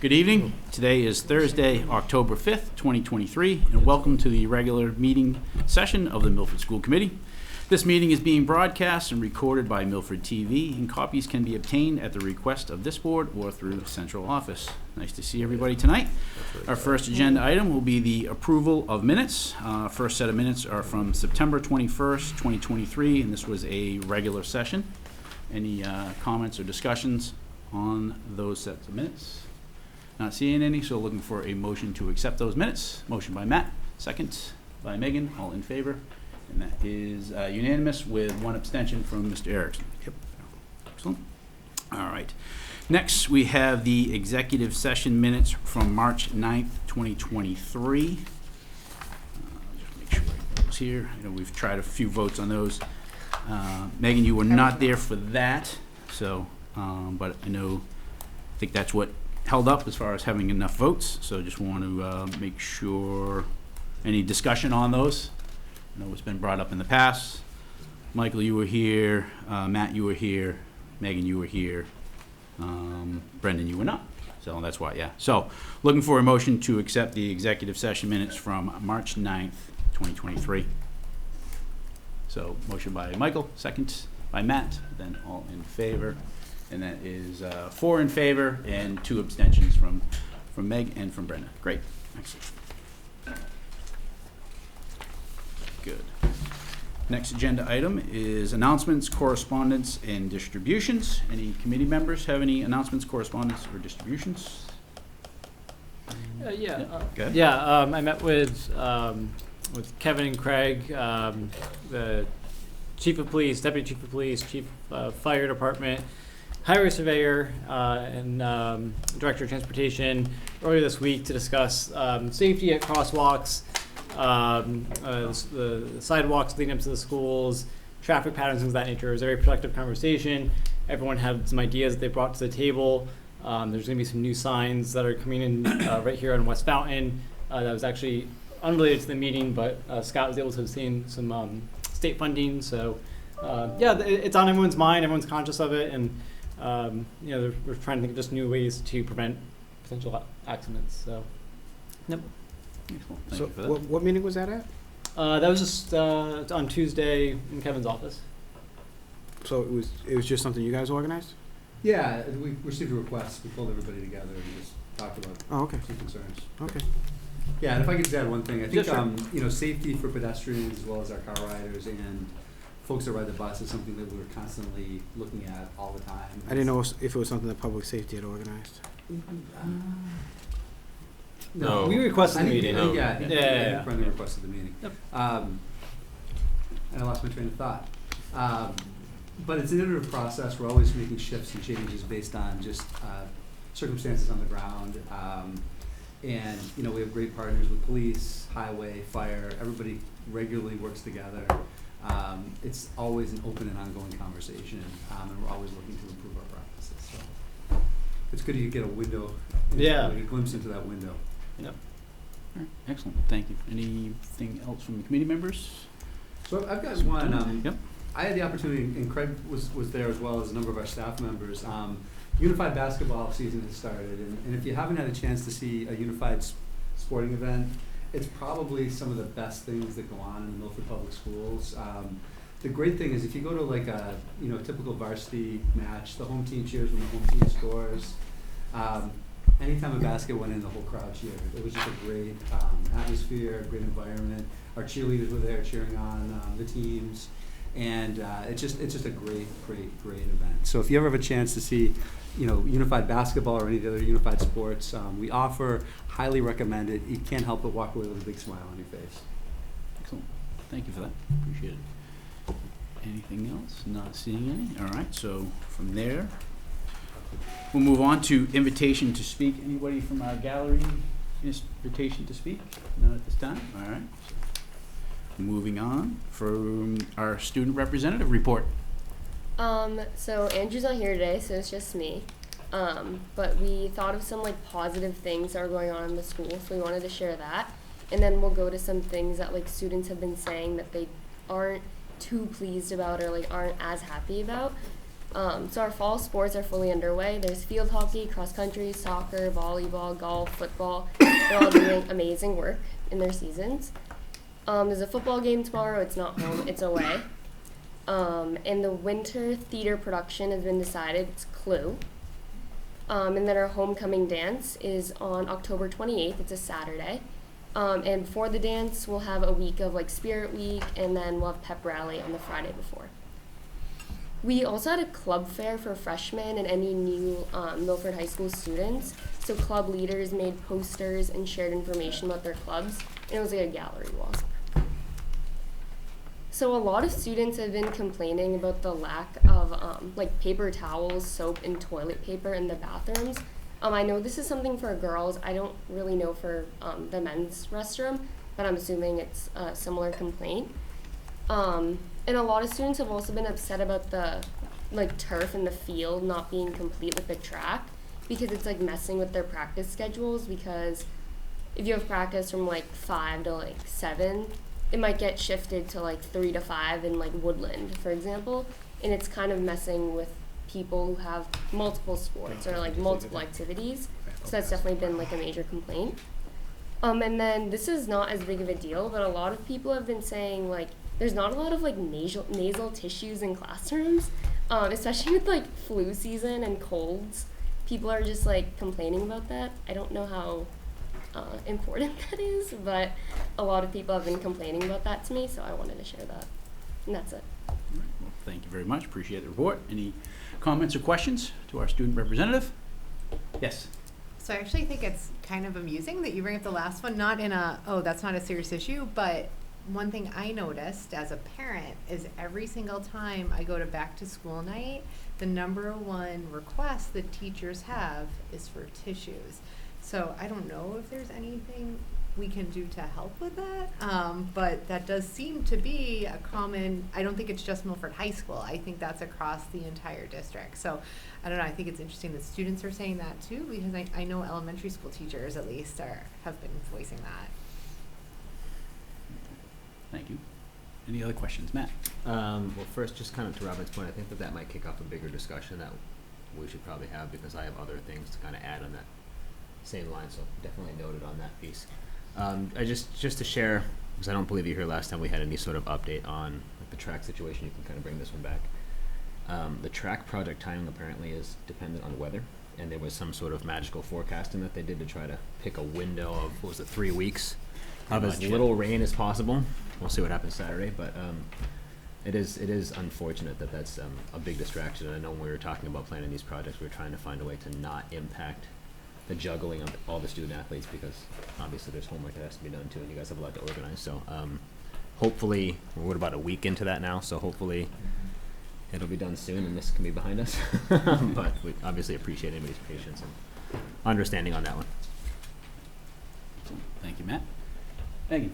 Good evening. Today is Thursday, October 5th, 2023, and welcome to the regular meeting session of the Milford School Committee. This meeting is being broadcast and recorded by Milford TV, and copies can be obtained at the request of this board or through central office. Nice to see everybody tonight. Our first agenda item will be the approval of minutes. First set of minutes are from September 21st, 2023, and this was a regular session. Any comments or discussions on those sets of minutes? Not seeing any, so looking for a motion to accept those minutes. Motion by Matt, second by Megan, all in favor. And that is unanimous with one abstention from Mr. Erickson. Yep. Excellent. All right. Next, we have the executive session minutes from March 9th, 2023. Just make sure I get those here. I know we've tried a few votes on those. Megan, you were not there for that, so, but I think that's what held up as far as having enough votes, so just want to make sure. Any discussion on those? I know it's been brought up in the past. Michael, you were here. Matt, you were here. Megan, you were here. Brendan, you were not. So that's why, yeah. So looking for a motion to accept the executive session minutes from March 9th, 2023. So motion by Michael, second by Matt, then all in favor. And that is 4 in favor and 2 abstentions from Meg and from Brenda. Great. Excellent. Good. Next agenda item is announcements, correspondence, and distributions. Any committee members have any announcements, correspondence, or distributions? I met with Kevin and Craig, the chief of police, deputy chief of police, chief of fire department, highway surveyor, and director of transportation earlier this week to discuss safety at crosswalks, the sidewalks leading up to the schools, traffic patterns, things of that nature. It was a very productive conversation. Everyone had some ideas that they brought to the table. There's going to be some new signs that are coming in right here on West Fountain. That was actually unrelated to the meeting, but Scott was able to obtain some state funding. So, it's on everyone's mind. Everyone's conscious of it, and we're trying to think of just new ways to prevent potential accidents. So, yep. Excellent. Thank So you for that. what meeting was that at? That was just on Tuesday in Kevin's office. So it was just something you guys organized? Yeah, we received a request. We pulled everybody together and just talked about some concerns. Okay. Yeah, and if I could just add one thing, I think Yeah, sure. Safety for pedestrians as well as our car riders and folks that ride the bus is something that we're constantly looking at all the time. I didn't know if it was something that public safety had organized. No, We requested the meeting. I think Yeah. Brendan requested the meeting. Yep. And I lost my train of thought. But it's an iterative process. We're always making shifts and changes based on just circumstances on the ground. And we have great partners with police, highway, fire. Everybody regularly works together. It's always an open and ongoing conversation, and we're always looking to improve our practices. So it's good you get a window, like a glimpse into that window. Yep. All right. Excellent. Thank you. Anything else from the committee members? So I've got one. Yep. I had the opportunity, and Craig was there as well as a number of our staff members. Unified basketball season has started, and if you haven't had a chance to see a unified sporting event, it's probably some of the best things that go on in the Milford Public Schools. The great thing is if you go to like a typical varsity match, the home team cheers when the home team scores. Anytime a basket went in, the whole crowd cheered. It was just a great atmosphere, a great environment. Our cheerleaders were there cheering on the teams, and it's just a great event. So if you ever have a chance to see, unified basketball or any of the other unified sports we offer, highly recommend it. You can't help but walk away with a big smile on your face. Excellent. Thank you for that. Appreciate it. Anything else? Not seeing any. All right. So from there, we'll move on to invitation to speak. Anybody from our gallery? Invitation to speak? Not at this time. All right. Moving on from our student representative report. So Andrew's not here today, so it's just me. But we thought of some positive things that are going on in the school, so we wanted to share that. And then we'll go to some things that students have been saying that they aren't too pleased about or aren't as happy about. So our fall sports are fully underway. There's field hockey, cross country, soccer, volleyball, golf, football. They're all doing amazing work in their seasons. There's a football game tomorrow. It's not home, it's away. And the winter theater production has been decided. It's Clue. And then our homecoming dance is on October 28th. It's a Saturday. And for the dance, we'll have a week of like Spirit Week, and then we'll have pep rally on the Friday before. We also had a club fair for freshmen and any new Milford High School students. So club leaders made posters and shared information about their clubs, and it was like a gallery walk. So a lot of students have been complaining about the lack of like paper towels, soap, and toilet paper in the bathrooms. I know this is something for girls. I don't really know for the men's restroom, but I'm assuming it's a similar complaint. And a lot of students have also been upset about the like turf in the field not being complete with the track, because it's like messing with their practice schedules, because if you have practice from like 5 to like 7, it might get shifted to like 3 to 5 in like Woodland, for example, and it's kind of messing with people who have multiple sports or like multiple activities. So that's definitely been like a major complaint. And then this is not as big of a deal, but a lot of people have been saying like there's not a lot of like nasal tissues in classrooms, especially with like flu season and colds. People are just like complaining about that. I don't know how important that is, but a lot of people have been complaining about that to me, so I wanted to share that. And that's it. All right, well, thank you very much. Appreciate the report. Any comments or questions to our student representative? Yes. So I actually think it's kind of amusing that you bring up the last one, not in a, oh, that's not a serious issue, but one thing I noticed as a parent is every single time I go to back to school night, the #1 request that teachers have is for tissues. So I don't know if there's anything we can do to help with that, but that does seem to be a common, I don't think it's just Milford High School, I think that's across the entire district. So I don't know, I think it's interesting that students are saying that too, because I know elementary school teachers at least have been voicing that. Thank you. Any other questions, Matt? Well, first, just kind of to Robin's point, I think that might kick off a bigger discussion that we should probably have, because I have other things to kind of add on that same line, so definitely noted on that piece. I just to share, because I don't believe you were here last time we had any sort of update on like, the track situation. You can kind of bring this one back. The track project timing apparently is dependent on weather, and there was some sort of magical forecasting that they did to try to pick a window of, what was it, 3 weeks of as little rain as possible. We'll see what happens Saturday, but it is unfortunate that that's a big distraction. And I know when we were talking about planning these projects, we were trying to find a way to not impact the juggling of all the student athletes, because obviously there's homework that has to be done too, and you guys have a lot to organize. So hopefully, we're about a week into that now, so hopefully it'll be done soon and this can be behind us. But we obviously appreciate anybody's patience and understanding on that one. Thank you, Matt. Megan.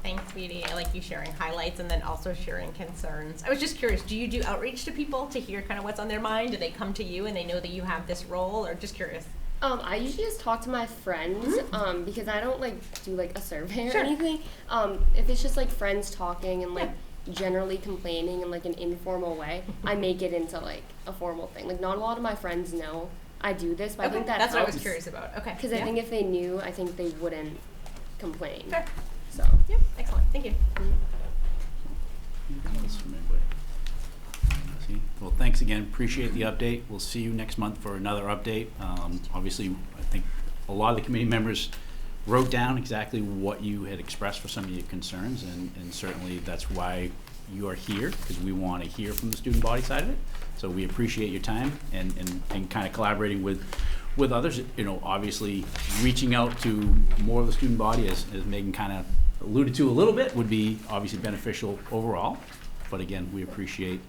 Thanks, sweetie. I like you sharing highlights and then also sharing concerns. I was just curious, do you do outreach to people to hear kind of what's on their mind? Do they come to you and they know that you have this role, or just curious? I usually just talk to my friends, because I don't like do like a survey or anything. If it's just like friends talking and like generally complaining in like an informal way, I make it into like a formal thing. Like not a lot of my friends know I do this, but I think that's helps. what I was curious about. Okay. Because I think if they knew, I think they wouldn't complain. Fair. So. Yep. Excellent. Thank you. Anything else from anybody? Well, thanks again. Appreciate the update. We'll see you next month for another update. Obviously, I think a lot of the committee members wrote down exactly what you had expressed for some of your concerns, and certainly that's why you are here, because we want to hear from the student body side of it. So we appreciate your time and kind of collaborating with others. You know, obviously reaching out to more of the student body, as Megan kind of alluded to a little bit, would be obviously beneficial overall. But again, we appreciate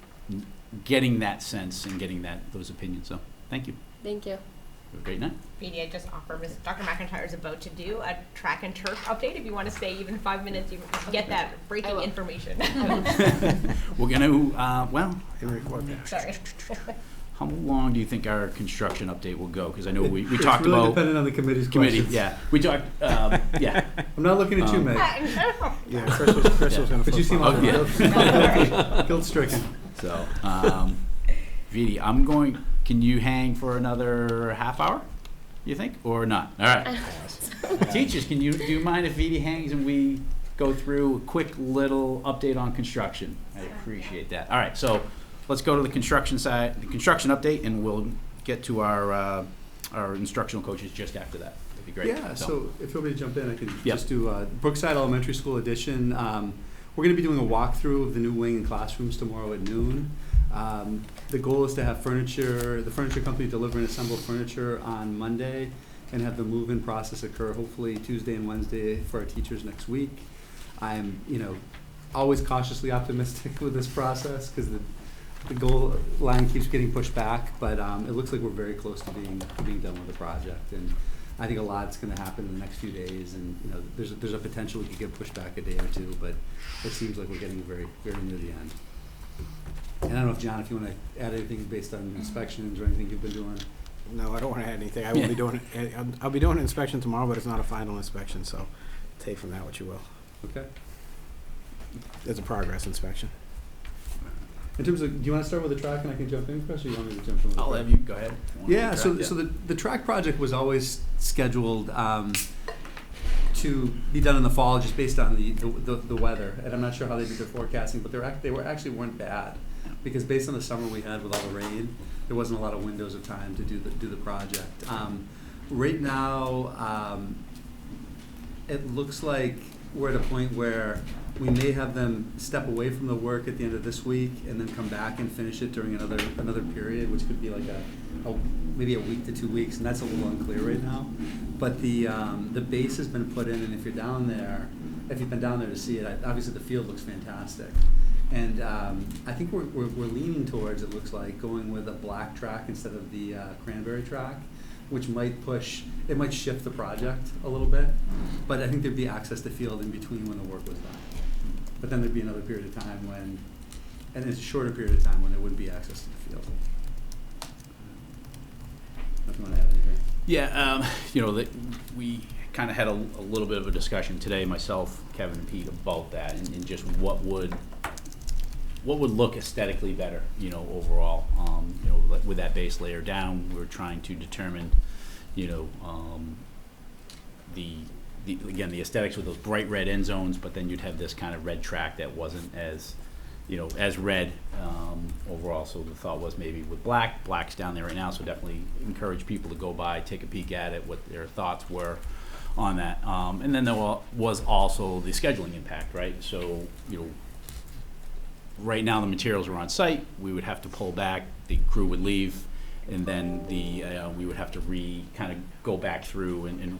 getting that sense and getting those opinions. So thank you. Thank you. Have a great night. BD, I just offer Dr. McIntyre is about to do a track and turf update. If you want to stay even 5 minutes, you can get that breaking information. We're going to, Sorry. how long do you think our construction update will go? Because I know we It's talked really about dependent on the committee's questions. Yeah, we talked. Yeah, I'm not looking at you, Meg. Yeah, Crystal's gonna But you seem flip-flop. awful guilt-stricken. so Vidi, can you hang for another half hour, you think, or not? All right. Teachers, do you mind if Vidi hangs and we go through a quick little update on construction? I appreciate that. All right, so let's go to the construction side, the construction update, and we'll get to our instructional coaches just after that. That'd be great. Yeah, so if you want me to jump in, I can Yep. just do Brookside Elementary School edition. We're going to be doing a walkthrough of the new wing and classrooms tomorrow at noon. The goal is to have the furniture company deliver and assemble furniture on Monday and have the move-in process occur hopefully Tuesday and Wednesday for our teachers next week. I'm, always cautiously optimistic with this process because the goal line keeps getting pushed back, but it looks like we're very close to being done with the project. And I think a lot's going to happen in the next few days, and there's a potential we could get pushed back a day or two, but it seems like we're getting very, very near the end. And I don't know if John, if you want to add anything based on inspections or anything you've been doing. No, I don't want to add anything. I will be doing it. I'll be doing an inspection tomorrow, but it's not a final inspection, so take from that what you will. Okay. It's a progress inspection. In terms of, do you want to start with the track and I can jump in, Chris, or you want me to jump in with the I'll track? have you go ahead. Yeah, so the track project was always scheduled to be done in the fall, just based on the weather. And I'm not sure how they did their forecasting, but they weren't bad, because based on the summer we had with all the rain, there wasn't a lot of windows of time to do the project. Right now, it looks like we're at a point where we may have them step away from the work at the end of this week and then come back and finish it during another period, which could be like maybe a week to 2 weeks, and that's a little unclear right now. But the base has been put in, and if you've been down there to see it, obviously the field looks fantastic. And I think we're leaning towards, it looks like, going with a black track instead of the cranberry track, which might shift the project a little bit. But I think there'd be access to field in between when the work was done. But then there'd be another period of time and it's a shorter period of time when there wouldn't be access to the field. If you want to add anything. Yeah, we kind of had a little bit of a discussion today, myself, Kevin, and Pete, about that, and just what would look aesthetically better, overall. With that base layer down, we were trying to determine, the aesthetics with those bright red end zones, but then you'd have this kind of red track that wasn't as red overall. So the thought was maybe with black's down there right now, so definitely encourage people to go by, take a peek at it, what their thoughts were on that. And then there was also the scheduling impact, right? So, right now the materials are on site, we would have to pull back, the crew would leave, and then we would have to kind of go back through and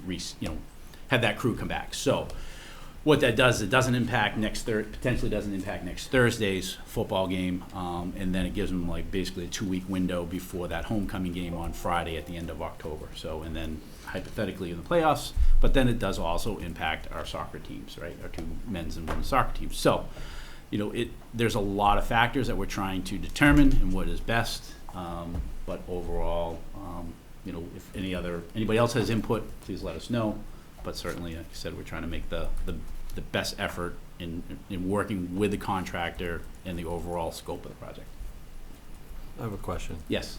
have that crew come back. So what that does, it doesn't impact potentially doesn't impact next Thursday's football game, and then it gives them like basically a 2-week window before that homecoming game on Friday at the end of October. So, and then hypothetically in the playoffs, but then it does also impact our soccer teams, right? Our 2 men's and women's soccer teams. So, there's a lot of factors that we're trying to determine and what is best, but overall, if anybody else has input, please let us know. But certainly, like I said, we're trying to make the best effort in working with the contractor and the overall scope of the project. I have a question. Yes.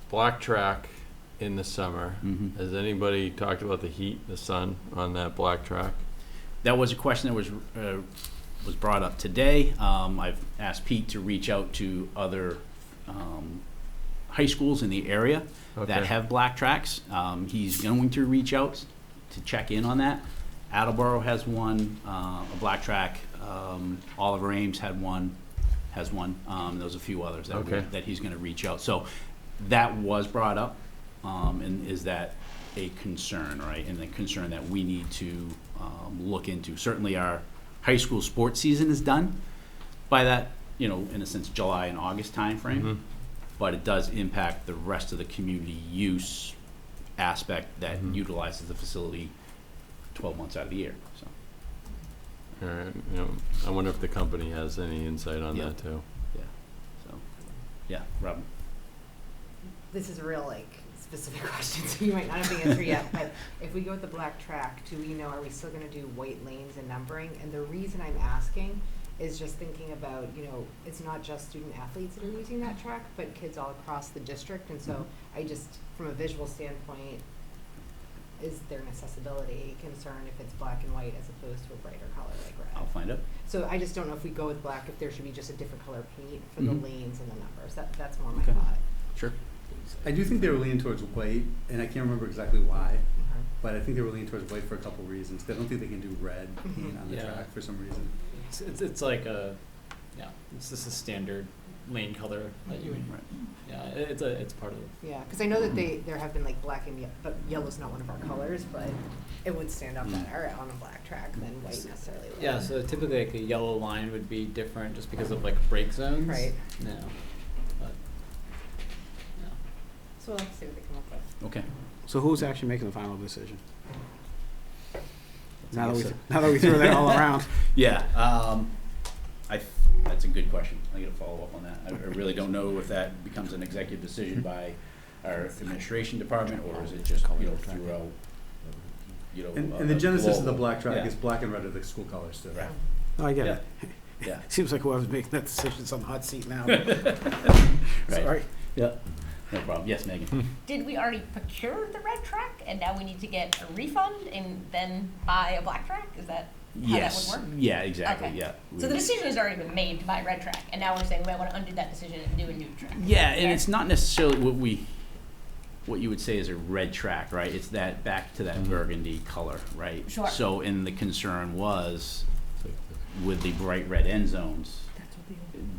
Black track in the summer. Mm-hmm. Has anybody talked about the heat, the sun on that black track? That was a question that was brought up today. I've asked Pete to reach out to other high schools in the area that have black tracks. He's going to reach out to check in on that. Attleboro has one, a black track. Oliver Ames has one. There's a few others that he's going to reach out. So that was brought up, and is that a concern, right? And the concern that we need to look into. Certainly our high school sports season is done by that, in a sense, July and August timeframe. Mm-hmm. But it does impact the rest of the community use aspect that utilizes the facility 12 months out of the year. So. All right. I wonder if the company has any insight on that too. Yeah. So, yeah, Robin. This is a real specific question, so you might not have the answer yet. But if we go with the black track, do we know, are we still going to do white lanes and numbering? And the reason I'm asking is just thinking about, you know, it's not just student athletes that are using that track, but kids all across the district. And so I just, from a visual standpoint, is there an accessibility concern if it's black and white as opposed to a brighter color like I'll red? find out. So I just don't know if we go with black, if there should be just a different color paint for Mhm. the lanes and the numbers. That's more my Okay. thought. Sure. I do think they were leaning towards white, and I can't remember exactly why, Okay. but I think they were leaning towards white for a couple reasons. 'Cause I don't think they can do red paint on the Yeah. track for some reason. It's like a, yeah, it's just a standard lane color that you would, Right. yeah, it's part of, Yeah, because I know that there have been like black and but yellow's not one of our colors, but it would stand out better on a black track than white necessarily would. yeah, so typically like a yellow line would be different just because of like break zones. Right. No, but, yeah. So we'll have to see what they come up with. Okay. So who's actually making the final decision? Now guess that we threw that all around. Yeah, that's a good question. I gotta follow up on that. I really don't know if that becomes an executive decision by our administration department, or is it just, you know, throughout, you know. And the genesis of the global. black track Yeah. is black and red are the school colors too. Right. Oh, I get Yeah. it. Yeah. Seems like whoever's making that decision's on the hot seat now. Right. Sorry. Yeah, no problem. Yes, Megan? Did we already procure the red track and now we need to get a refund and then buy a black track? Is that how Yes, that would work? yeah, exactly, Okay. yeah. So the decision has already been made to buy a red track, and now we're saying we might want to undo that decision and do a new track. Yeah, and Okay. it's not necessarily what you would say is a red track, right? It's that, back to that burgundy color, right? Sure. So, and the concern was with the bright red end zones,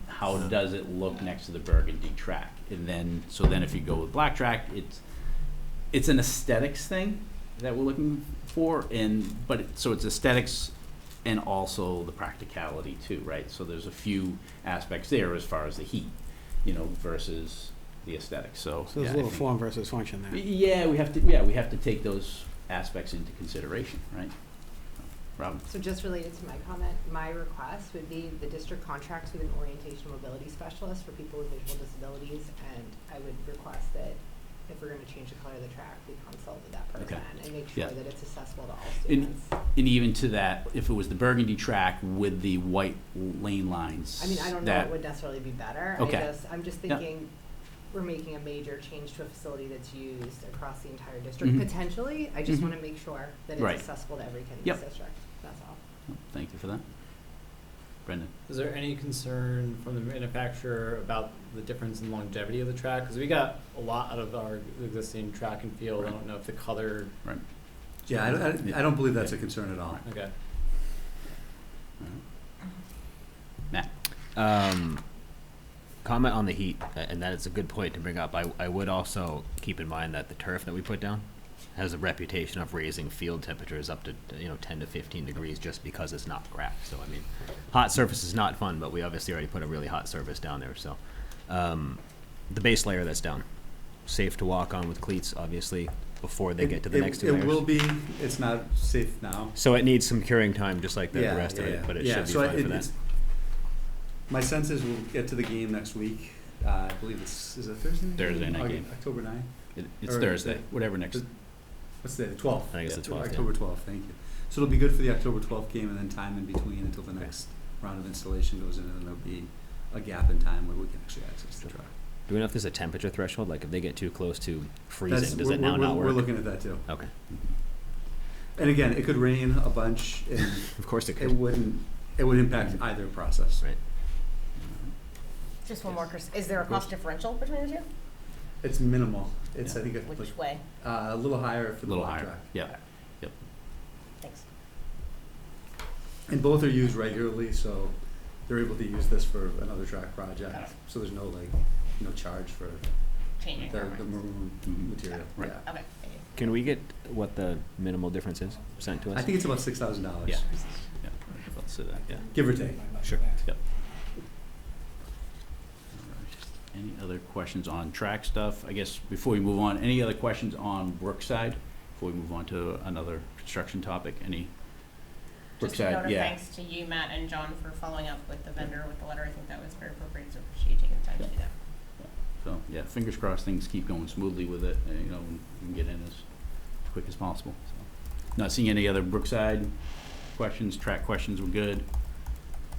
how does it look next to the burgundy track? And then, so then if you go with black track, it's an aesthetics thing that we're looking for, so it's aesthetics and also the practicality too, right? So there's a few aspects there as far as the heat, you know, versus the aesthetics, so. So there's yeah, a I little think- form versus function there. Yeah, we have to take those aspects into consideration, right? Robin? So just related to my comment, my request would be the district contracts with an orientation mobility specialist for people with visual disabilities, and I would request that if we're gonna change the color of the track, we consult with that person and make sure Yeah. that it's accessible to all And, students. and even to that, if it was the burgundy track with the white lane lines. I mean, I don't know that- what would necessarily be better. Okay. I'm just Yeah. thinking, we're making a major change to a facility that's used across the entire district, Mhm. potentially. I just Mhm. wanna make sure that Right. it's accessible to every kid in Yep. this district, that's all. Thank you for that. Brendan? Is there any concern from the manufacturer about the difference in longevity of the track? Because we got a lot out of our existing track and field. I don't know if the color, Right. Yeah, I don't believe that's a concern at all. okay. Matt? Comment on the heat, and that is a good point to bring up. I would also keep in mind that the turf that we put down has a reputation of raising field temperatures up to 10 to 15 degrees just because it's not grass. So I mean, hot surface is not fun, but we obviously already put a really hot surface down there. So the base layer that's down, safe to walk on with cleats, obviously, before they get to the next two layers. It will be, it's not safe now. So it needs some curing time, just like the Yeah, rest of yeah, it, but it yeah. should be So fine for that. it's- My sense is we'll get to the game next week. I believe is it Thursday? Thursday night game. October 9th? It's Or Thursday, the- whatever next. What's the day? The 12th. I think it's the 12th, yeah. October 12th, thank you. So it'll be good for the October 12th game and then time in between until the next round of installation goes in, and then there'll be a gap in time where we can actually access the track. Do we know if there's a temperature threshold? Like if they get too close to freezing, That's- does it now not work? We're looking at that too. Okay. And again, it could rain a bunch and Of course it it could. would impact either process. Right. Just one more, Chris. Is there a cost differential between the two? It's minimal. It's, Yeah. I think, Which like, way? a little higher for A the little block higher, track. yeah. Yep. Thanks. And both are used regularly, so they're able to use this for another track project. Got it. So there's no charge for Changing. the numbers. maroon Mhm. material. Right. Yeah. Okay, thank you. Can we get what the minimal difference is sent to us? I think it's about $6,000. Yeah. Yeah, let's say that, yeah. Give or take. Sure. Yep. Any other questions on track stuff? I guess before we move on, any other questions on Brookside? Before we move on to another construction topic, any? Just a note Brookside, of yeah. thanks to you, Matt, and John for following up with the vendor with the letter. I think that was very appropriate, so appreciate you taking the time to do that. So, yeah, fingers crossed things keep going smoothly with it, and, we can get in as quick as possible, so. Not seeing any other Brookside questions, track questions were good.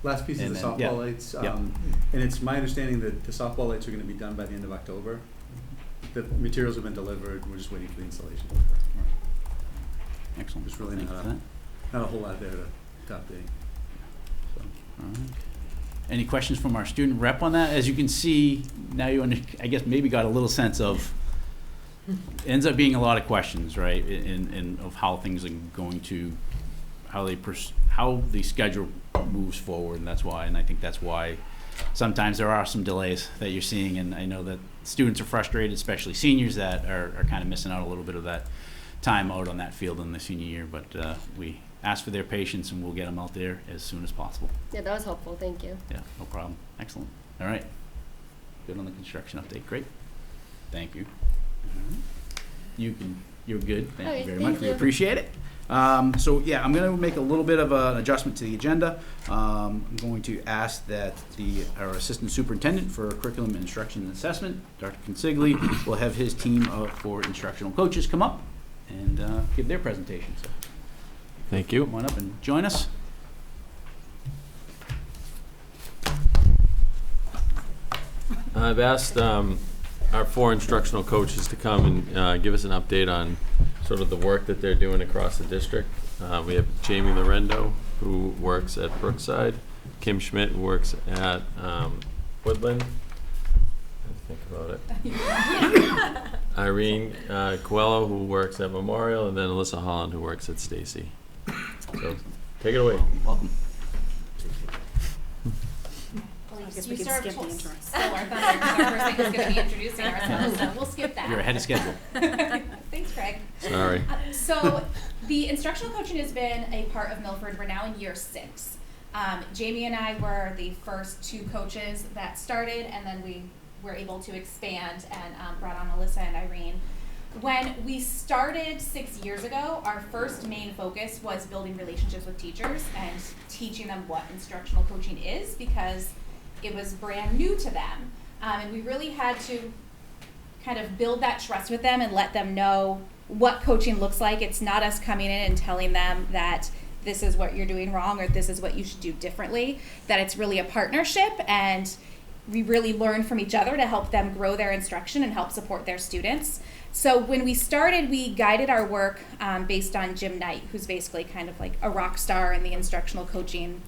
Last piece And is the then- yeah. softball lights, Yep. and it's my understanding that the softball lights are gonna be done by the end of October. The materials have been delivered, we're just waiting for the installation. Excellent. There's really Thank you not for that. Not a whole lot there to update. So, all right. Any questions from our student rep on that? As you can see, now I guess maybe got a little sense of, ends up being a lot of questions, right? In of how things are going to, how the schedule moves forward, and I think that's why sometimes there are some delays that you're seeing, and I know that students are frustrated, especially seniors that are kind of missing out a little bit of that time out on that field in the senior year, but we ask for their patience and we'll get them out there as soon as possible. Yeah, that was helpful. Thank you. Yeah, no problem. Excellent. All right. Good on the construction update. Great. Thank you. You're good. Thank Okay, you very thank much. We you. appreciate it. So yeah, I'm going to make a little bit of an adjustment to the agenda. I'm going to ask that our assistant superintendent for curriculum and instruction and assessment, Dr. Consigli, will have his team for instructional coaches come up and give their presentation. So Thank you. come on up and join us. I've asked our 4 instructional coaches to come and give us an update on sort of the work that they're doing across the district. We have Jamie Lorendo, who works at Brookside, Kim Schmidt, who works at Woodland. Think about it. Irene Coelho, who works at Memorial, and then Alyssa Holland, who works at Stacy. So take it away. Welcome. I guess we can skip the intro. Still our thunder, 'cause our person is going to be introducing ourselves, so we'll skip that. You're ahead of schedule. Thanks, Craig. Sorry. So the instructional coaching has been a part of Milford. We're now in year 6. Jamie and I were the first 2 coaches that started, and then we were able to expand and brought on Alyssa and Irene. When we started 6 years ago, our first main focus was building relationships with teachers and teaching them what instructional coaching is, because it was brand new to them. And we really had to kind of build that trust with them and let them know what coaching looks like. It's not us coming in and telling them that this is what you're doing wrong or this is what you should do differently, that it's really a partnership, and we really learn from each other to help them grow their instruction and help support their students. So when we started, we guided our work based on Jim Knight, who's basically kind of like a rock star in the instructional coaching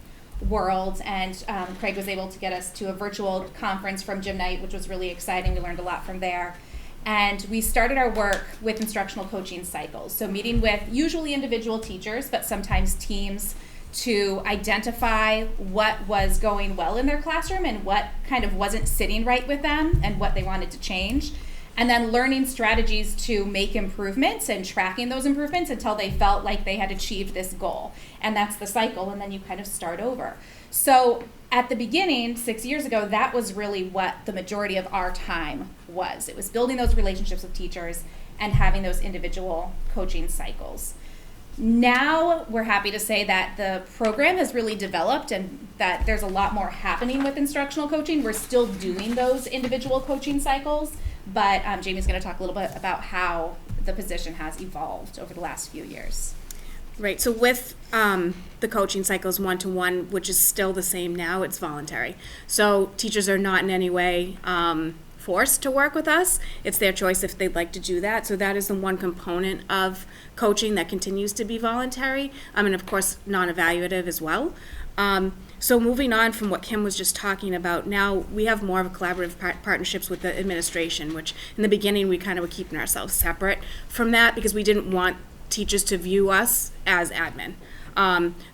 world, and Craig was able to get us to a virtual conference from Jim Knight, which was really exciting. We learned a lot from there. And we started our work with instructional coaching cycles. So meeting with usually individual teachers, but sometimes teams, to identify what was going well in their classroom and what kind of wasn't sitting right with them and what they wanted to change. And then learning strategies to make improvements and tracking those improvements until they felt like they had achieved this goal. And that's the cycle, and then you kind of start over. So at the beginning, 6 years ago, that was really what the majority of our time was. It was building those relationships with teachers and having those individual coaching cycles. Now we're happy to say that the program has really developed and that there's a lot more happening with instructional coaching. We're still doing those individual coaching cycles, but Jamie's going to talk a little bit about how the position has evolved over the last few years. Right, so with the coaching cycles 1-to-1, which is still the same now, it's voluntary. So teachers are not in any way forced to work with us. It's their choice if they'd like to do that. So that is the one component of coaching that continues to be voluntary, and of course non-evaluative as well. So moving on from what Kim was just talking about, now we have more of a collaborative partnerships with the administration, which in the beginning we kind of were keeping ourselves separate from that because we didn't want teachers to view us as admin.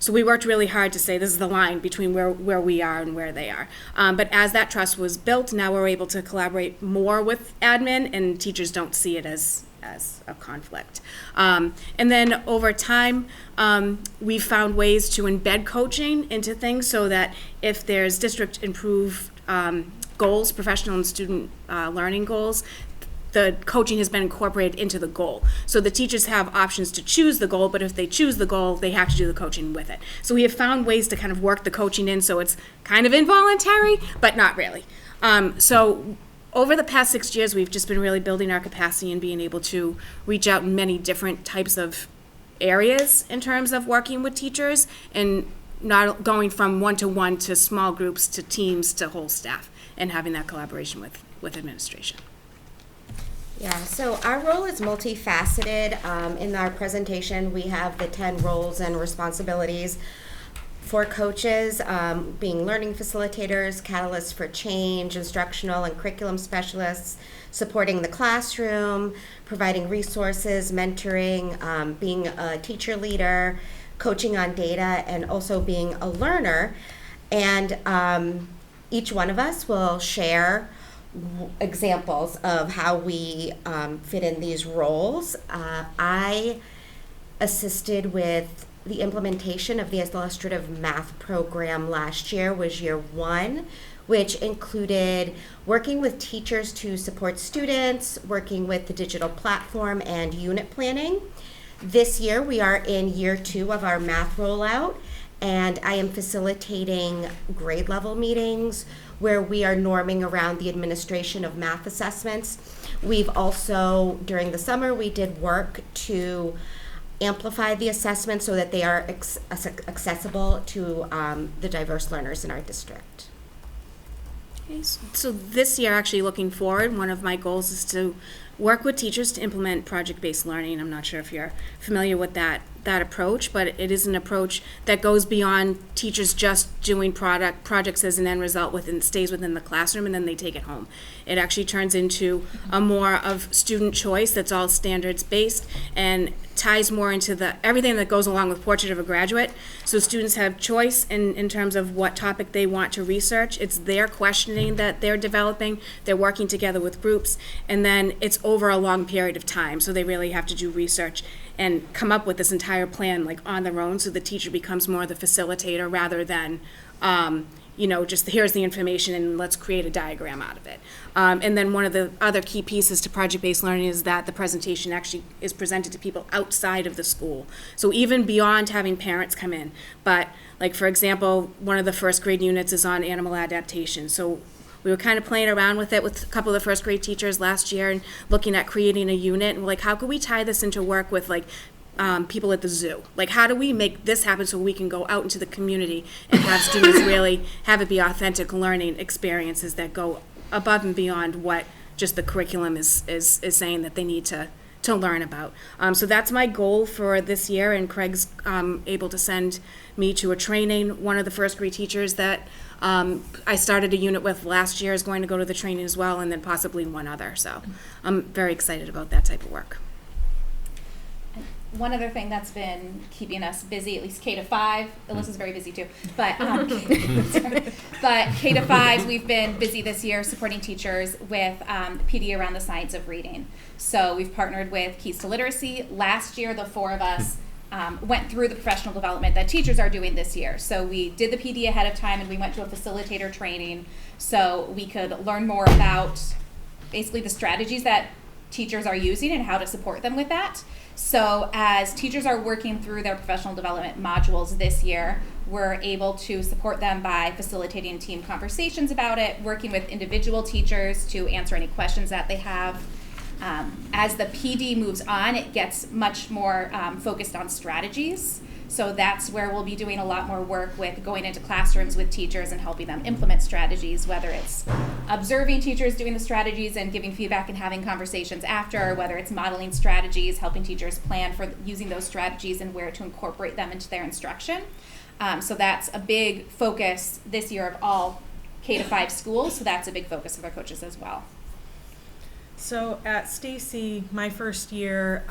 So we worked really hard to say this is the line between where we are and where they are. But as that trust was built, now we're able to collaborate more with admin, and teachers don't see it as a conflict. And then over time, we've found ways to embed coaching into things so that if there's district improved goals, professional and student learning goals, the coaching has been incorporated into the goal. So the teachers have options to choose the goal, but if they choose the goal, they have to do the coaching with it. So we have found ways to kind of work the coaching in so it's kind of involuntary, but not really. So over the past 6 years, we've just been really building our capacity and being able to reach out in many different types of areas in terms of working with teachers and not going from one-to-one to small groups to teams to whole staff, and having that collaboration with administration. Yeah, so our role is multifaceted. In our presentation, we have the 10 roles and responsibilities for coaches, being learning facilitators, catalysts for change, instructional and curriculum specialists, supporting the classroom, providing resources, mentoring, being a teacher leader, coaching on data, and also being a learner. And each one of us will share examples of how we fit in these roles. I assisted with the implementation of the illustrative math program last year, was year 1, which included working with teachers to support students, working with the digital platform and unit planning. This year we are in year 2 of our math rollout, and I am facilitating grade level meetings where we are norming around the administration of math assessments. We've also, during the summer, we did work to amplify the assessments so that they are accessible to the diverse learners in our district. Okay, so this year, actually looking forward, one of my goals is to work with teachers to implement project-based learning. I'm not sure if you're familiar with that approach, but it is an approach that goes beyond teachers just doing projects as an end result stays within the classroom and then they take it home. It actually turns into a more of student choice that's all standards based and ties more into everything that goes along with Portrait of a Graduate. So students have choice in terms of what topic they want to research. It's their questioning that they're developing. They're working together with groups, and then it's over a long period of time. So they really have to do research and come up with this entire plan like on their own, so the teacher becomes more the facilitator rather than just here's the information and let's create a diagram out of it. And then one of the other key pieces to project-based learning is that the presentation actually is presented to people outside of the school. So even beyond having parents come in, but like for example, one of the first grade units is on animal adaptation. So we were kind of playing around with it with a couple of the first grade teachers last year and looking at creating a unit and we're like, how could we tie this into work with like people at the zoo? Like, how do we make this happen so we can go out into the community and have students really have it be authentic learning experiences that go above and beyond what just the curriculum is saying that they need to learn about. So that's my goal for this year, and Craig's able to send me to a training. One of the first grade teachers that I started a unit with last year is going to go to the training as well, and then possibly one other. So I'm very excited about that type of work. One other thing that's been keeping us busy, at least K to 5, Alyssa's very busy too, but but K to 5, we've been busy this year supporting teachers with PD around the science of reading. So we've partnered with Keys to Literacy. Last year, the 4 of us went through the professional development that teachers are doing this year. So we did the PD ahead of time and we went to a facilitator training so we could learn more about basically the strategies that teachers are using and how to support them with that. So as teachers are working through their professional development modules this year, we're able to support them by facilitating team conversations about it, working with individual teachers to answer any questions that they have. As the PD moves on, it gets much more focused on strategies. So that's where we'll be doing a lot more work with going into classrooms with teachers and helping them implement strategies, whether it's observing teachers doing the strategies and giving feedback and having conversations after, or whether it's modeling strategies, helping teachers plan for using those strategies and where to incorporate them into their instruction. So that's a big focus this year of all K to 5 schools, so that's a big focus of our coaches as well. So at Stacy, my first year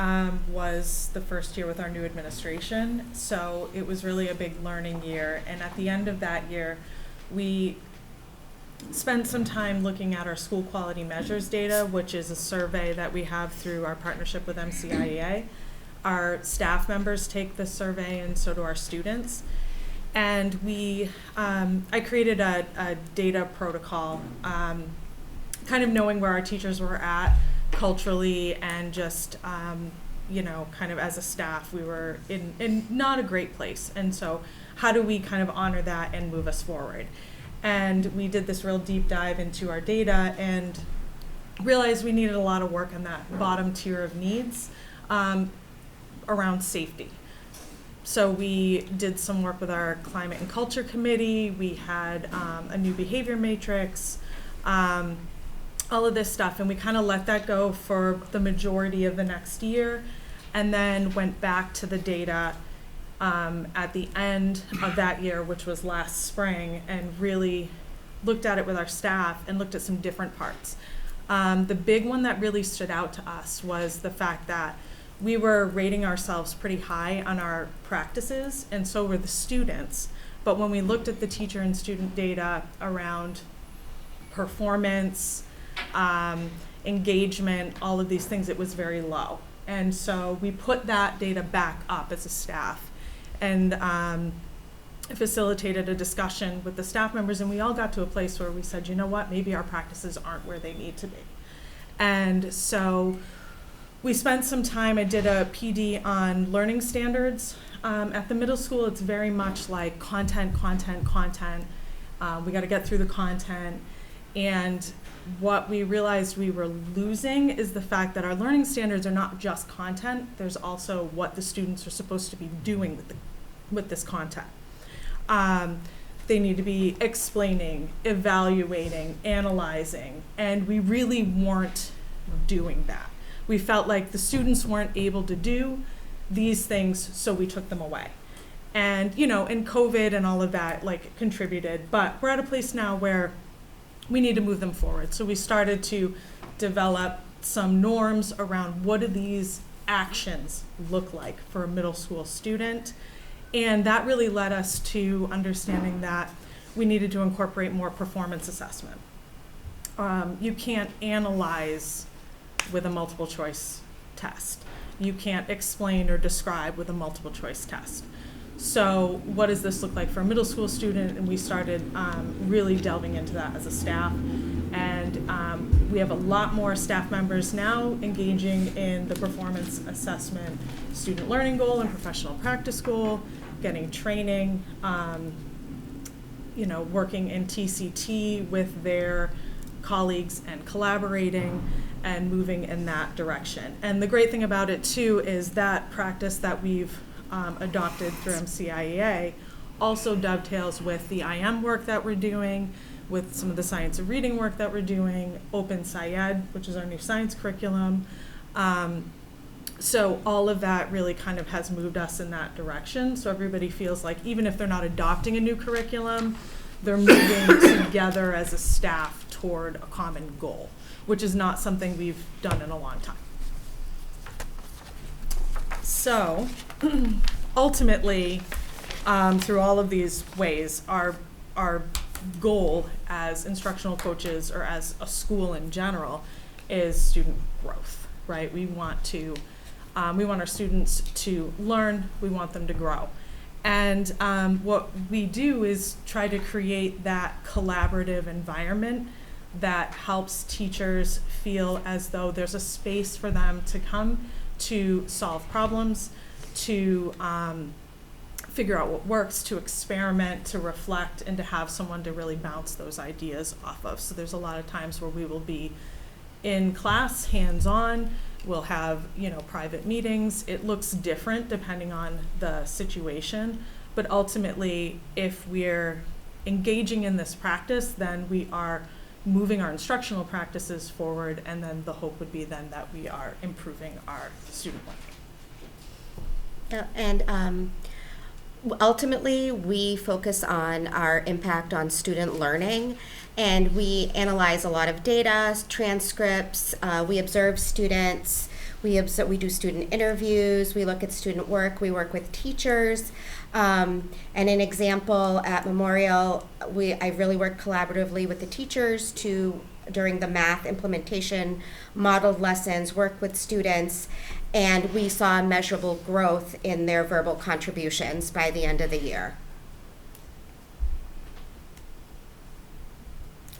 was the first year with our new administration, so it was really a big learning year. And at the end of that year, we spent some time looking at our school quality measures data, which is a survey that we have through our partnership with MCIEA. Our staff members take this survey, and so do our students. And I created a data protocol, kind of knowing where our teachers were at culturally and just, kind of as a staff, we were in not a great place. And so how do we kind of honor that and move us forward? And we did this real deep dive into our data and realized we needed a lot of work on that bottom tier of needs around safety. So we did some work with our climate and culture committee. We had a new behavior matrix, all of this stuff, and we kind of let that go for the majority of the next year, and then went back to the data at the end of that year, which was last spring, and really looked at it with our staff and looked at some different parts. The big one that really stood out to us was the fact that we were rating ourselves pretty high on our practices, and so were the students. But when we looked at the teacher and student data around performance, engagement, all of these things, it was very low. And so we put that data back up as a staff and facilitated a discussion with the staff members, and we all got to a place where we said, you know what, maybe our practices aren't where they need to be. And so we spent some time, I did a PD on learning standards. At the middle school, it's very much like content. We got to get through the content. And what we realized we were losing is the fact that our learning standards are not just content, there's also what the students are supposed to be doing with this content. They need to be explaining, evaluating, analyzing, and we really weren't doing that. We felt like the students weren't able to do these things, so we took them away. And, and COVID and all of that, contributed, but we're at a place now where we need to move them forward. So we started to develop some norms around what do these actions look like for a middle school student. And that really led us to understanding that we needed to incorporate more performance assessment. You can't analyze with a multiple choice test. You can't explain or describe with a multiple choice test. So what does this look like for a middle school student? And we started really delving into that as a staff. And we have a lot more staff members now engaging in the performance assessment, student learning goal and professional practice goal, getting training, working in TCT with their colleagues and collaborating and moving in that direction. And the great thing about it too is that practice that we've adopted through MCIEA also dovetails with the IM work that we're doing, with some of the science of reading work that we're doing, Open SciEd, which is our new science curriculum. So all of that really kind of has moved us in that direction. So everybody feels like even if they're not adopting a new curriculum, they're moving together as a staff toward a common goal, which is not something we've done in a long time. So ultimately, through all of these ways, our goal as instructional coaches or as a school in general is student growth, right? We want our students to learn, we want them to grow. And what we do is try to create that collaborative environment that helps teachers feel as though there's a space for them to come to solve problems, to figure out what works, to experiment, to reflect, and to have someone to really bounce those ideas off of. So there's a lot of times where we will be in class, hands-on, we'll have, private meetings. It looks different depending on the situation, but ultimately, if we're engaging in this practice, then we are moving our instructional practices forward, and then the hope would be then that we are improving our student learning. And ultimately, we focus on our impact on student learning, and we analyze a lot of data, transcripts, we observe students, we do student interviews, we look at student work, we work with teachers. And an example at Memorial, I really worked collaboratively with the teachers during the math implementation, modeled lessons, work with students, and we saw measurable growth in their verbal contributions by the end of the year.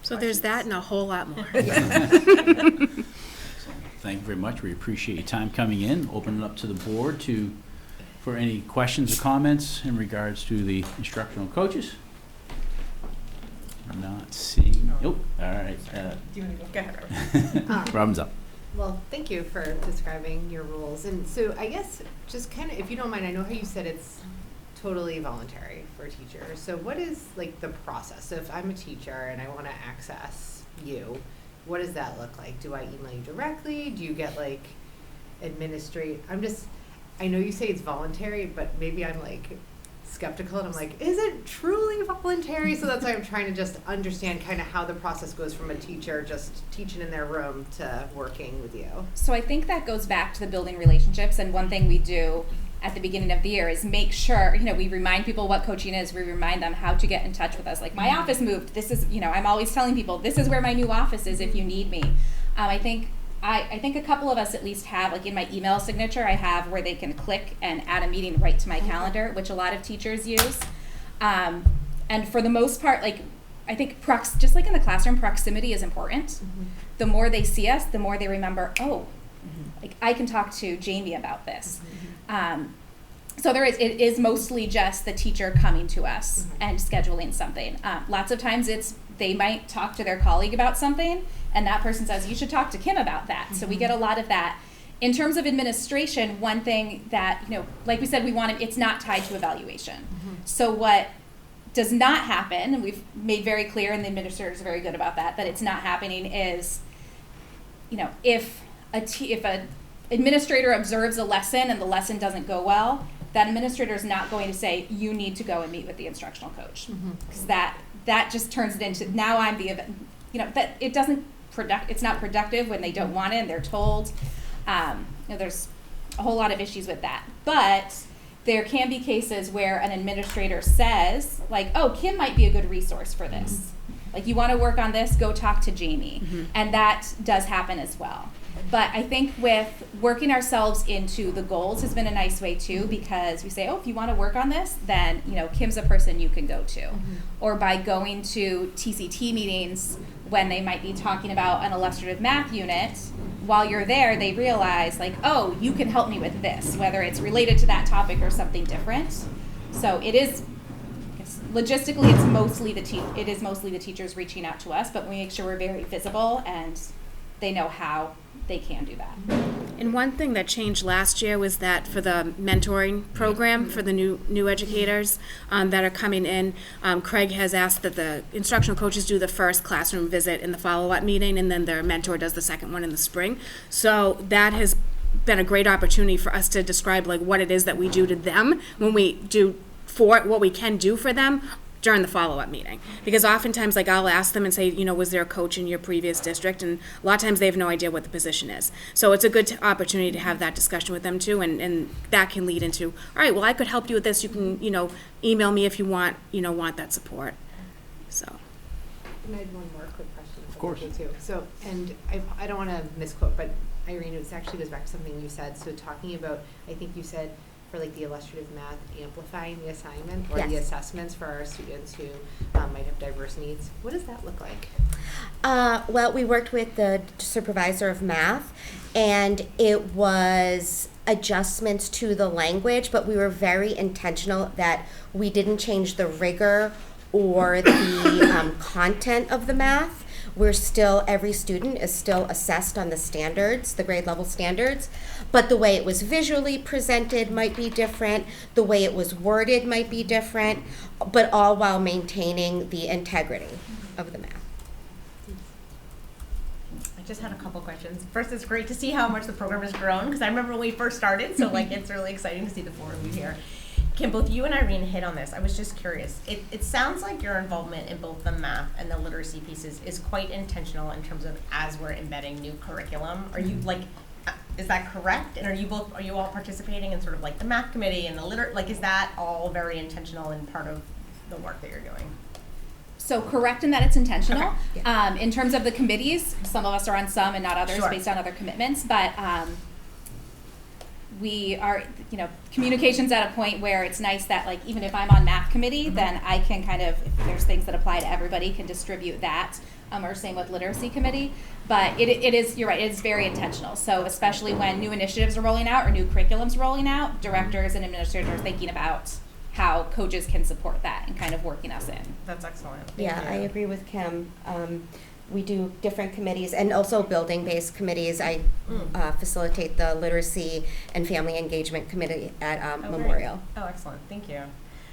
So there's that and a whole lot more. Thank you very much. We appreciate your time coming in. Open it up to the board for any questions or comments in regards to the instructional coaches. Not seeing. Nope. All right. Do you want to go? Go ahead. Robin's up. Well, thank you for describing your roles. And so I guess just kind of, if you don't mind, I know how you said it's totally voluntary for teachers. So what is like the process? So if I'm a teacher and I want to access you, what does that look like? Do I email you directly? Do you get like I know you say it's voluntary, but maybe I'm like skeptical and I'm like, is it truly voluntary? So that's why I'm trying to just understand kind of how the process goes from a teacher just teaching in their room to working with you. So I think that goes back to the building relationships, and one thing we do at the beginning of the year is make sure, we remind people what coaching is, we remind them how to get in touch with us. Like, my office moved, this is, I'm always telling people, this is where my new office is if you need me. I think a couple of us at least have, like in my email signature, I have where they can click and add a meeting right to my calendar, which a lot of teachers use. And for the most part, like, I think just like in the classroom, proximity is important. Mm-hmm. The more they see us, the more they remember, like, I can talk to Jamie about this. Mm-hmm. So it is mostly just the teacher coming to us and scheduling something. Lots of times they might talk to their colleague about something, and that person says, you should talk to Kim about that. So we get a lot of that. In terms of administration, one thing that, like we said, it's not tied to evaluation. So what does not happen, and we've made very clear, and the administrators are very good about that it's not happening, is, if an administrator observes a lesson and the lesson doesn't go well, that administrator is not going to say, you need to go and meet with the instructional coach. Because that just turns it into, now I'm the, that it doesn't it's not productive when they don't want it and they're told. There's a whole lot of issues with that. But there can be cases where an administrator says, like, oh, Kim might be a good resource for this. Like, you want to work on this, go talk to Jamie. And that does happen as well. But I think with working ourselves into the goals has been a nice way too, because we say, oh, if you want to work on this, then, Kim's a person you can go to. Or by going to TCT meetings when they might be talking about an illustrative math unit, while you're there, they realize, like, oh, you can help me with this, whether it's related to that topic or something different. So logistically, it is mostly the teachers reaching out to us, but we make sure we're very visible and they know how they can do that. And one thing that changed last year was that for the mentoring program for the new educators that are coming in, Craig has asked that the instructional coaches do the first classroom visit in the follow-up meeting, and then their mentor does the second one in the spring. So that has been a great opportunity for us to describe, like, what it is that we do to them when we do what we can do for them during the follow-up meeting. Because oftentimes, like, I'll ask them and say, was there a coach in your previous district? And a lot of times they have no idea what the position is. So it's a good opportunity to have that discussion with them too, and that can lead into, all right, well, I could help you with this. You can, email me if you want that support. So. And I had one more quick question. Of course. Too. So, and I don't want to misquote, but Irene, it actually goes back to something you said. So talking about, I think you said, for like the illustrative math, amplifying the assignment or the assessments for our students who might have diverse needs. What does that look like? Well, we worked with the supervisor of math, and it was adjustments to the language, but we were very intentional that we didn't change the rigor or the content of the math. Every student is still assessed on the standards, the grade level standards, but the way it was visually presented might be different, the way it was worded might be different, but all while maintaining the integrity of the math. I just had a couple questions. First, it's great to see how much the program has grown, because I remember when we first started, so it's really exciting to see the four of you here. Kim, both you and Irene hit on this. I was just curious. It sounds like your involvement in both the math and the literacy pieces is quite intentional in terms of as we're embedding new curriculum. Are you is that correct? And are you all participating in sort of like the math committee and the is that all very intentional and part of the work that you're doing? So correct in that it's intentional. Okay. Yeah. In terms of the committees, some of us are on some and not others based on other commitments, but we are, communication's at a point where it's nice that, like, even if I'm on math committee, then I can kind of, if there's things that apply to everybody, can distribute that, or same with literacy committee. But it is, you're right, it is very intentional. So especially when new initiatives are rolling out or new curriculums rolling out, directors and administrators are thinking about how coaches can support that and kind of working us in. That's excellent. I agree with Kim. we do different committees and also building-based committees. I facilitate the Literacy and Family Engagement Committee at Oh, great. Memorial. Oh, excellent. Thank you.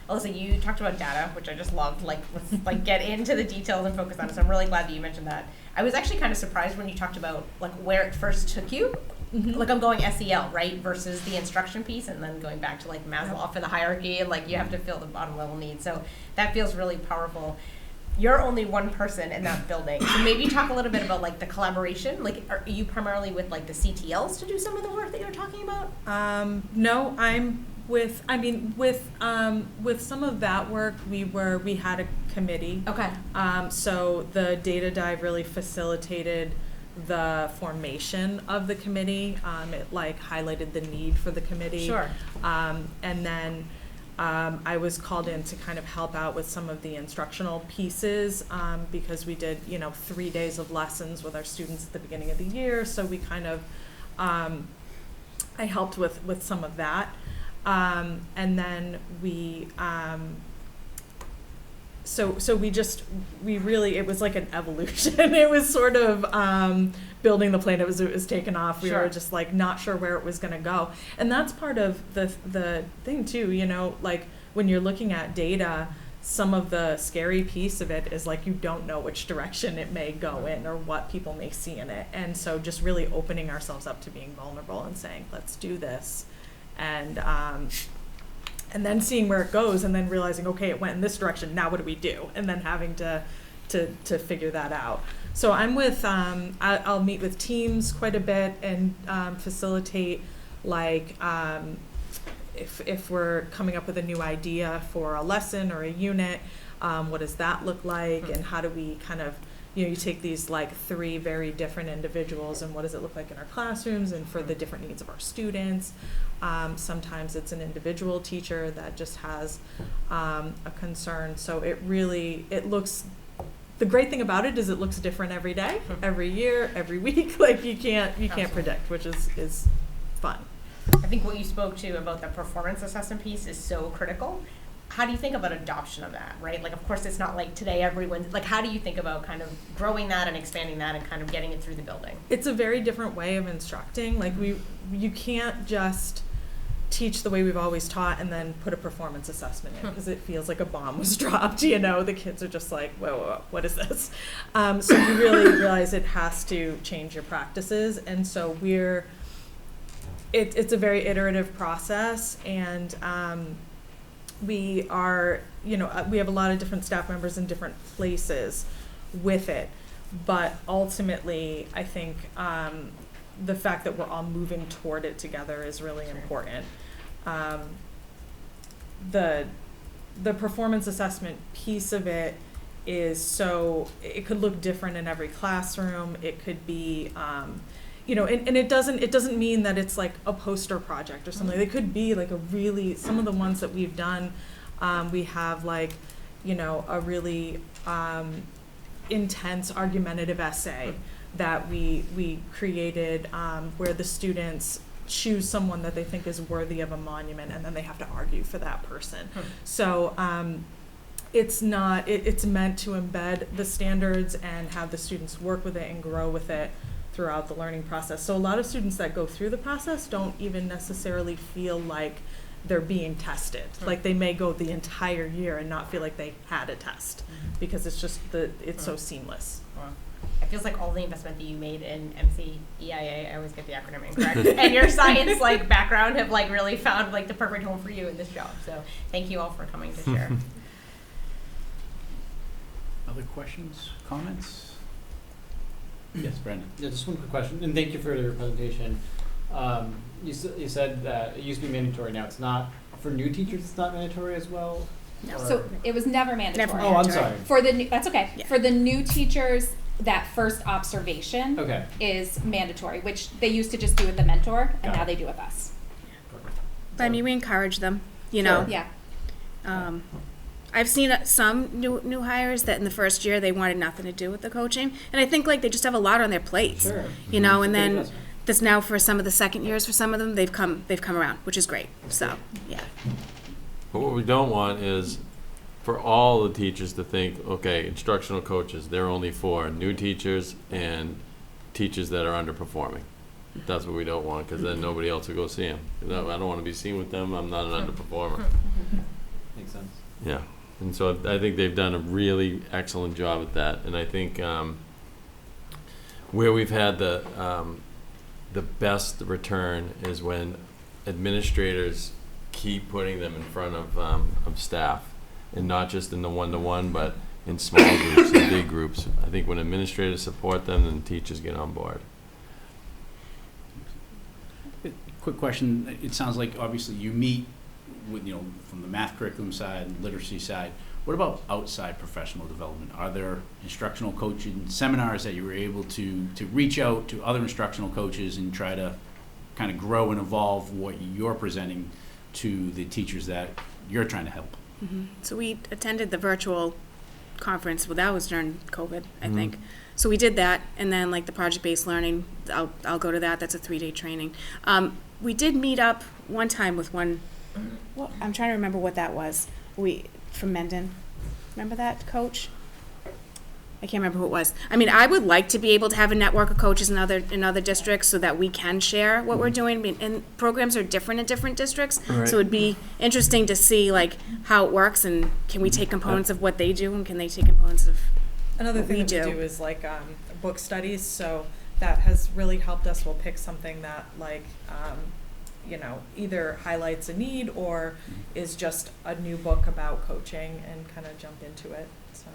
Alyssa, you talked about data, which I just loved. Like, let's like get into the details and focus on it. So I'm really glad that you mentioned that. I was actually kind of surprised when you talked about like where it first took you. Like I'm going SEL, right, versus the instruction piece, and then going back to like Maslow and the hierarchy, and like you have to fill the bottom level needs. So that feels really powerful. You're only one person in that building, so maybe talk a little bit about like the collaboration. Like, are you primarily with like the CTLs to do some of the work that you're talking about? No, I'm with some of that work, we had a committee. Okay. So the data dive really facilitated the formation of the committee. It like highlighted the need for the committee. Sure. And then I was called in to kind of help out with some of the instructional pieces because we did, 3 days of lessons with our students at the beginning of the year. So we kind of, I helped with some of that. And then we, so we really, it was like an evolution. It was sort of building the plane. It was taken off. We Sure. were just like not sure where it was going to go. And that's part of the thing too, like when you're looking at data, some of the scary piece of it is like you don't know which direction it may go in or what people may see in it. And so just really opening ourselves up to being vulnerable and saying, let's do this. And then seeing where it goes and then realizing, okay, it went in this direction, now what do we do? And then having to figure that out. So I'm with, I'll meet with teams quite a bit and facilitate like, if we're coming up with a new idea for a lesson or a unit, what does that look like? And how do we kind of, you take these like 3 very different individuals and what does it look like in our classrooms and for the different needs of our students. Sometimes it's an individual teacher that just has a concern. So it looks, the great thing about it is it looks different every day, every year, every week. Like you can't predict, which is fun. I think what you spoke to about the performance assessment piece is so critical. How do you think about adoption of that, right? Like, of course, it's not like today everyone's, like, how do you think about kind of growing that and expanding that and kind of getting it through the building? It's a very different way of instructing. Like, you can't just teach the way we've always taught and then put a performance assessment in because it feels like a bomb was dropped, the kids are just like, whoa, what is this? So you really realize it has to change your practices. And so it's a very iterative process and, we are, we have a lot of different staff members in different places with it, but ultimately, I think the fact that we're all moving toward it together is really important. The performance assessment piece of it is it could look different in every classroom. It could be, and it doesn't mean that it's like a poster project or something. It could be like some of the ones that we've done, we have like, a really intense argumentative essay that we created where the students choose someone that they think is worthy of a monument and then they have to argue for that person. So it's meant to embed the standards and have the students work with it and grow with it throughout the learning process. So a lot of students that go through the process don't even necessarily feel like they're being tested. Like they may go the entire year and not feel like they had a test because it's just it's so seamless. It feels like all the investment that you made in MCEIA, I always get the acronym incorrect, and your science like background have like really found like the perfect home for you in this job. So thank you all for coming to share. Other questions, comments? Yes, Brandon. Yeah, just one quick question, and thank you for your presentation. You said that it used to be mandatory, now it's not. For new teachers, it's not mandatory as well? No. Or- So it was never mandatory. Oh, I'm sorry. For the that's okay. Yeah. For the new teachers, that first observation Okay. is mandatory, which they used to just do with the mentor, and Got now it. they do with us. But I mean, we encourage them, Yeah. I've seen some new hires that in the first year they wanted nothing to do with the coaching, and I think like they just have a lot on their plates, Sure. and Good then investment. this now for some of the second years for some of them they've come around, which is great. So yeah, But what we don't want is for all the teachers to think, okay, instructional coaches, they're only for new teachers and teachers that are underperforming. That's what we don't want, because then nobody else will go see them. I don't want to be seen with them. I'm not an underperformer. Makes sense. Yeah, and so I think they've done a really excellent job at that. And I think where we've had the best return is when administrators keep putting them in front of staff, and not just in the one-to-one, but in small groups and big groups. I think when administrators support them, then teachers get on board. Quick question, it sounds like obviously you meet with, from the math curriculum side and literacy side. What about outside professional development? Are there instructional coaching seminars that you were able to reach out to other instructional coaches and try to kind of grow and evolve what you're presenting to the teachers that you're trying to help? Mm-hmm. So we attended the virtual conference. Well, that was during COVID, I think. So we did that, and then like the project-based learning, I'll go to that. That's a 3-day training. We did meet up one time with one. Well, I'm trying to remember what that was. From Mendon. Remember that coach? I can't remember who it was. I mean, I would like to be able to have a network of coaches in other districts so that we can share what we're doing. I mean, and programs are different in different districts, Right. so it'd be interesting to see like how it works, and can we take components of what they do, and can they take components of Another what thing we that we do. do is like book studies, so that has really helped us. We'll pick something that like either highlights a need or is just a new book about coaching and kind of jump into it. So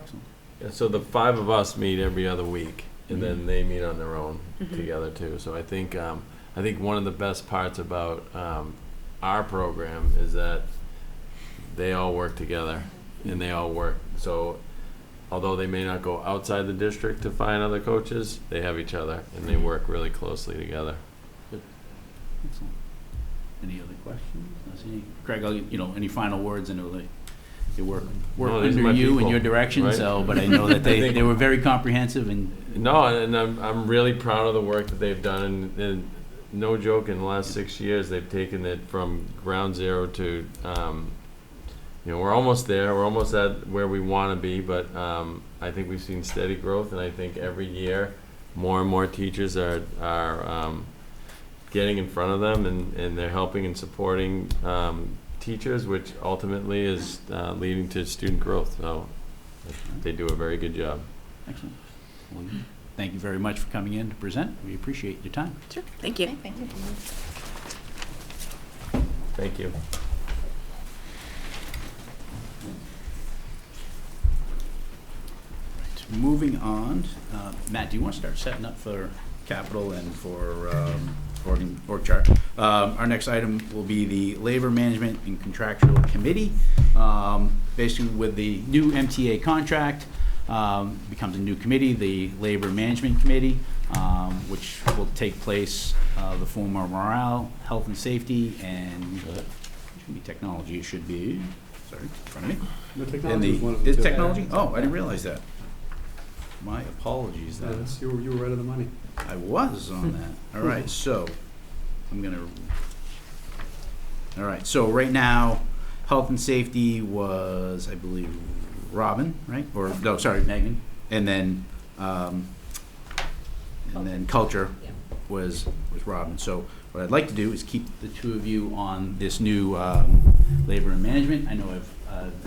Yeah, so the 5 of us meet every other week, and then they meet on their own together too. So I think one of the best parts about our program is that they all work together, and they all work. So although they may not go outside the district to find other coaches, they have each other, and they work really closely together. Excellent. Any other questions? Craig, any final words? I know they work No, these are under my you in people, your direction, right? so, but I know that they were very comprehensive and. No, and I'm really proud of the work that they've done, and no joke, in the last 6 years, they've taken it from ground zero to, we're almost there. We're almost at where we want to be, but I think we've seen steady growth, and I think every year, more and more teachers are getting in front of them, and they're helping and supporting teachers, which ultimately is leading to student growth. So they do a very good job. Excellent. Well, thank you very much for coming in to present. We appreciate your time. Sure. Thank you. Thank you. Thank you. Moving on, Matt, do you want to start setting up for capital and for org chart? Our next item will be the Labor Management and Contractual Committee. Basically, with the new MTA contract, becomes a new committee, the Labor Management Committee, which will take place the former Morale, Health and Safety, and it should be Technology. It should be, sorry, in front of me. The And technology is one of them is too. Technology? Oh, I didn't realize that. My apologies. Then. You were right on the money. I was on that. All right, so all right, so right now, health and safety was, I believe, Robin, right? Or no, sorry, Megan, and then culture was Robin. So what I'd like to do is keep the two of you on this new labor and management. I know I've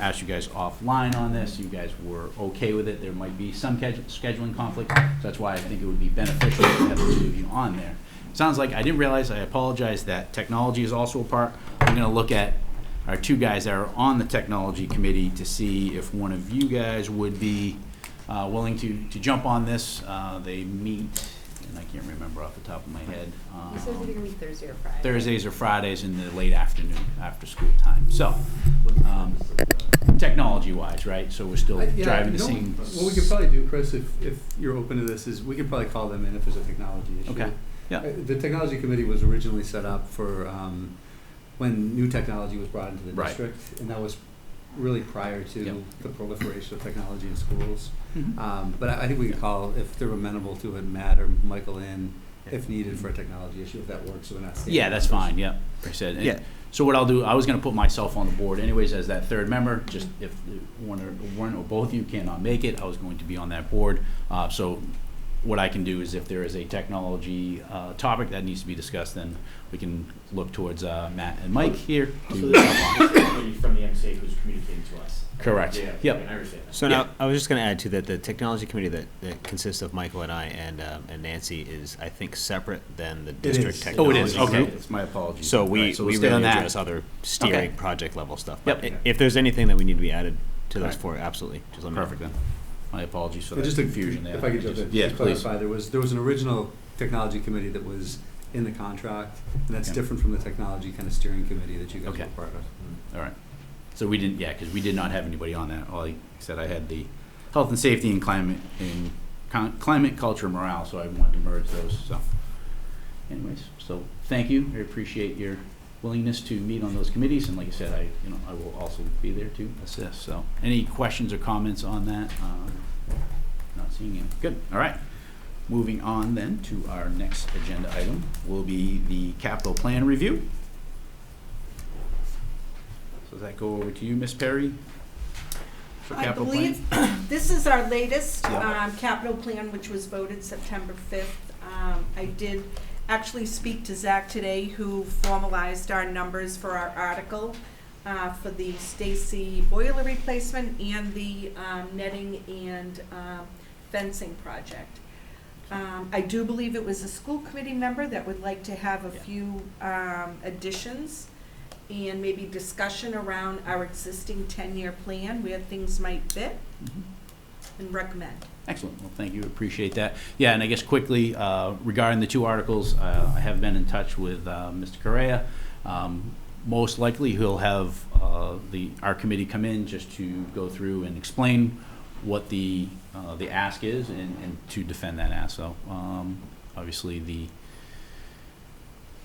asked you guys offline on this. You guys were okay with it. There might be some scheduling conflict, so that's why I think it would be beneficial to have the two of you on there. Sounds like I didn't realize, I apologize, that technology is also a part. I'm going to look at our two guys that are on the technology committee to see if one of you guys would be willing to jump on this. They meet, and I can't remember off the top of my head. You said they're gonna be Thursday or Friday. Thursdays or Fridays in the late afternoon, after school time. So, technology-wise, right? So we're still driving the same. What we could probably do, Chris, if you're open to this, is we could probably call them in if there's a technology issue. Okay. Yeah. The technology committee was originally set up for when new technology was brought into the Right. district, and that was really prior to the proliferation of technology in schools. Mhm. But I think we could call, if they're amenable to it, Matt or Michael in, if needed for a technology issue, if that works, so we're not staying. Yeah, that's fine, yeah, like I said. And Yeah. So what I'll do, I was gonna put myself on the board anyways as that third member, just if one or both of you cannot make it, I was going to be on that board. So what I can do is if there is a technology topic that needs to be discussed, then we can look towards Matt and Mike here to from the MSA who's communicating to us. Correct. Yeah, Yep. I understand that. So Yeah. now, I was just going to add to that, the technology committee that consists of Michael and I and Nancy is, I think, separate than the district is. technology Oh, it is, okay, group. it's my apologies. So All we right, so we'll we stay on really that. address other steering Okay. project level stuff. Yep. But if there's anything that we need to be added to those Alright. four, absolutely, just let me know. Perfect then. My apologies for But that just to- confusion there. If I could jump in, Yeah, just to please. clarify, there was an original technology committee that was in the contract, and that's Okay. different from the technology kind of steering committee that you guys Okay. were part of. All right. So we didn't, yeah, because we did not have anybody on that. Like I said, I had the health and safety and climate, culture, and morale, so I wanted to merge those, so. Anyways, so thank you. I appreciate your willingness to meet on those committees, and like I said, I will also be there to assist. So any questions or comments on that? Not seeing any. Good, all right. Moving on then to our next agenda item will be the capital plan review. So does that go over to you, Ms. Perry? For I capital believe plan? this is our latest Yeah. capital plan, which was voted September 5th. I did actually speak to Zach today, who formalized our numbers for our article for the Stacy boiler replacement and the netting and fencing project. I do believe it was a school committee member that would like to have a few additions and maybe discussion around our existing 10-year plan, where things might fit, and recommend. Excellent. Well, thank you. Appreciate that. Yeah, and I guess quickly, regarding the two articles, I have been in touch with Mr. Correa. Most likely, he'll have our committee come in just to go through and explain what the ask is and to defend that ask. So, obviously, the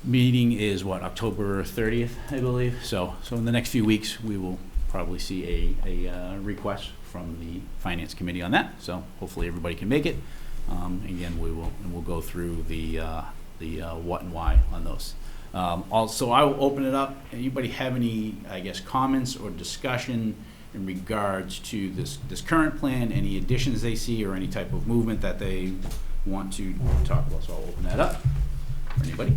meeting is October 30th, I believe. So in the next few weeks, we will probably see a request from the finance committee on that. So hopefully everybody can make it. Again, we'll go through the what and why on those. Also, I will open it up. Anybody have any, I guess, comments or discussion in regards to this current plan? Any additions they see or any type of movement that they want to talk about? So I'll open that up for anybody.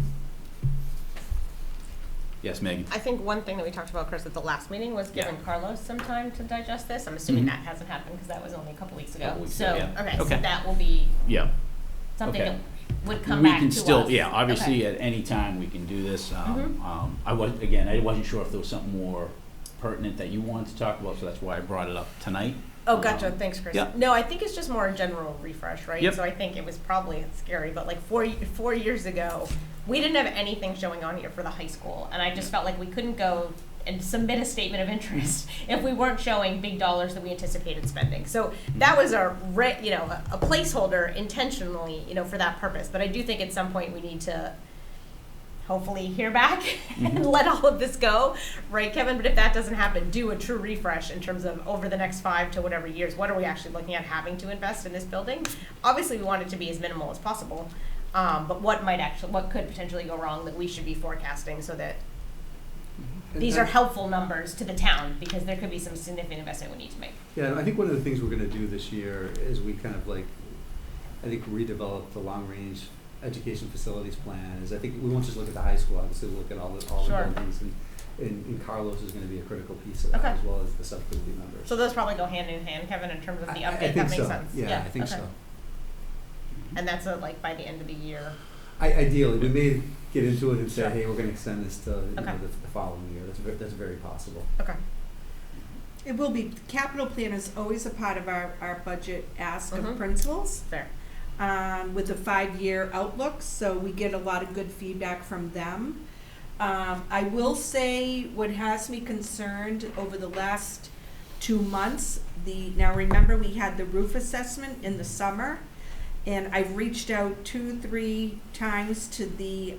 Yes, Megan. I think one thing that we talked about, Chris, at the last meeting was giving Carlos some time to digest this. I'm assuming that hasn't happened because that was only a couple weeks ago. Okay, so that will be something that would come back to us. We can still, obviously at any time we can do this. I wasn't sure if there was something more pertinent that you wanted to talk about, so that's why I brought it up tonight. Oh, gotcha. Thanks, Chris. Yeah. No, I think it's just more a general refresh, right? Yep. So I think it was probably scary, but like 4 years ago, we didn't have anything showing on here for the high school, and I just felt like we couldn't go and submit a statement of interest if we weren't showing big dollars that we anticipated spending. So that was a placeholder intentionally, for that purpose. But I do think at some point we need to hopefully hear back and let all of this go, right, Kevin? But if that doesn't happen, do a true refresh in terms of over the next 5 to whatever years, what are we actually looking at having to invest in this building? Obviously, we want it to be as minimal as possible, but what could potentially go wrong that we should be forecasting so that these are helpful numbers to the town, because there could be some significant investment we need to make. Yeah, I think one of the things we're gonna do this year is we kind of redevelop the long-range education facilities plan. I think we won't just look at the high school, obviously we'll look at all the buildings, and Carlos is gonna be a critical piece of that, as well as the subcommittee members. So those probably go hand in hand, Kevin, in terms of the update. I think that makes so. sense. Yeah, I think so. And that's by the end of the year. Ideally, we may get into it and say, Sure. hey, we're gonna extend this to Okay. the following year. That's very possible. Okay. It will be, capital plan is always a part of our budget ask of Mhm. principals. Fair. With a 5-year outlook, so we get a lot of good feedback from them. I will say what has me concerned over the last 2 months, now remember we had the roof assessment in the summer, and I've reached out 2-3 times to the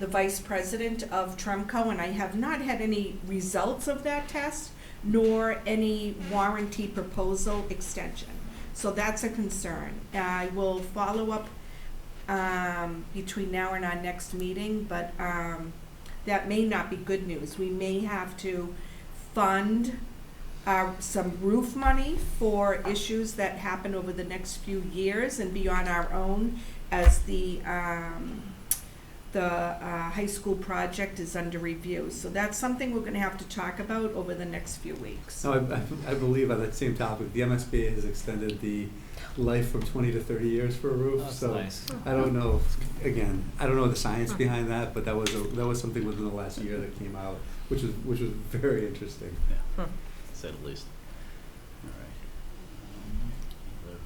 vice president of Tremco, and I have not had any results of that test, nor any warranty proposal extension. So that's a concern. I will follow up between now and our next meeting, but that may not be good news. We may have to fund some roof money for issues that happen over the next few years and be on our own as the high school project is under review. So that's something we're going to have to talk about over the next few weeks. No, I believe on that same topic, the MSBA has extended the life from 20 to 30 years for a roof. That's so nice. I don't know. Again, I don't know the science behind that, but that was something within the last year that came out, which was very interesting. Yeah, to say the least. All right. Other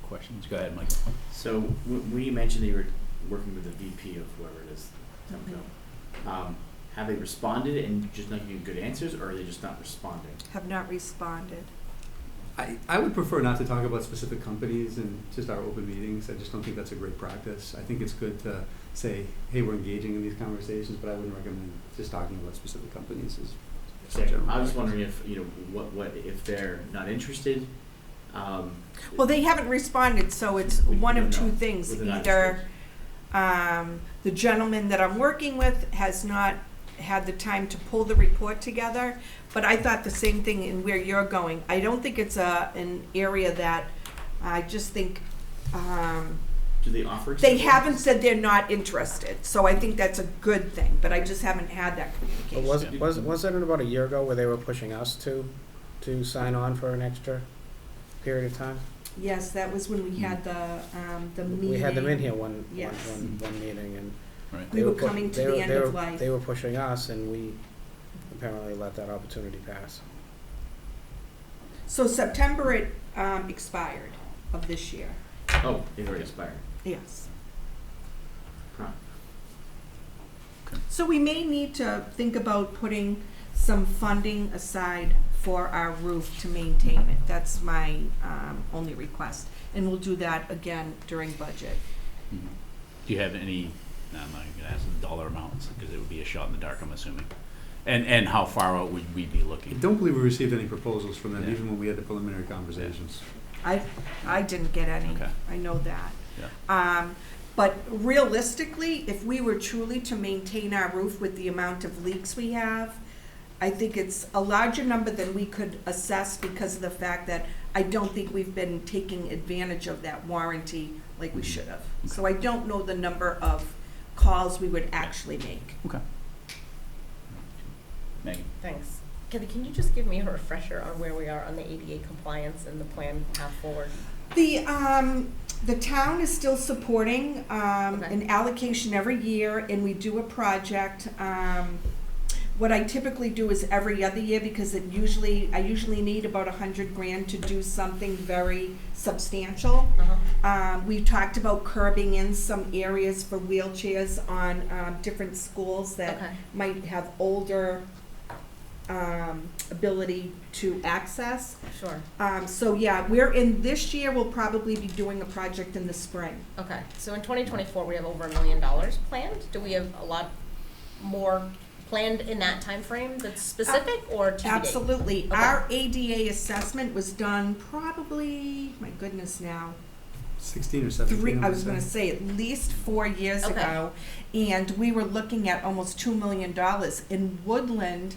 questions? Go ahead, Mike. So when you mentioned that you were working with the VP of whoever it is, have they responded and just not giving good answers, or are they just not responding? Have not responded. I would prefer not to talk about specific companies in just our open meetings. I just don't think that's a great practice. I think it's good to say, hey, we're engaging in these conversations, but I wouldn't recommend just talking about specific companies. I was wondering if, what if they're not interested? Well, they haven't responded, so it's one of two things. Well, they're not Either the gentleman that I'm working with has not had the time to pull the report together, but I thought the same thing in where you're going. I don't think it's an area that, I just think, do they offer? they haven't said they're not interested, so I think that's a good thing, but I just haven't had that But communication. wasn't it about a year ago where they were pushing us to sign on for an extra period of time? Yes, that was when we had the meeting. We had them in here one Yes. meeting, and Right. We were coming to the end of life. They were pushing us, and we apparently let that opportunity pass. So September it expired of this year. Oh, they've already expired. Yes. Huh. So we may need to think about putting some funding aside for our roof to maintain it. That's my only request. And we'll do that again during budget. Mhm. Do you have any, no, I'm not going to ask the dollar amounts, because it would be a shot in the dark, I'm assuming. And how far out would we be I looking? don't believe we received any proposals from them, Yeah. even when we had the preliminary conversations. I didn't get any. Okay. I know that. Yeah. But realistically, if we were truly to maintain our roof with the amount of leaks we have, I think it's a larger number than we could assess because of the fact that I don't think we've been taking advantage of that warranty like we should have. So I don't know the number of calls we would actually make. Okay. Megan? Thanks. Kathy, can you just give me a refresher on where we are on the ADA compliance and the plan path forward? The town is still supporting Okay. an allocation every year, and we do a project. What I typically do is every other year, because I usually need about $100,000 to do something very substantial. We talked about curbing in some areas for wheelchairs on different schools that Okay. might have older ability to access. Sure. So yeah, this year we'll probably be doing a project in the spring. Okay, so in 2024, we have over $1 million planned. Do we have a lot more planned in that time frame that's specific or TBD? Absolutely. Okay. Our ADA assessment was done probably, my goodness now, 16 or 17. I was gonna say at least 4 years Okay. ago. And we were looking at almost $2 million. And Woodland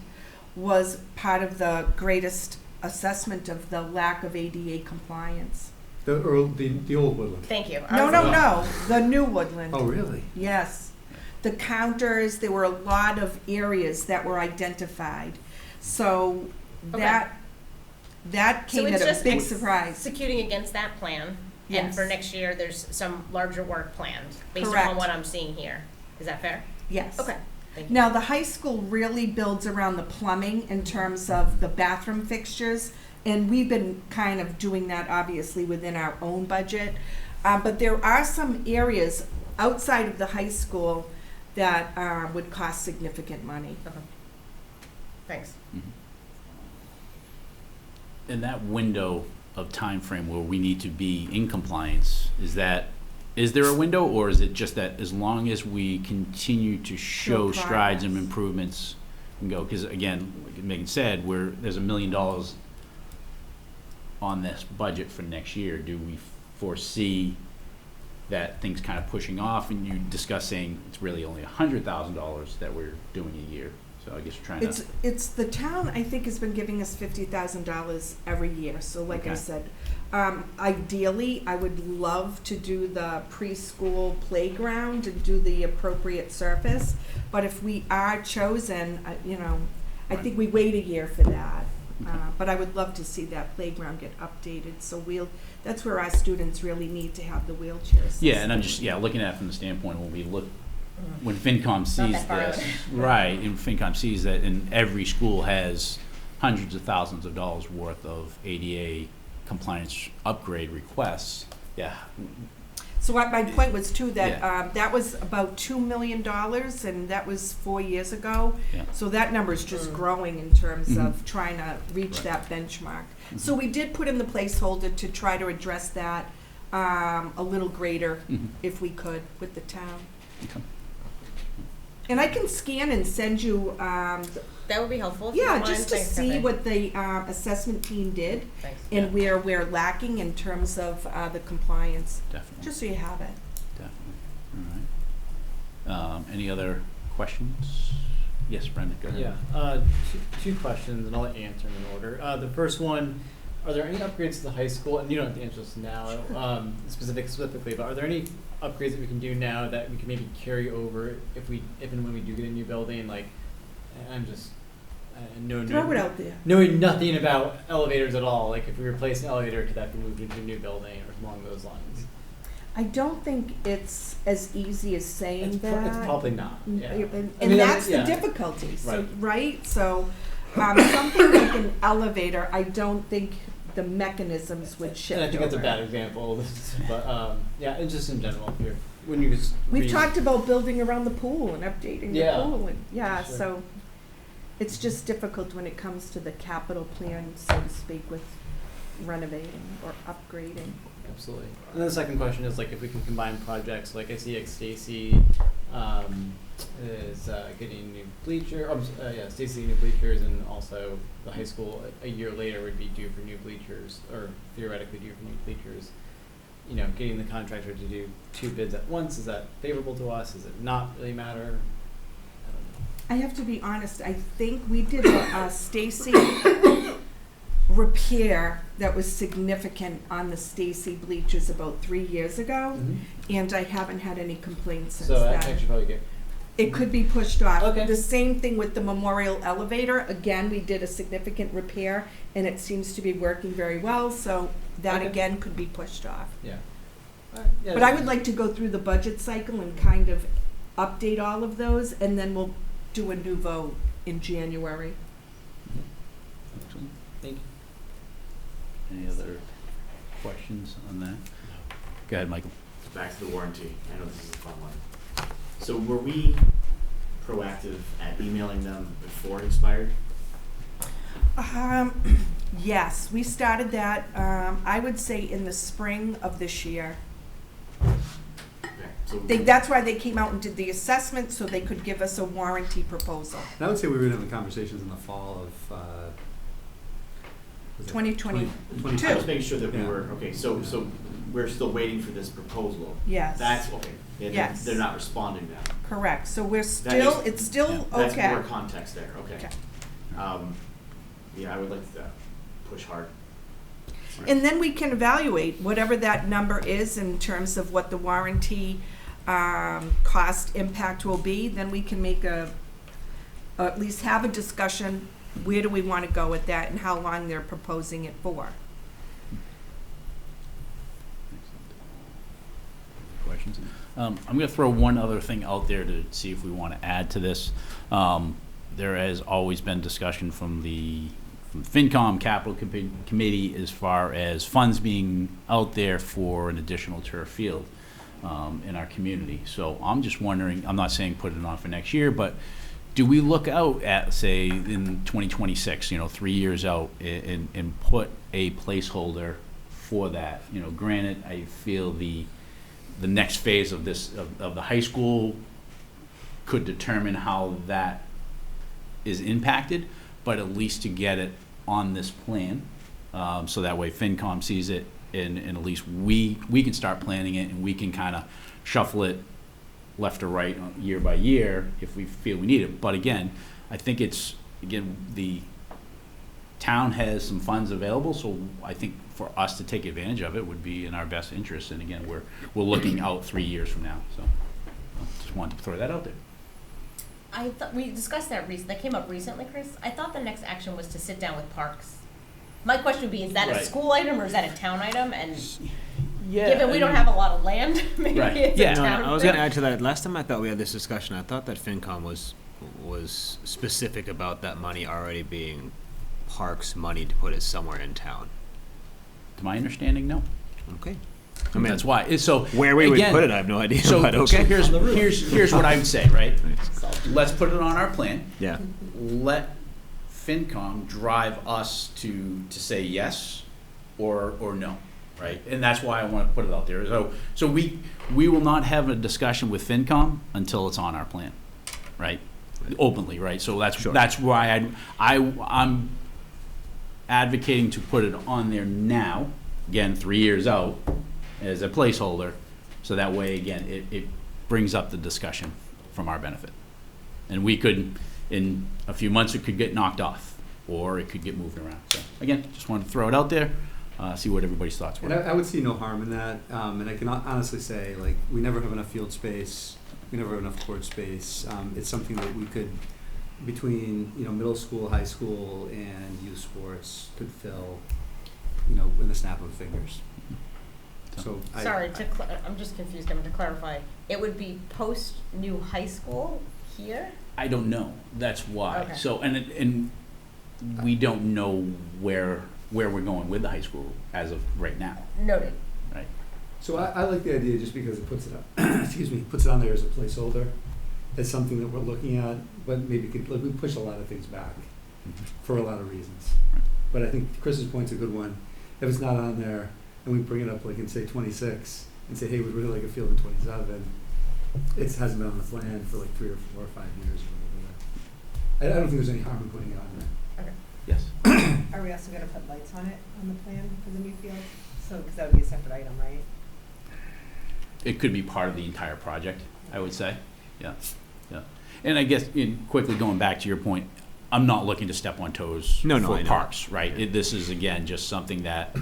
was part of the greatest assessment of the lack of ADA compliance. The old Woodland. Thank you. No, the new Woodland. Oh, really? Yes. The counters, there were a lot of areas that were identified. So Okay. that So came it's at a just big surprise. executing against that plan. And Yes. for next year, there's some larger work planned based Correct. upon what I'm seeing here. Is that fair? Yes. Okay. Thank you. Now, the high school really builds around the plumbing in terms of the bathroom fixtures, and we've been kind of doing that obviously within our own budget. But there are some areas outside of the high school that would cost significant money. Okay. Thanks. In that window of time frame where we need to be in compliance, is there a window, or is it just that as long as we continue to show strides and progress. improvements and go? Because again, like Megan said, there's $1 million on this budget for next year. Do we foresee that things kind of pushing off, and you discuss saying it's really only $100,000 that we're doing a year. So I guess you're trying to. It's the town, I think, has been giving us $50,000 every year. So like I Okay. said, ideally, I would love to do the preschool playground and do the appropriate surface. But if we are chosen, I think we wait a year for that. But I would love to see that playground get updated. So that's where our students really need to have the wheelchairs. Yeah, and I'm just looking at it from the standpoint when FinCom sees that far this, right? And FinCom sees that, and every school has hundreds of thousands of dollars worth of ADA compliance upgrade requests. Yeah. So my point was too that Yeah. that was about $2 million, and that was 4 years ago. Yeah. So that number is just growing in terms Mhm. of trying to reach Right. that benchmark. Mhm. So we did put in the placeholder to try to address that a little greater, Mhm. if we could, with the town. Okay. And I can scan and send you, That would be helpful. If you yeah, don't mind. just to Thanks, see Kathy. what the assessment team did Thanks. and where we're lacking in terms of the compliance, Definitely. just so you have it. Definitely. All right. Any other questions? Yes, Brendan, go ahead. Yeah, two questions, and I'll answer them in order. The first one, are there any upgrades to the high school, and you don't have to answer this now, specifically, but are there any upgrades that we can do now that we can maybe carry over if and when we do get a new building? Like, I'm just, Throw it out there. knowing nothing about elevators at all, like if we replace an elevator, could that be moved into a new building or along those lines? I don't think it's as easy as saying that. It's probably not, yeah. And I mean, that's yeah. the difficulty, so, Right. right? So, something like an elevator, I don't think the mechanisms would shift And I think that's a over. bad example, but, yeah, and just in general, when you just We've read- talked about building around the pool and updating the Yeah. pool, and, yeah, Sure. so it's just difficult when it comes to the capital plan, so to speak, with renovating or upgrading. Absolutely. And then the second question is like if we can combine projects, like I see like Stacy is getting new Stacy new bleachers, and also the high school a year later would be due for new bleachers, or theoretically due for new bleachers. Getting the contractor to do 2 bids at once, is that favorable to us? Does it not really matter? I don't know. I have to be honest, I think we did a Stacy repair that was significant on the Stacy bleachers about 3 years ago, and I haven't had any complaints since So then. I should probably get. It could be pushed off. Okay. The same thing with the memorial elevator. Again, we did a significant repair, and it seems to be working very well, so that Okay. again could be pushed off. Yeah. But I would like to go through the budget cycle and kind of update all of those, and then we'll do a new vote in January. Excellent. Thank you. Any other questions on that? Go ahead, Michael. Back to the warranty. I know this is a fun one. So were we proactive at emailing them before it expired? Yes, we started that, I would say in the spring of this year. Okay, so That's why they came out and did the assessment, so they could give us a warranty proposal. And I would say we were having conversations in the fall of, was it 2022. I was making sure that we Yeah. were, okay, so we're still waiting for this proposal. Yes. That's, okay. Yeah, Yes. They're not responding now. Correct, so we're That still, makes- it's still Yeah, okay. That's more context there, okay. Okay. Yeah, I would like to push hard. And then we can evaluate whatever that number is in terms of what the warranty cost impact will be, then we can make or at least have a discussion, where do we want to go with that and how long they're proposing it for. Questions? I'm going to throw one other thing out there to see if we want to add to this. There has always been discussion from the FinCom Capital Committee as far as funds being out there for an additional turf field in our community. So I'm just wondering, I'm not saying put it on for next year, but do we look out at, say, in 2026, 3 years out, and put a placeholder for that? Granted, I feel the next phase of this, of the high school could determine how that is impacted, but at least to get it on this plan, so that way FinCom sees it, and at least we can start planning it, and we can kind of shuffle it left or right year by year if we feel we need it. But again, I think the town has some funds available, so I think for us to take advantage of it would be in our best interest. And again, we're looking out 3 years from now, so just wanted to throw that out there. I thought we discussed that that came up recently, Chris. I thought the next action was to sit down with parks. My question would be, is that a Right. school item or is that a town item? And Yeah, given we don't have a lot of land, maybe Right. it's Yeah. a No, town I was thing. gonna add to that. Last time I thought we had this discussion, I thought that FinCom was specific about that money already being parks money to put it somewhere in town. To my understanding, no. Okay. I mean, that's why. So where we again, would put it, I have no idea. So, but so okay. here's what I would say, right? Let's put it on our plan. Yeah. Let FinCom drive us to say yes or no, right? And that's why I want to put it out there. So we will not have a discussion with FinCom until it's on our plan, right? Openly, right? So that's why I'm advocating to put it on there now, again, 3 years out, as a placeholder, so that way, again, it brings up the discussion from our benefit. And we could, in a few months, it could get knocked off, or it could get moved around. So, again, just wanted to throw it out there, see what everybody's thoughts were. And I would see no harm in that, and I can honestly say, like, we never have enough field space, we never have enough court space. It's something that we could, between, middle school, high school, and youth sports, could fill, in the snap of fingers. So Sorry, I'm just confused. To clarify, it would be post new high school here? I don't know. That's why. Okay. So, and we don't know where we're going with the high school as of right now, Noted. right? So I like the idea just because it puts it up, puts it on there as a placeholder, as something that we're looking at, but maybe we push a lot of things back for a lot of reasons. But I think Chris's point's a good one. If it's not on there, and we bring it up like in say 26, and say, hey, we'd really like a field in 27, it hasn't been on the plan for like 3 or 4 or 5 years or whatever. I don't think there's any harm in putting it on there. Okay. Yes. Are we also gonna put lights on it, on the plan for the new field? So, because that would be a separate item, right? It could be part of the entire project, I would say. Yeah. And I guess, quickly going back to your point, I'm not looking to step on toes No, for I know. parks, right? This is, again, just something that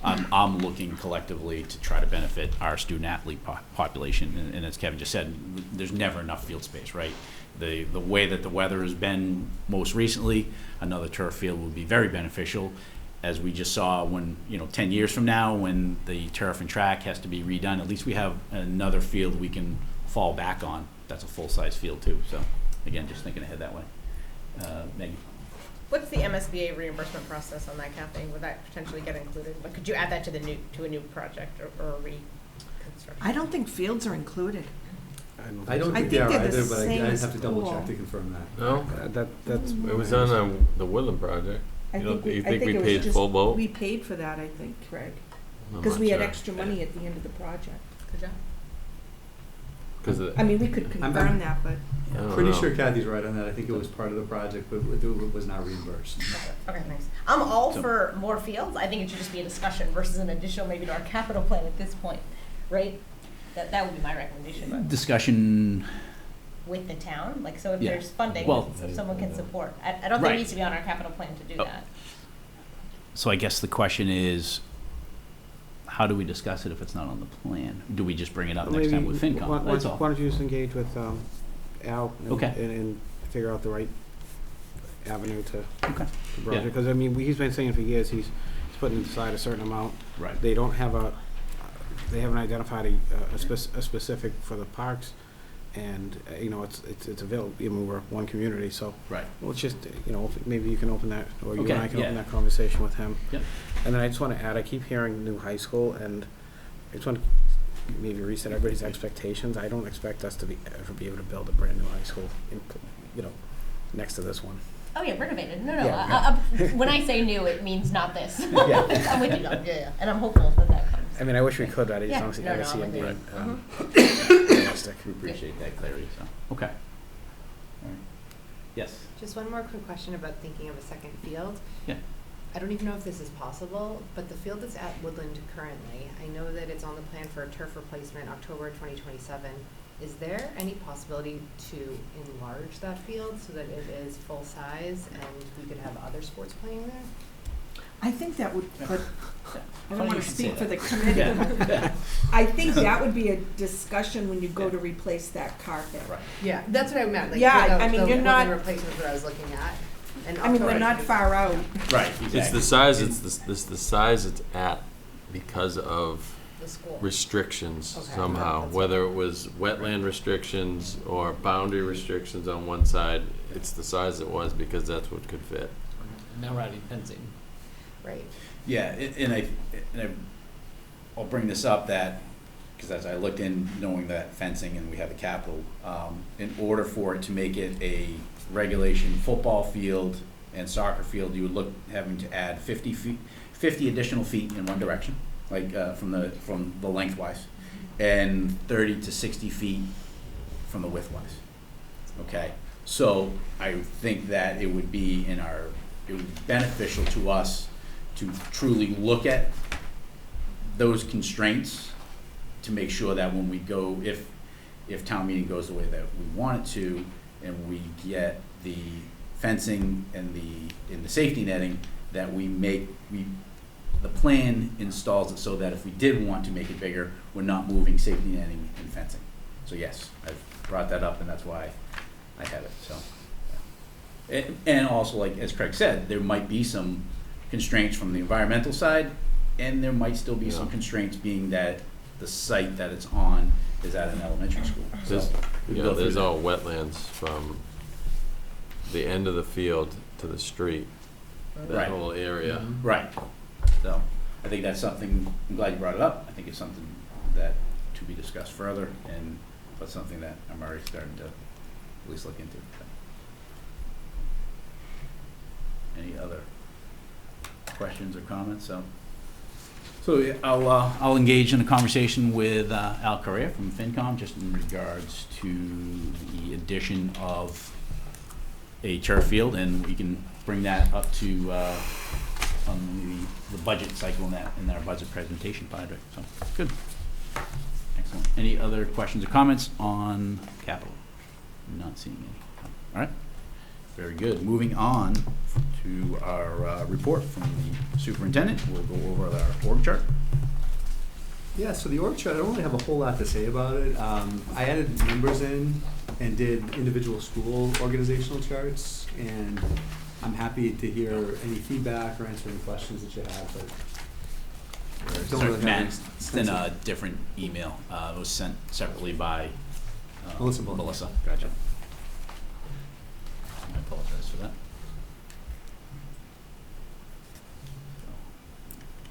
I'm looking collectively to try to benefit our student-athlete population. And as Kevin just said, there's never enough field space, right? The way that the weather has been most recently, another turf field would be very beneficial. As we just saw when, 10 years from now, when the turf and track has to be redone, at least we have another field we can fall back on. That's a full-size field too. So, again, just thinking ahead that way. Megan? What's the MSBA reimbursement process on that, Kathy? Would that potentially get included? But could you add that to a new project or a reconstruction? I don't think fields are included. I don't I think they are think they're the either, but same I'd as have to double check pool. to confirm that. No? That's. It was on the Woodland project. I You think think we it was paid just- full boat? We paid for that, I think, Craig, I'm because not we had sure. extra money at the end of the project. Good job. 'Cause I mean, we could confirm that, but I don't Pretty know. sure Kathy's right on that. I think it was part of the project, but it was not reimbursed. Okay, thanks. I'm all So- for more fields. I think it should just be a discussion versus an additional maybe to our capital plan at this point, right? That would be my recommendation Discussion, with the town, like, so if Yeah. there's funding, Well- if someone can support. I don't think Right. it needs to be on our capital plan to do Oh. that. so I guess the question is, how do we discuss it if it's not on the plan? Do we just bring it up next time with FinCom? That's all. Why don't you just engage with Al Okay. and figure out the right avenue to Okay. the project? Because, I mean, he's been saying for years, he's putting aside a certain amount. Right. They don't have they haven't identified a specific for the parks, and, it's available, we're one community, so. Right. Well, it's just, maybe you can open that, or you and Okay, I can yeah. open that conversation with him. Yep. And then I just want to add, I keep hearing new high school, and I just want to maybe reset everybody's expectations. I don't expect us to ever be able to build a brand-new high school, next to this one. Oh yeah, renovated. No. Yeah. When I say new, it means not this. Yeah. I'm with you, Doug. Yeah. And I'm hopeful that comes. I mean, I wish we could, but I just Yeah, don't see, no, I no, don't see I'm him with being realistic. We appreciate that clarity, so, okay. All right. Yes, Just one more quick question about thinking of a second field. Yeah. I don't even know if this is possible, but the field that's at Woodland currently, I know that it's on the plan for a turf replacement October 2027. Is there any possibility to enlarge that field so that it is full size and we could have other sports playing there? I think that would, but I Funny don't want you to should speak say for the that. committee. I think that would be a discussion when you go to replace that carpet. Right. Yeah, that's what I meant. Like, Yeah, for the, I mean, the you're not- Woodland replacement is what I was looking at. And I mean, we're October not far out. Right, It's exactly. the size, it's the size it's at because of the school. restrictions Okay. somehow, That's whether it was wetland restrictions or boundary restrictions on one side, it's the size it was because that's what could fit. Now we're adding fencing. Right. Yeah, I'll bring this up that, because as I looked in, knowing that fencing and we have the capital, in order for it to make it a regulation football field and soccer field, you would look having to add 50 additional feet in one direction, like from the lengthwise, and 30 to 60 feet from the widthwise. Okay, so I think that it would be beneficial to us to truly look at those constraints to make sure that when we go, if town meeting goes the way that we want it to, and we get the fencing and the safety netting, that the plan installs it so that if we did want to make it bigger, we're not moving safety netting and fencing. So yes, I've brought that up, and that's why I have it, so. And also, like, as Craig said, there might be some constraints from the environmental side, and there might still be some Yeah. constraints being that the site that it's on is at an elementary school. So There's, we you can know, go through there's that. all wetlands from the end of the field to the street, that Right. whole area. Right. So I think that's something, I'm glad you brought it up. I think it's something that to be discussed further, and that's something that I'm already starting to at least look into. Any other questions or comments? So yeah, I'll engage in a conversation with Al Correa from FinCom just in regards to the addition of a turf field, and we can bring that up to on the budget cycle in our budget presentation project. So good, excellent. Any other questions or comments on capital? Not seeing any. All right. Very good. Moving on to our report from the superintendent. We'll go over our org chart. Yeah, so the org chart, I don't really have a whole lot to say about it. I added numbers in and did individual school organizational charts, and I'm happy to hear any feedback or answer any questions that you have, but don't Sorry, really have Matt, any it's in a different email. It was sent separately by Melissa Bullock. Melissa. Gotcha. I apologize for that.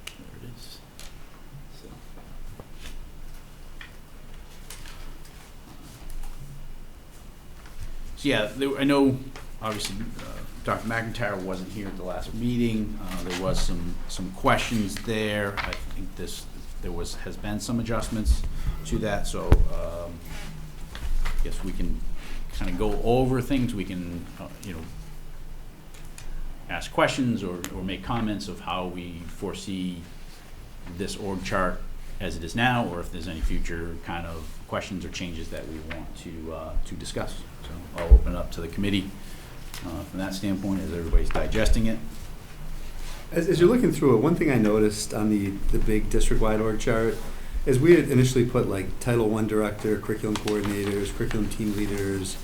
There it is. So. So yeah, I know obviously Dr. McIntyre wasn't here at the last meeting. There was some questions there. I think has been some adjustments to that, so I guess we can kind of go over things. We can, ask questions or make comments of how we foresee this org chart as it is now, or if there's any future kind of questions or changes that we want to discuss. So I'll open it up to the committee from that standpoint as everybody's digesting it. As you're looking through it, one thing I noticed on the big district-wide org chart is we had initially put like Title I director, curriculum coordinators, curriculum team leaders,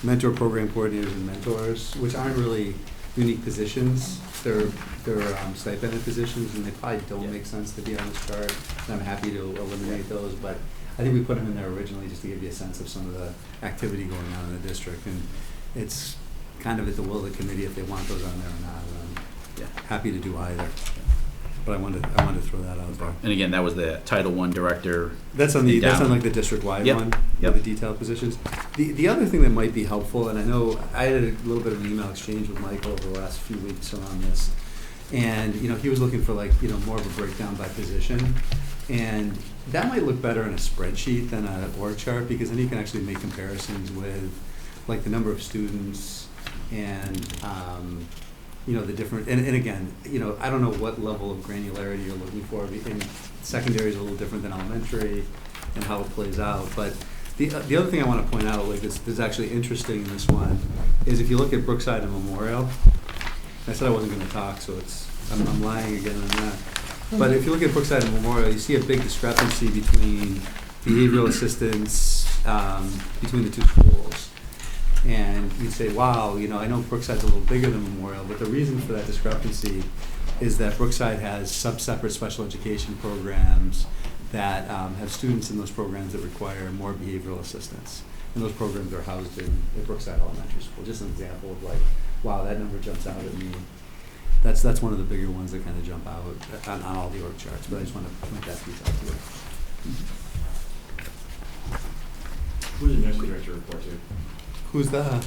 mentor program coordinators, and mentors, which aren't really unique positions. They're stipended positions, and they probably don't make sense to be on this chart. And I'm happy to eliminate those, but I think we put them in there originally just to give you a sense of some of the activity going on in the district. And it's kind of at the will of the committee if they want those on there or not. Happy to do either. But I wanted to throw that out there. And again, that was the Title I director. That's on like the district-wide one, the detailed positions. The other thing that might be helpful, and I know I had a little bit of an email exchange with Michael over the last few weeks around this, and he was looking for more of a breakdown by position, and that might look better in a spreadsheet than an org chart, because then you can actually make comparisons with the number of students and you know, the different, and again, you know, I don't know what level of granularity you're looking for. In secondary is a little different than elementary and how it plays out. But the other thing I want to point out, like this is actually interesting in this one, is if you look at Brookside and Memorial, I said I wasn't going to talk, so I'm lying again on that. But if you look at Brookside and Memorial, you see a big discrepancy between behavioral assistance between the two schools. And you'd say, wow, you know, I know Brookside's a little bigger than Memorial, but the reason for that discrepancy is that Brookside has sub-separate special education programs that have students in those programs that require more behavioral assistance. And those programs are housed at Brookside Elementary School. Just an example of like, wow, that number jumps out at me. That's one of the bigger ones that kind of jump out on all the org charts, but I just want to point that piece out to you. Who does the nursing director report to? Who's the,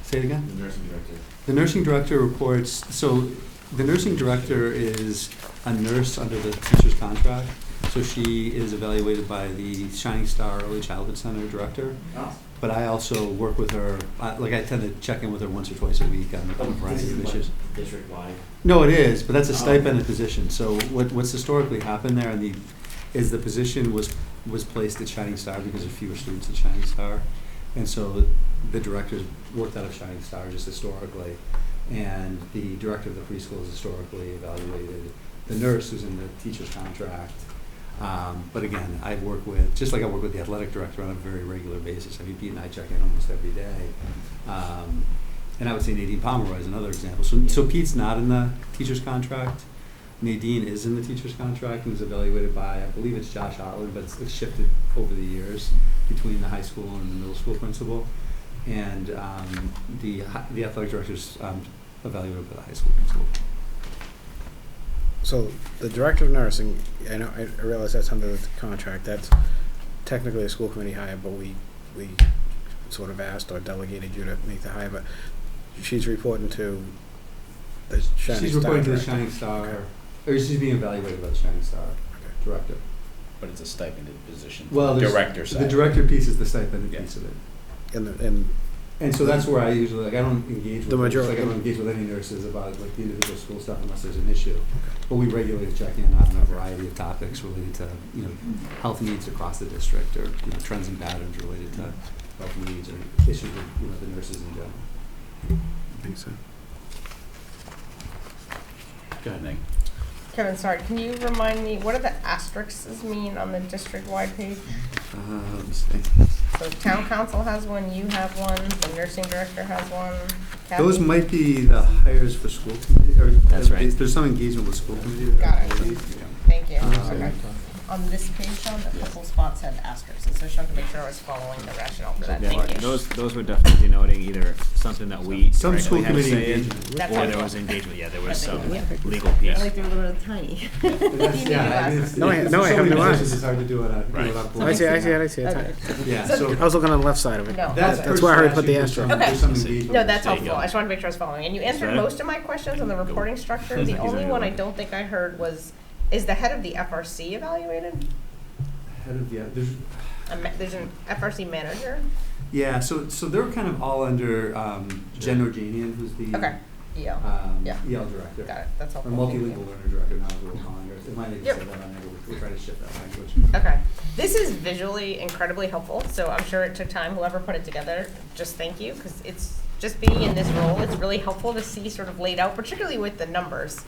say it again? The nursing director. The nursing director reports, so the nursing director is a nurse under the teacher's contract. So she is evaluated by the Shining Star Early Childhood Center director. Oh. But I also work with her, like I tend to check in with her once or twice a week on a variety of issues. District-wide? No, it is, but that's a Oh. stipended position. So what's historically happened there is the position was placed at Shining Star because of fewer students at Shining Star. And so the directors worked out of Shining Star just historically. And the director of the preschool is historically evaluated. The nurse who's in the teacher's contract. But again, I work with, just like I work with the athletic director on a very regular basis. I mean, Pete and I check in almost every day. And I would say Nadine Pomeroy is another example. So Pete's not in the teacher's contract. Nadine is in the teacher's contract and was evaluated by, I believe it's Josh Otland, but it's shifted over the years between the high school and the middle school principal. And the athletic director's evaluated by the high school principal. So the director of nursing, I realize that's under the contract. That's technically a school committee hire, but we sort of asked or delegated you to make the hire. But she's reporting to the Shining Star. She's reporting to the director. Shining Star, or she's being evaluated by the Shining Star director. But it's a stipended position. Well, the there's- director side. the director piece is the stipended Yeah. piece of it. And so that's where I usually, like, I don't engage with, The majority- like, I don't engage with any nurses about, like, the individual school stuff unless there's an issue. But we regularly check in on a variety of topics related to, you know, health needs across the district, or, you know, trends and patterns related to health needs, or issues with, you know, the nurses in general. Thanks, sir. Go ahead, Meg. Kevin, sorry, can you remind me, what do the asterisks mean on the district-wide page? Let me see. So town council has one, you have one, the nursing director has one, Kathy? Those might be the hires for school committee, or That's right. there's some engagement with school committee. Got it. Thank you, Uh, okay. On this page, Sean, a couple spots had asterisks, so I just wanted to make sure I was following the rationale for that, Yeah, thank you. those were definitely noting either something that we Some directly school had to committee say in, engagement. That's or there helpful. was engagement, yeah, there was That's some helpful. legal piece. I like the little tiny. Yeah, I mean, it's, No, I it's have so many new places, eyes. it's hard to do it on, Right. without I see it. Okay. Yeah, So- so I was looking on the left side of it. No. that's okay. That's per why I already put the statute, there's some- Okay. there's some engagement. No, that's There you helpful. go. I just wanted to make sure I was following. And you answered that it? most of my questions on the reporting structure. The only one I don't think I heard was, is the head of the FRC evaluated? Head of, yeah, there's, There's an FRC manager? yeah, so they're kind of all under, Jen Orjanian, who's the, Okay, yeah, Yeah. EL director. got it, that's Or helpful. Thank you. multilingual learner director, now is what we're calling her. It might even Yep. say that on there, but we're trying to shift that language. Okay, this is visually incredibly helpful, so I'm sure it took time, whoever put it together, just thank you, because it's, just being in this role, it's really helpful to see sort of laid out, particularly with the numbers.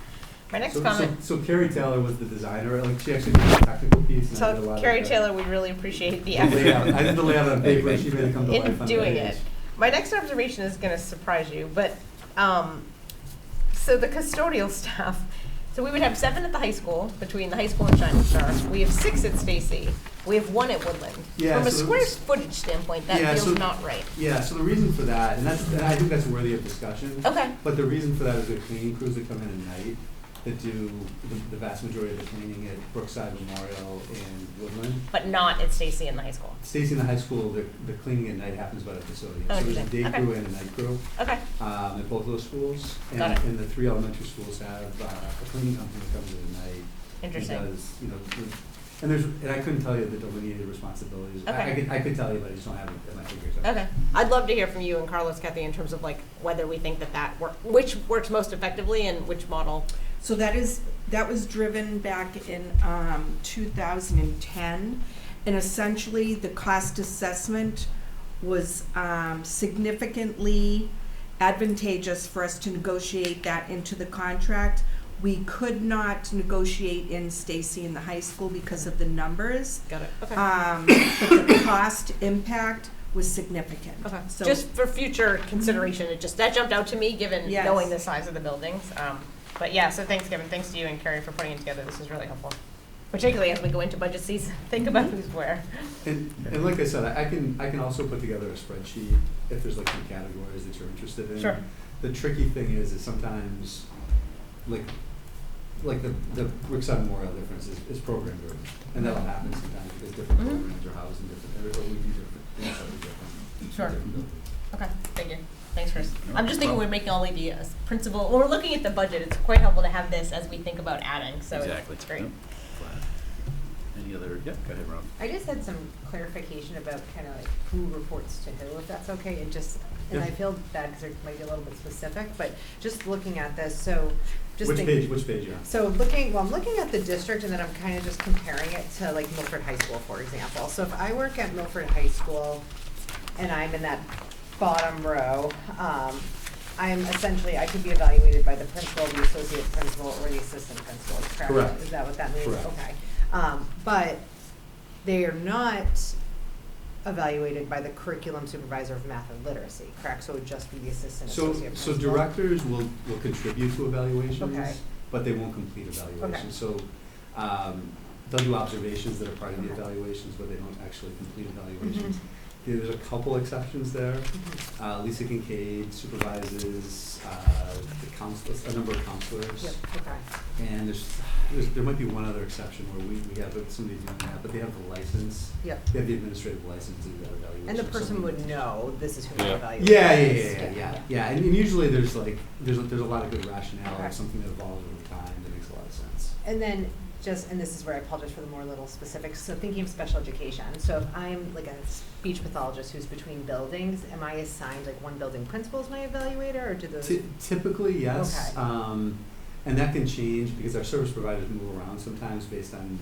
My next So, comment. so Carrie Taylor was the designer, like, she actually did the technical piece, and I did a lot So of Carrie the- Taylor, we really appreciate the the effort. layout. I did the layout on paper, she made it come to life on In the doing page. it. My next observation is gonna surprise you, but, so the custodial staff, so we would have 7 at the high school, between the high school and Shining Star. We have 6 at Stacy. We have 1 at Woodland. Yeah, From a so square it's- footage standpoint, that Yeah, feels so- not right. Yeah, so the reason for that, and I think that's worthy of discussion. Okay. But the reason for that is the cleaning crews that come in at night that do the vast majority of the cleaning at Brookside Memorial and Woodland. But not at Stacy in the high school. Stacy in the high school, the cleaning at night happens by the facility. So there's a Interesting. day Okay. crew and a night crew Okay, at both of those schools. Got it. And the 3 elementary schools have a cleaning company that comes in at night. interesting. And does, you know, and I couldn't tell you the delineated responsibilities. Okay. I could tell you, but I just don't have it at my fingertips. Okay. I'd love to hear from you and Carlos, Kathy, in terms of like whether we think that which works most effectively and which model. So that was driven back in 2010, and essentially the cost assessment was significantly advantageous for us to negotiate that into the contract. We could not negotiate in Stacy in the high school because of the numbers. Got it. Okay. But the cost impact was significant. Okay. So Just for future consideration, that jumped out to me given Yes. knowing the size of the buildings. But yeah, so thanks, Kevin. Thanks to you and Carrie for putting it together. This is really helpful, particularly as we go into budget season. Think about who's where. And like I said, I can also put together a spreadsheet if there's like some categories that you're interested in. Sure. The tricky thing is sometimes like the Brookside Memorial difference is program driven, and that'll happen sometimes because different programs are housed in different, or we do different things that are different. Sure. Different buildings. Okay, thank you. Thanks, Chris. I'm just thinking we're making all of the principal, when we're looking at the budget, it's quite helpful to have this as we think about adding, so Exactly. it's great. Yep. Any other, go ahead, Rob. I just had some clarification about kind of like who reports to who, if that's okay, and I feel bad because it might be a little bit specific, but just looking at this, so just Which thinking. page you on? So I'm looking at the district and then I'm kind of just comparing it to like Milford High School, for example. So if I work at Milford High School and I'm in that bottom row, I could be evaluated by the principal, the associate principal, or the assistant principal, correct? Correct. Is that what that means? Correct. Okay. But they are not evaluated by the curriculum supervisor of math and literacy, correct? So it would just be the assistant associate So principal? directors will contribute to evaluations, Okay. but they won't complete evaluations. So they'll do observations that are part of the evaluations, but they don't actually complete evaluations. There's a couple exceptions there. Lisa Kincaid supervises the counselors, a number of counselors. Yep, okay. And there might be one other exception where we have somebody doing that, but they have the license. Yep. They have the administrative license to do that evaluation. And the person would know this is who Yeah. I'm evaluating. Yeah. And usually there's a lot of good rationale or Okay. something that evolves over time that makes a lot of sense. And then and this is where I apologize for the more little specifics, so thinking of special education, so if I'm like a speech pathologist who's between buildings, am I assigned like one building principal as my evaluator, or do those? Typically, yes. Okay. And that can change because our service providers move around sometimes based on,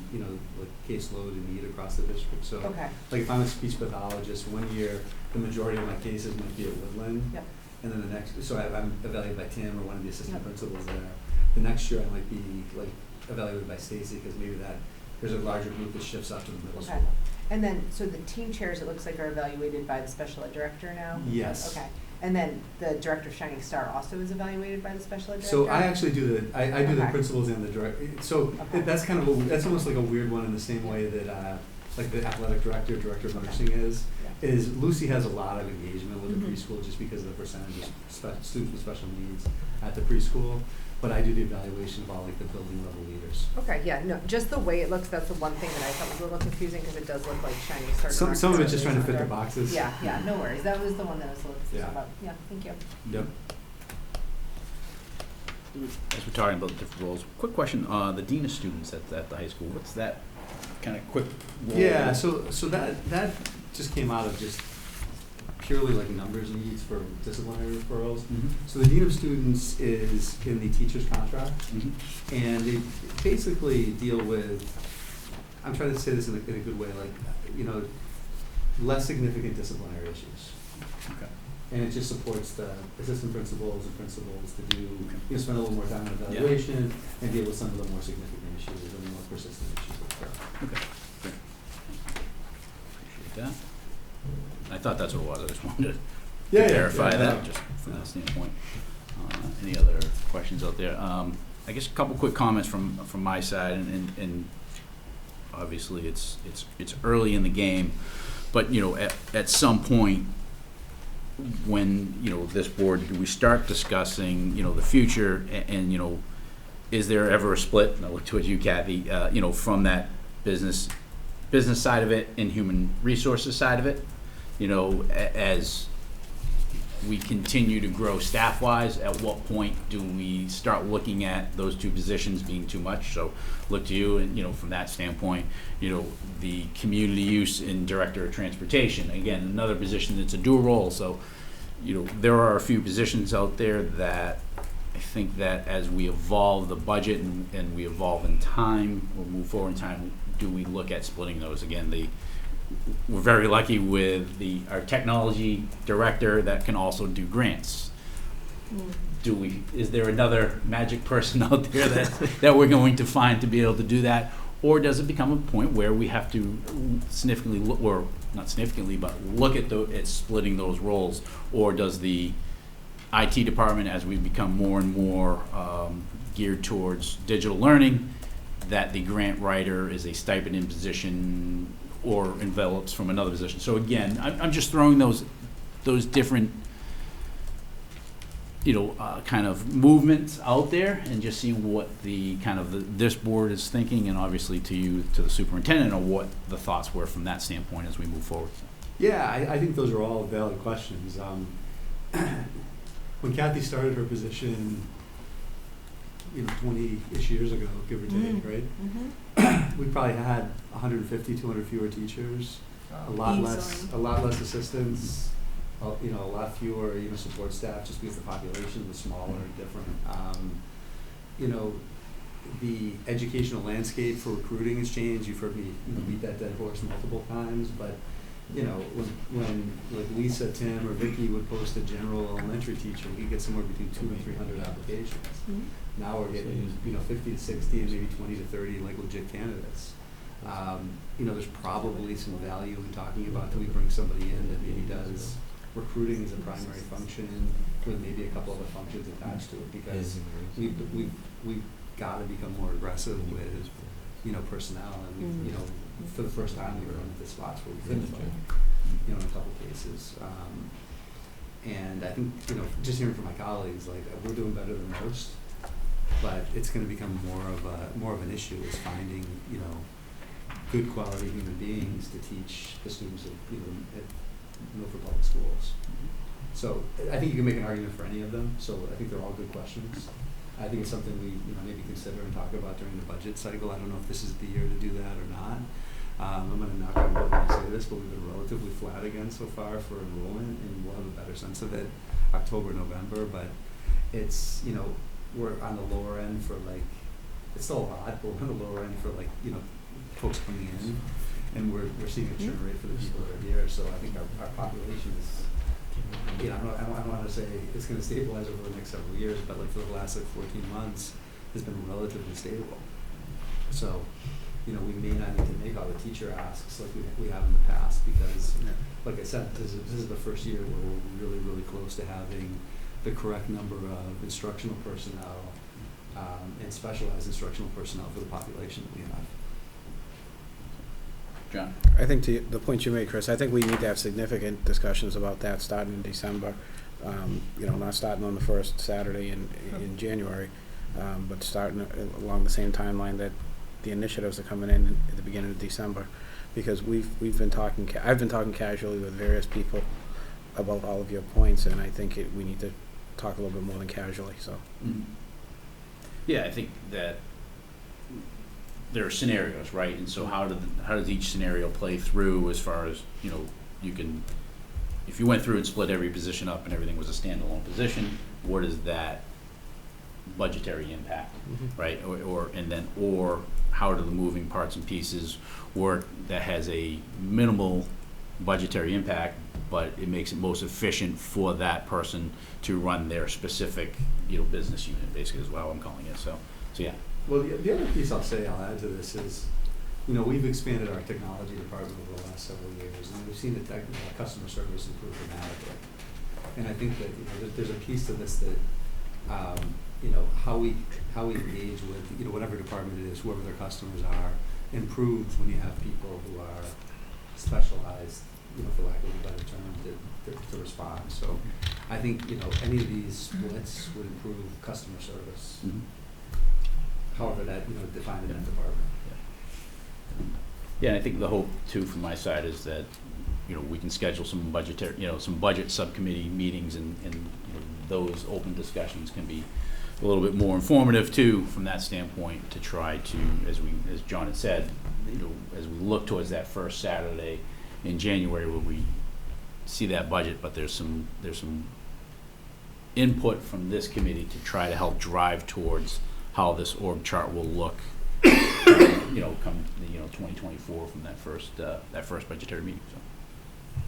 like caseload and need across the district. So, Okay. like if I'm a speech pathologist, one year the majority of my cases might be at Woodland. Yep. And then the next, so I'm evaluated by Tim or one of the assistant Yep. principals there. The next year I might be like evaluated by Stacy because maybe there's a larger group that shifts up to the middle Okay. school. And then, so the team chairs, it looks like are evaluated by the special ed director now? Yes. Okay, and then the director of Shining Star also is evaluated by the special ed director? So I actually do I do the Okay. principals and the direct. So Okay. that's kind of that's almost like a weird one in the same way that like the athletic director of nursing is. Yeah. Is Lucy has a lot of engagement with the Mhm. preschool just because of the percentage of students with special needs at the preschool. But I do the evaluation of all like the building level leaders. Okay, yeah, no, just the way it looks, that's the one thing that I thought was a little confusing, because it does look like Shining Star. Some of it's director just trying to is fit the under- boxes. Yeah, no worries, that was the one that I was a little confused Yeah. about, yeah, thank you. Yep. As we're talking about different roles, quick question, the dean of students at the high school, what's that kind of quick role? Yeah, so that just came out of just purely like numbers needs for disciplinary referrals. Mhm. So the dean of students is in the teacher's contract, Mhm. and they basically deal with, I'm trying to say this in a good way, like, less significant disciplinary issues. Okay. And it just supports the assistant principals and principals to do, spend a little more time on evaluation and deal with some of the more significant issues and the more persistent issues. Okay, great. Appreciate that. I thought that's what it was, I just wanted to verify that, just from that standpoint. Any other questions out there? I guess a couple quick comments from my side, and obviously it's early in the game, but at some point when this board, do we start discussing the future, and is there ever a split? And I look towards you, Kathy. From that business side of it and human resources side of it. As we continue to grow staff-wise, at what point do we start looking at those two positions being too much? So look to you, and, you know, from that standpoint, you know, the community use and director of transportation, again, another position that's a dual role. So, you know, there are a few positions out there that I think that as we evolve the budget and we evolve in time, or move forward in time, do we look at splitting those? Again, we're very lucky with our technology director that can also do grants. Is there another magic person out there that we're going to find to be able to do that? Or does it become a point where we have to significantly look, or not significantly, but look at splitting those roles? Or does the IT department, as we become more and more geared towards digital learning, that the grant writer is a stipend position or envelops from another position? So again, I'm just throwing those different, you know, kind of movements out there, and just seeing what this board is thinking, and obviously to the superintendent, or what the thoughts were from that standpoint as we move forward. Yeah, I think those are all valid questions. When Kathy started her position, you know, 20-ish years ago, give or take, right? We probably had 150, 200 fewer teachers, a lot less assistants, you know, a lot fewer, you know, support staff, just because the population was smaller and different. You know, the educational landscape for recruiting has changed. You've heard me, you know, beat that dead horse multiple times, but you know, when like Lisa, Tim, or Vicky would post a general elementary teacher, we'd get somewhere between 200 and 300 applications. Now we're getting, you know, 50 to 60 and maybe 20 to 30 like legit candidates. You know, there's probably some value in talking about, do we bring somebody in that maybe does recruiting as a primary function with maybe a couple other functions attached to it, because we've got to become more aggressive with, you know, personnel, and you know, for the first time we were running into spots where we couldn't find, you know, in a couple cases. And I think, you know, just hearing from my colleagues, like, we're doing better than most, but it's going to become more of an issue, is finding, you know, good quality human beings to teach the students at, you know, at Milford Public Schools. So I think you can make an argument for any of them. So I think they're all good questions. I think it's something we, you know, maybe consider and talk about during the budget cycle. I don't know if this is the year to do that or not. I'm going to knock on wood when I say this, but we've been relatively flat again so far for enrollment, and we'll have a better sense of it October, November. But it's, you know, we're on the lower end for, like, it's still a lot, but we're on the lower end for, like, you know, folks coming in, and we're seeing a churn rate for the people that are here. So I think our population is, you know, I don't want to say it's going to stabilize over the next several years, but like for the last 14 months, has been relatively stable. So, you know, we may not need to make all the teacher asks like we have in the past, because, like I said, this is the first year where we're really, really close to having the correct number of instructional personnel and specialized instructional personnel for the population that we have. John? I think to the point you made, Chris, I think we need to have significant discussions about that starting in December. You know, not starting on the first Saturday in January, but starting along the same timeline that the initiatives are coming in at the beginning of December, because we've been talking. I've been talking casually with various people about all of your points, and I think we need to talk a little bit more than casually. So, yeah, I think that there are scenarios, right? And so how does each scenario play through, as far as, you know, you can, if you went through and split every position up and everything was a standalone position, what is that budgetary impact, right? Or how do the moving parts and pieces work that has a minimal budgetary impact, but it makes it most efficient for that person to run their specific, you know, business unit, basically, is what I'm calling it. So yeah. Well, the other piece I'll add to this is, you know, we've expanded our technology department over the last several years, and we've seen the customer service improve dramatically. And I think that, you know, there's a piece to this that, you know, how we engage with, you know, whatever department it is, whoever their customers are, improves when you have people who are specialized, you know, for lack of a better term, to respond. So I think, you know, any of these splits would improve customer service. However that, you know, defined in that department. Yeah, I think the hope too from my side is that we can schedule some budgetary, some budget subcommittee meetings, and those open discussions can be a little bit more informative too, from that standpoint, to try to, as John had said, as we look towards that first Saturday in January where we see that budget, but there's some input from this committee to try to help drive towards how this org chart will look, come 2024 from that first budgetary meeting. So,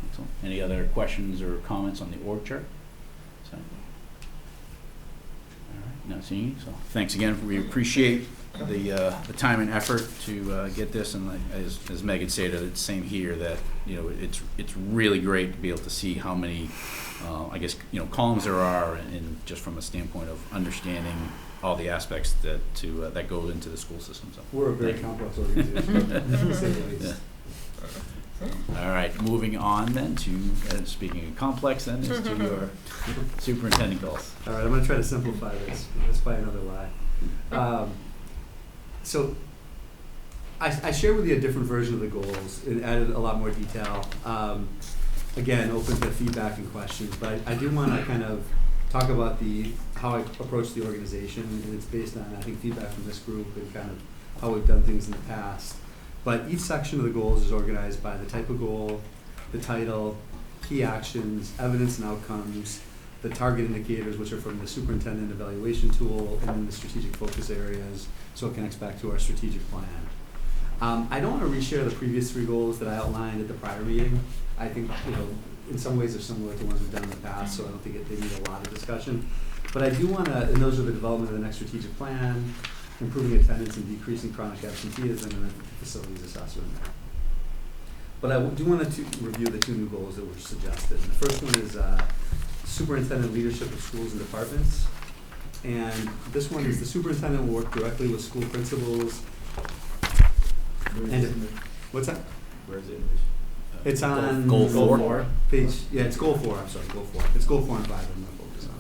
excellent. Any other questions or comments on the org chart? So, all right, not seeing any. So, thanks again. We appreciate the time and effort to get this, and as Megan stated, it's same here that it's really great to be able to see how many columns there are, and just from a standpoint of understanding all the aspects that go into the school system. So we're a very complex organization, to say the least. All right, moving on then to speaking of complex, then is to your superintendent goals. All right, I'm going to try to simplify this. That's probably another lie. So I shared with you a different version of the goals. It added a lot more detail. Again, open to feedback and questions, but I do want to kind of talk about how I approach the organization, and it's based on, I think, feedback from this group and kind of how we've done things in the past. But each section of the goals is organized by the type of goal, the title, key actions, evidence and outcomes, the target indicators, which are from the superintendent evaluation tool, and then the strategic focus areas, so it connects back to our strategic plan. I don't want to reshare the previous 3 goals that I outlined at the prior meeting. I think, in some ways they're similar to ones we've done in the past, so I don't think they need a lot of discussion. But I do want to, and those are the development of the next strategic plan, improving attendance and decreasing chronic absenteeism, and then facilities assessment. But I do want to review the 2 new goals that were suggested. And the first one is superintendent leadership of schools and departments. And this one is the superintendent will work directly with school principals. What's that? Where is it? It's on goal 4. Page, yeah, it's goal 4. I'm sorry, goal 4. It's goal 4 and 5 I'm going to focus on,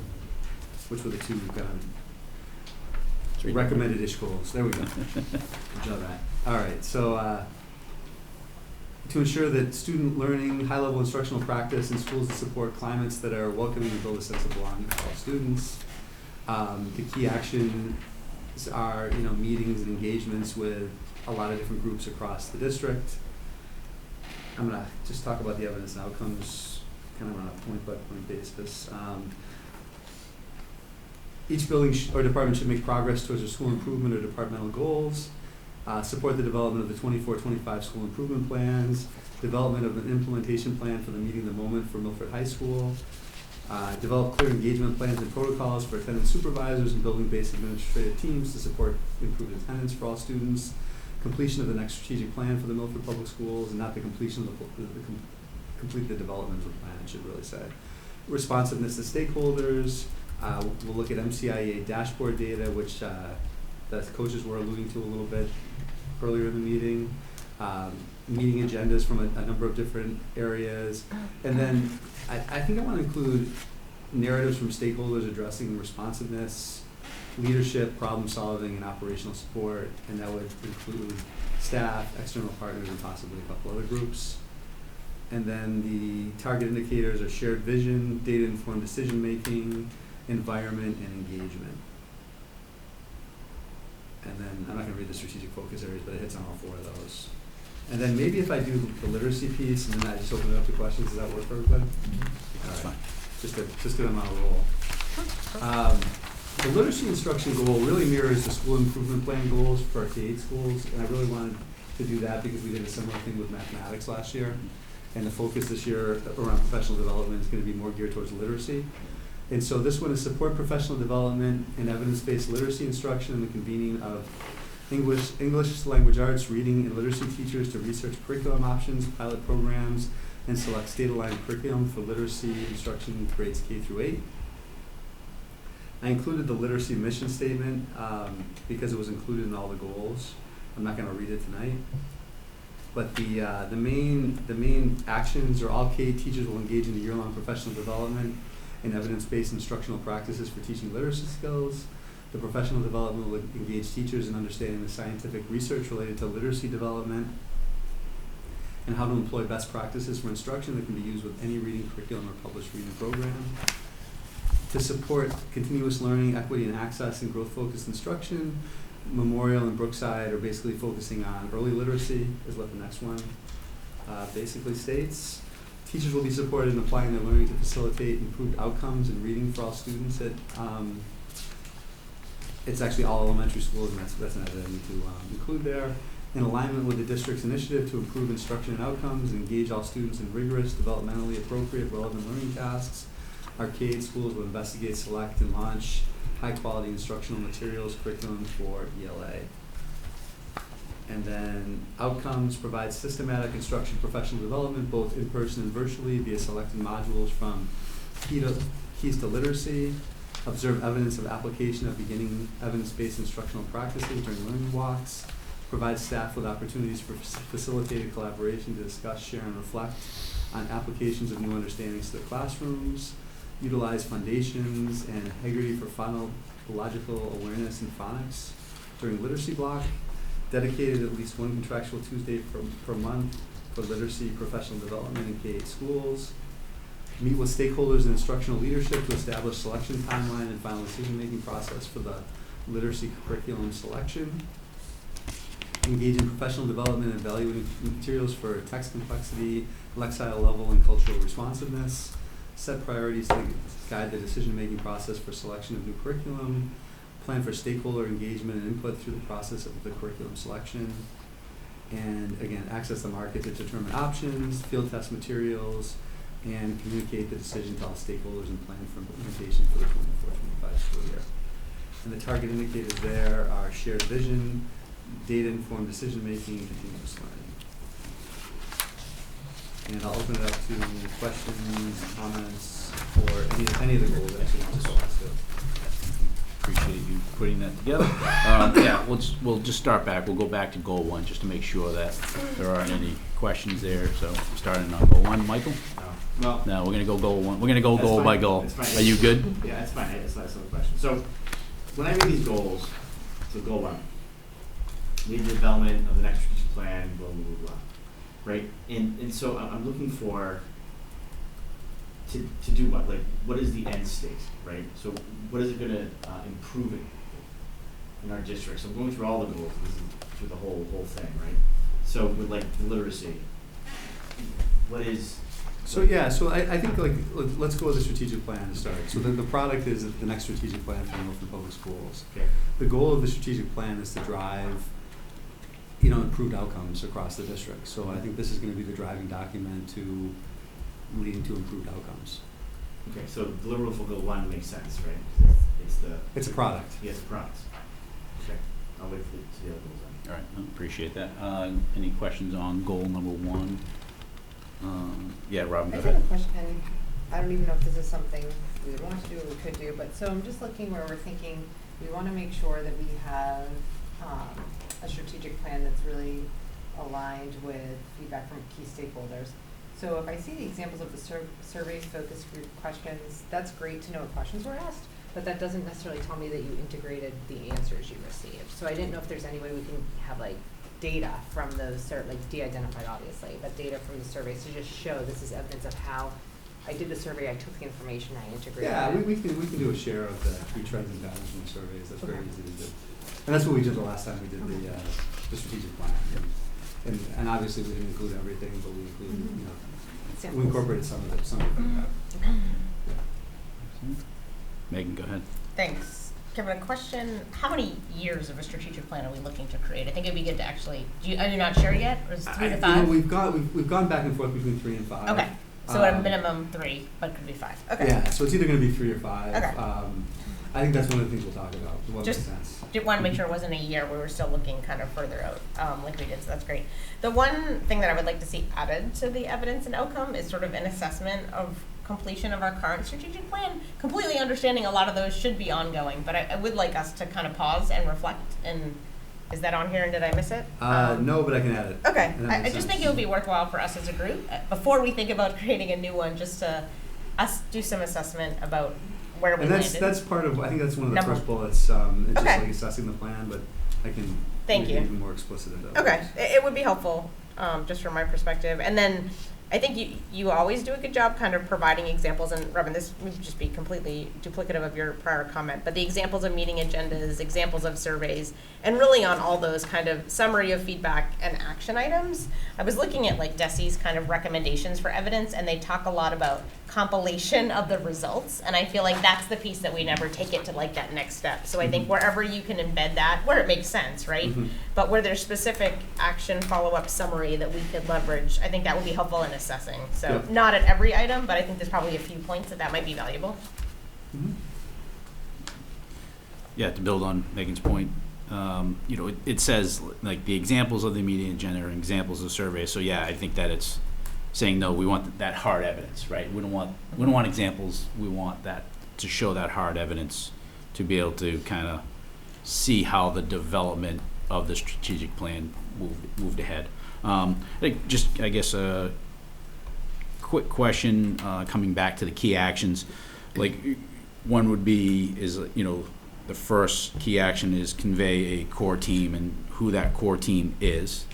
which were the 2 kind of recommended-ish goals. There we go. Good job, Matt. All right, so to ensure that student learning, high-level instructional practice in schools to support climates that are welcoming and build a sense of belonging for all students. The key actions are, meetings and engagements with a lot of different groups across the district. I'm going to just talk about the evidence and outcomes kind of on a point-by-point basis. Each building or department should make progress towards their school improvement or departmental goals, support the development of the 24-25 school improvement plans, development of an implementation plan for the Meeting the Moment for Milford High School, develop clear engagement plans and protocols for attendance supervisors and building-based administrative teams to support improved attendance for all students, completion of the next strategic plan for the Milford Public Schools, and not the completion of complete the development of the plan, it should really say. Responsiveness to stakeholders. We'll look at MCIA dashboard data, which the coaches were alluding to a little bit earlier in the meeting. Meeting agendas from a number of different areas. And then I think I want to include narratives from stakeholders addressing responsiveness, leadership, problem solving, and operational support, and that would include staff, external partners, and possibly a couple other groups. And then the target indicators are shared vision, data-informed decision-making, environment, and engagement. And then, I'm not going to read the strategic focus areas, but it hits on all 4 of those. And then maybe if I do the literacy piece, and then I just open it up to questions, does that work for everybody? That's All right. fine. Just get them on a roll. The literacy instruction goal really mirrors the school improvement plan goals for our K-8 schools, and I really wanted to do that because we did a similar thing with mathematics last year. And the focus this year around professional development is going to be more geared towards literacy. And so this one is support professional development and evidence-based literacy instruction and the convening of English language arts, reading, and literacy teachers to research curriculum options, pilot programs, and select state-aligned curriculum for literacy instruction grades K through 8. I included the literacy mission statement because it was included in all the goals. I'm not going to read it tonight. But the main actions are all K teachers will engage in the year-long professional development and evidence-based instructional practices for teaching literacy skills. The professional development will engage teachers in understanding the scientific research related to literacy development. and how to employ best practices for instruction that can be used with any reading curriculum or published reading program. To support continuous learning, equity and access, and growth-focused instruction, Memorial and Brookside are basically focusing on early literacy, is what the next one basically states. Teachers will be supported in applying their learning to facilitate improved outcomes in reading for all students at, it's actually all elementary schools, and that's an idea I need to include there. In alignment with the district's initiative to improve instruction and outcomes and engage all students in rigorous, developmentally appropriate, relevant learning tasks, Arcade schools will investigate, select, and launch high-quality instructional materials, curriculum for ELA. And then outcomes provide systematic instruction, professional development, both in person and virtually, via selected modules from Keys to Literacy, observe evidence of application of beginning evidence-based instructional practices during learning walks, provide staff with opportunities for facilitated collaboration to discuss, share, and reflect on applications of new understandings to the classrooms, utilize foundations and integrity for phonological awareness and phonics during literacy block, dedicated at least one contractual Tuesday per month for literacy professional development in K-8 schools, meet with stakeholders and instructional leadership to establish selection timeline and final decision-making process for the literacy curriculum selection, engage in professional development and evaluating materials for text complexity, lexile level, and cultural responsiveness, set priorities to guide the decision-making process for selection of new curriculum, plan for stakeholder engagement and input through the process of the curriculum selection, and again, access the market to determine options, field test materials, and communicate the decision to all stakeholders and plan for implementation for the 24-25 school year. And the target indicators there are shared vision, data-informed decision-making, and continuous learning. And I'll open it up to questions, comments, or any of the goals that you want to discuss. Appreciate you putting that together. Yeah, we'll just start back. We'll go back to goal one just to make sure that there aren't any questions there. So starting on goal one, Michael? Well, no, we're gonna go goal one. We're gonna go goal by goal. Are you good? Yeah, that's fine. That's not a question. So when I read these goals, so goal one, lead the development of the next strategic plan, blah, blah, blah, blah. Right? And so I'm looking for to do what? Like, what is the end state, right? So what is it going to improve it in our district? So I'm going through all the goals, through the whole thing, right? So with like the literacy, what is... So yeah, so I think like let's go with the strategic plan to start. So the product is the next strategic plan for Milford Public Schools. Okay. The goal of the strategic plan is to drive, you know, improved outcomes across the district. So I think this is going to be the driving document to leading to improved outcomes. Okay, so deliverable for goal one makes sense, right? It's a product. Yeah, it's a product. Okay, I'll wait for the other goals then. All right, I appreciate that. Any questions on goal number one? Yeah, Robin, go I ahead. have a question. I don't even know if this is something we would want to do or we could do, but so I'm just looking where we're thinking we want to make sure that we have a strategic plan that's really aligned with feedback from key stakeholders. So if I see the examples of the surveys, focus group questions, that's great to know what questions were asked, but that doesn't necessarily tell me that you integrated the answers you received. So I didn't know if there's any way we can have like data from those, like de-identified obviously, but data from the surveys to just show this is evidence of how I did the survey, I took the information, I integrated it. Yeah, we can do a share of the key trends and patterns from the surveys. That's very easy to do. And that's what we did the last time we did the strategic plan. And obviously we didn't include everything, but we included, you know, we incorporated some of it. Megan, go ahead. Thanks. Kevin, a question. How many years of a strategic plan are we looking to create? I think it'd be good to actually, are you not sure yet? Or is it 3 to 5? You know, we've gone back and forth between 3 and 5. Okay. So at a minimum 3, but could be 5. Okay. Yeah, so it's either going to be 3 or 5. Okay. I think that's one of the things we'll talk about. What makes sense. Just want to make sure it wasn't a year. We were still looking kind of further out, like we did. So that's great. The one thing that I would like to see added to the evidence and outcome is sort of an assessment of completion of our current strategic plan. Completely understanding a lot of those should be ongoing, but I would like us to kind of pause and reflect. And is that on here? And did I miss it? No, but I can add it. Okay. I just think it would be worthwhile for us as a group before we think about creating a new one, just to us do some assessment about where we landed. And that's part of, I think that's one of the first bullets, it's just like assessing the plan, but I can Thank you. be even more explicit about it. Okay, it would be helpful. just from my perspective. And then I think you always do a good job kind of providing examples, and Robin, this would just be completely duplicative of your prior comment, but the examples of meeting agendas, examples of surveys, and really on all those kind of summary of feedback and action items. I was looking at like DESE's kind of recommendations for evidence, and they talk a lot about compilation of the results, and I feel like that's the piece that we never take it to like that next step. So I think wherever you can embed that, where it makes sense, right? But where there's specific action follow-up summary that we could leverage, I think that would be helpful in assessing. So not at every item, but I think there's probably a few points that might be valuable. Yeah, to build on Megan's point, you know, it says like the examples of the meeting agenda are examples of surveys. So yeah, I think that it's saying no, we want that hard evidence, right? We don't want examples. We want that to show that hard evidence to be able to kind of see how the development of the strategic plan moved ahead. I think just, I guess, a quick question coming back to the key actions. Like one would be is, you know, the first key action is convey a core team and who that core team is.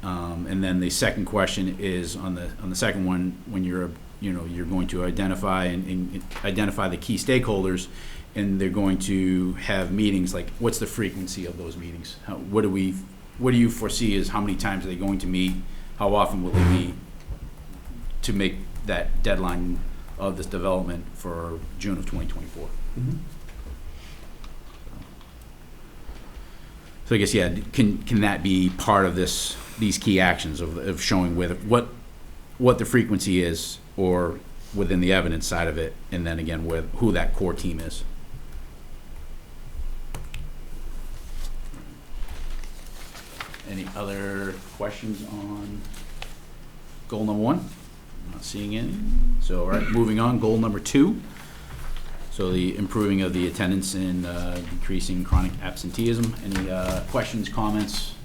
And then the second question is on the second one, when you're going to identify and identify the key stakeholders, and they're going to have meetings. Like, what's the frequency of those meetings? What do you foresee is how many times are they going to meet? How often will they meet to make that deadline of this development for June of 2024? So I guess, yeah, can that be part of these key actions of showing what the frequency is, or within the evidence side of it, and then again who that core team is? Any other questions on goal number 1? I'm not seeing any. So, all right, moving on, goal number 2. So the improving of the attendance and decreasing chronic absenteeism. Any questions, comments,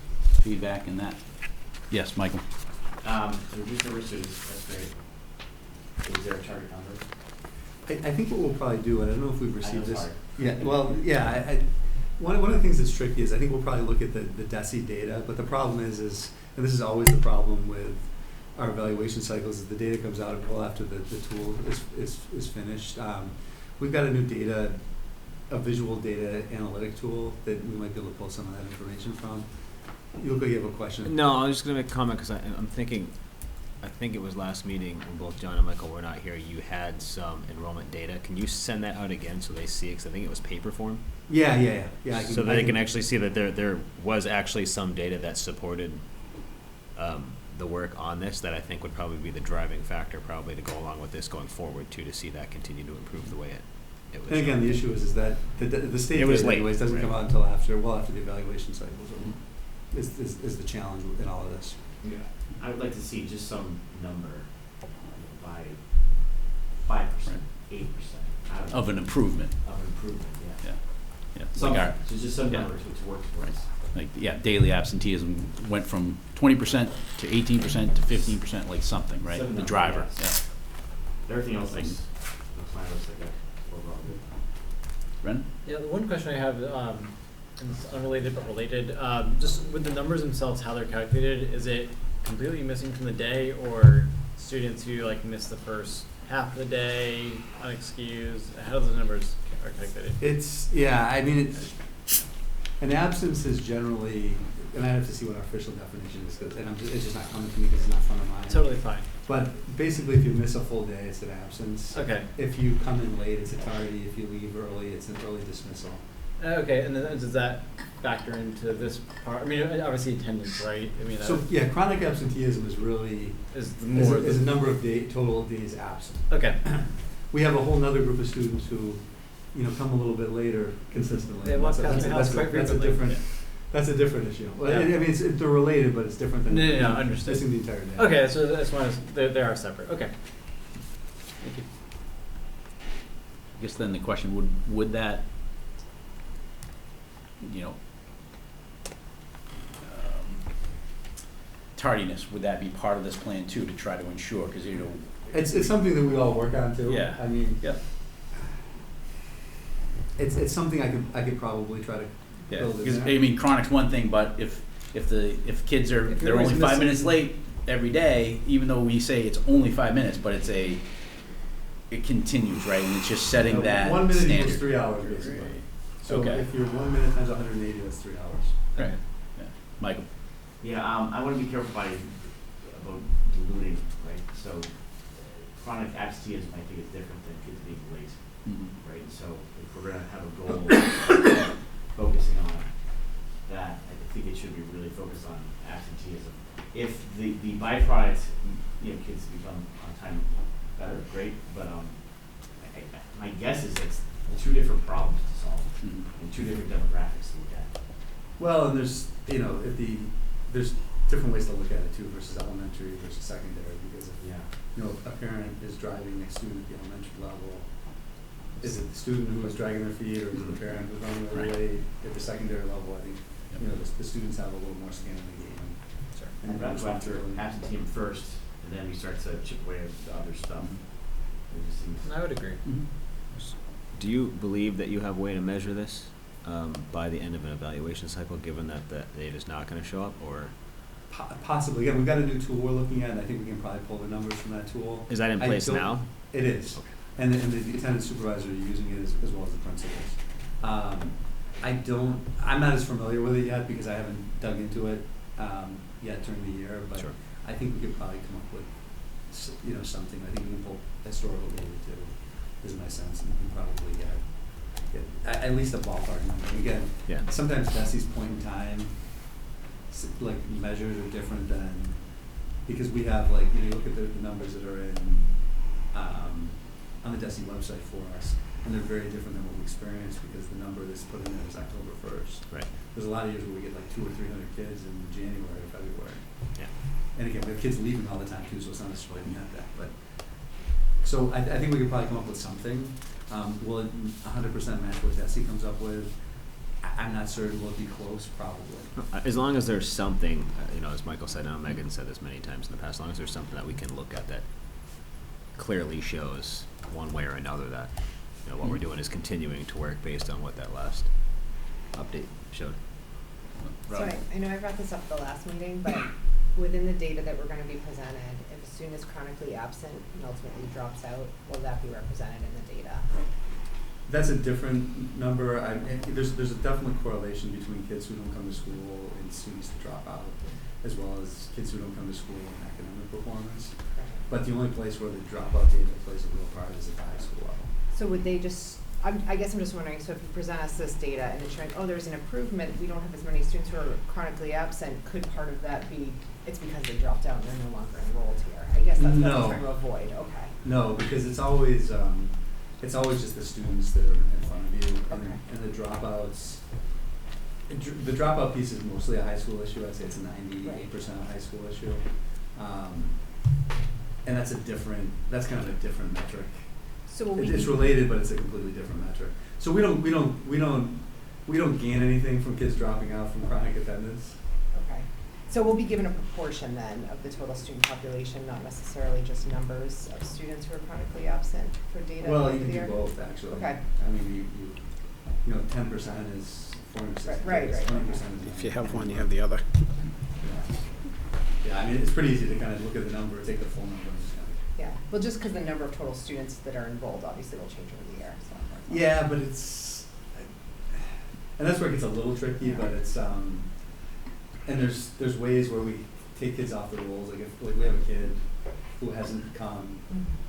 feedback in that? Yes, Michael. So reduce number of students, that's great. Is there a target number? I think what we'll probably do, and I don't know if we've received this. Yeah, well, yeah, one of the things that's tricky is I think we'll probably look at the DESE data, but the problem is, and this is always the problem with our evaluation cycles, is the data comes out well after the tool is finished. We've got a visual data analytic tool that we might be able to pull some of that information from. You look like you have a question. No, I was just going to make a comment because I'm thinking, I think it was last meeting when both John and Michael were not here, you had some enrollment data. Can you send that out again so they see it? Because I think it was paper form. Yeah. So they can actually see that there was actually some data that supported the work on this, that I think would probably be the driving factor probably to go along with this going forward too, to see that continue to improve the way it was. And again, the issue is that the state it was data late, anyways doesn't right. come out until after the evaluation cycles. Is the challenge in all of this. Yeah. I would like to see just some number by 5%, 8%. Of an improvement. Of an improvement, yeah. Yeah. Some, Like so just some numbers which works for us. like, yeah, daily absenteeism went from 20% to 18% to 15%, like something, right? Some The number, driver, yes. Everything else looks like a overall good. Ren? Yeah, the one question I have, and it's unrelated but related, just with the numbers themselves, how they're calculated, is it completely missing from the day, or students who like miss the first half of the day, unexcused? How do those numbers are calculated? I mean, an absence is generally, and I have to see what our official definition is, it's just not coming to me because it's not front of mind. Totally fine. But basically, if you miss a full day, it's an absence. Okay. If you come in late, it's a tardy. If you leave early, it's an early dismissal. Okay, and then does that factor into this part? I mean, obviously attendance, right? I mean, So yeah, chronic absenteeism is really is a number of total days absent. Okay. We have a whole nother group of students who, come a little bit later consistently. Yeah, That's a different issue. Well, Yeah. I mean, they're related, but it's different than No, understood. missing the entire day. Okay, so that's why they are separate. Okay. Thank you. I guess then the question would that, tardiness, would that be part of this plan too, to try to ensure, because it's something that we all work on too. Yeah. I mean, yeah. It's something I could probably try to Yeah, build in because there. I mean, chronic's one thing, but if if kids are, If they're you're only always 5 minutes missing- late every day, even though we say it's only 5 minutes, but it continues, right? And it's just setting that 1 minute standard. equals 3 hours, basically. So Okay. if you're 1 minute times 180, that's 3 hours. Right. Yeah. Michael? Yeah, I want to be careful about diluting, right? So chronic absenteeism, I think, is different than kids being late, right? So if we're going to have a goal focusing on that, I think it should be really focused on absenteeism. If the byproduct, kids become on time better, great, but my guess is it's two different problems to solve and two different demographics to look at. Well, and there's, there's different ways to look at it too versus elementary versus secondary, because if, a parent is driving a student at the elementary level, is it the student who is dragging their feet, or is it the parent who's running their late? At the secondary level, I think, the students have a little more skin in the game. And rather go after absenteeism first, and then we start to chip away at the other stuff. It just seems. I would agree. Do you believe that you have a way to measure this by the end of an evaluation cycle, given that the data is not going to show up, or? Possibly. Again, we've got a new tool we're looking at, and I think we can probably pull the numbers from that tool. Is that in place now? It is. Okay. And the attendance supervisor are using it as well as the principals. I'm not as familiar with it yet because I haven't dug into it yet during the year, but I think we could probably come up with something. I think we can pull historical data too, is my sense, and we can probably get at least a ballpark number. Again, sometimes Desi's point in time measures are different than, because we have you look at the numbers that are in on the Desi website for us, and they're very different than what we experience because the number that's put in there is October 1st. Right. There's a lot of years where we get 200 or 300 kids in January or February. Yeah. And again, we have kids leaving all the time too, so it's not necessarily net that. But so I think we could probably come up with something. Will it 100% match what Desi comes up with? I'm not certain. Will it be close? Probably. As long as there's something, as Michael said, and Megan said this many times in the past, as long as there's something that we can look at that clearly shows one way or another that what we're doing is continuing to work based on what that last update showed. So I know I brought this up at the last meeting, but within the data that we're going to be presented, if a student is chronically absent and ultimately drops out, will that be represented in the data? That's a different number. There's a definite correlation between kids who don't come to school and students that drop out, as well as kids who don't come to school and academic performance. But the only place where the dropout data plays a real part is at the high school level. So would they just, I guess I'm just wondering, so if you present us this data and it's showing, there's an improvement, we don't have as many students who are chronically absent, could part of that be, it's because they dropped out and they're no longer enrolled here? I guess that's what I'm trying to avoid, okay. No, because it's always just the students that are in front of you, and the dropouts. The dropout piece is mostly a high school issue. I'd say it's 98% a high school issue, and that's kind of a different metric. So it's related, but it's a completely different metric. So we don't gain anything from kids dropping out from chronic attendance. Okay. So we'll be given a proportion then of the total student population, not necessarily just numbers of students who are chronically absent for data. Well, you can do both actually. Okay. I mean, you 10% is 460 right. 20% is. If you have one, you have the other. Yeah, I mean, it's pretty easy to kind of look at the number, take the full number, and just kind of. Yeah. Well, just because the number of total students that are enrolled obviously will change over the year. So. Yeah, but it's, and that's where it gets a little tricky. But it's and there's ways where we take kids off the rolls. Like if we have a kid who hasn't come,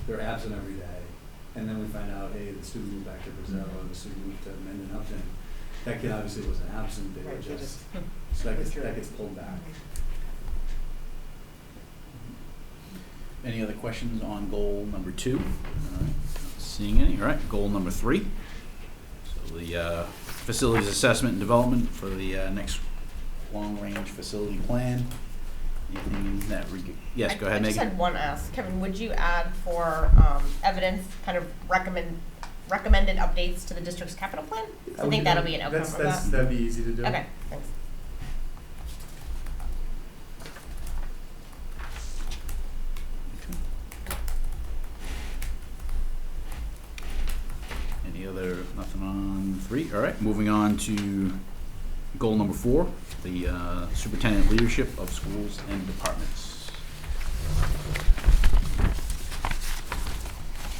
they're absent every day, and then we find out, hey, the student moved back to Brazil, or the student moved to Menden Upton. That kid obviously wasn't absent. They were just so that gets pulled back. Any other questions on goal number 2? All right. Seeing any? All right. Goal number 3. So the facilities assessment and development for the next long-range facility plan. Anything in that yes, go ahead, Megan. I just had one ask. Kevin, would you add for evidence kind of recommended updates to the district's capital plan? I think that'll be an outcome from that. That'd be easy to do. Okay, thanks. Any other, nothing on 3? All right, moving on to goal number 4, the superintendent leadership of schools and departments.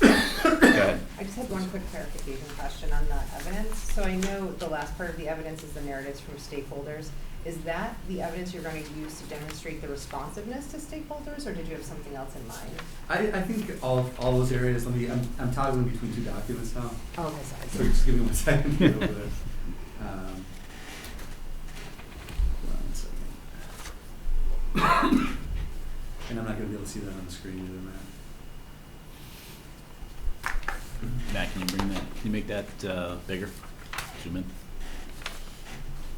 Go ahead. I just had one quick clarification question on the evidence. So I know the last part of the evidence is the narratives from stakeholders. Is that the evidence you're going to use to demonstrate the responsiveness to stakeholders, or did you have something else in mind? I think all those areas, I'm toggling between 2 documents now. Oh, okay, sorry. So just give me 1 second to get over there. One second. And I'm not going to be able to see that on the screen either, Matt. Matt, can you bring that, can you make that bigger? Zoom in.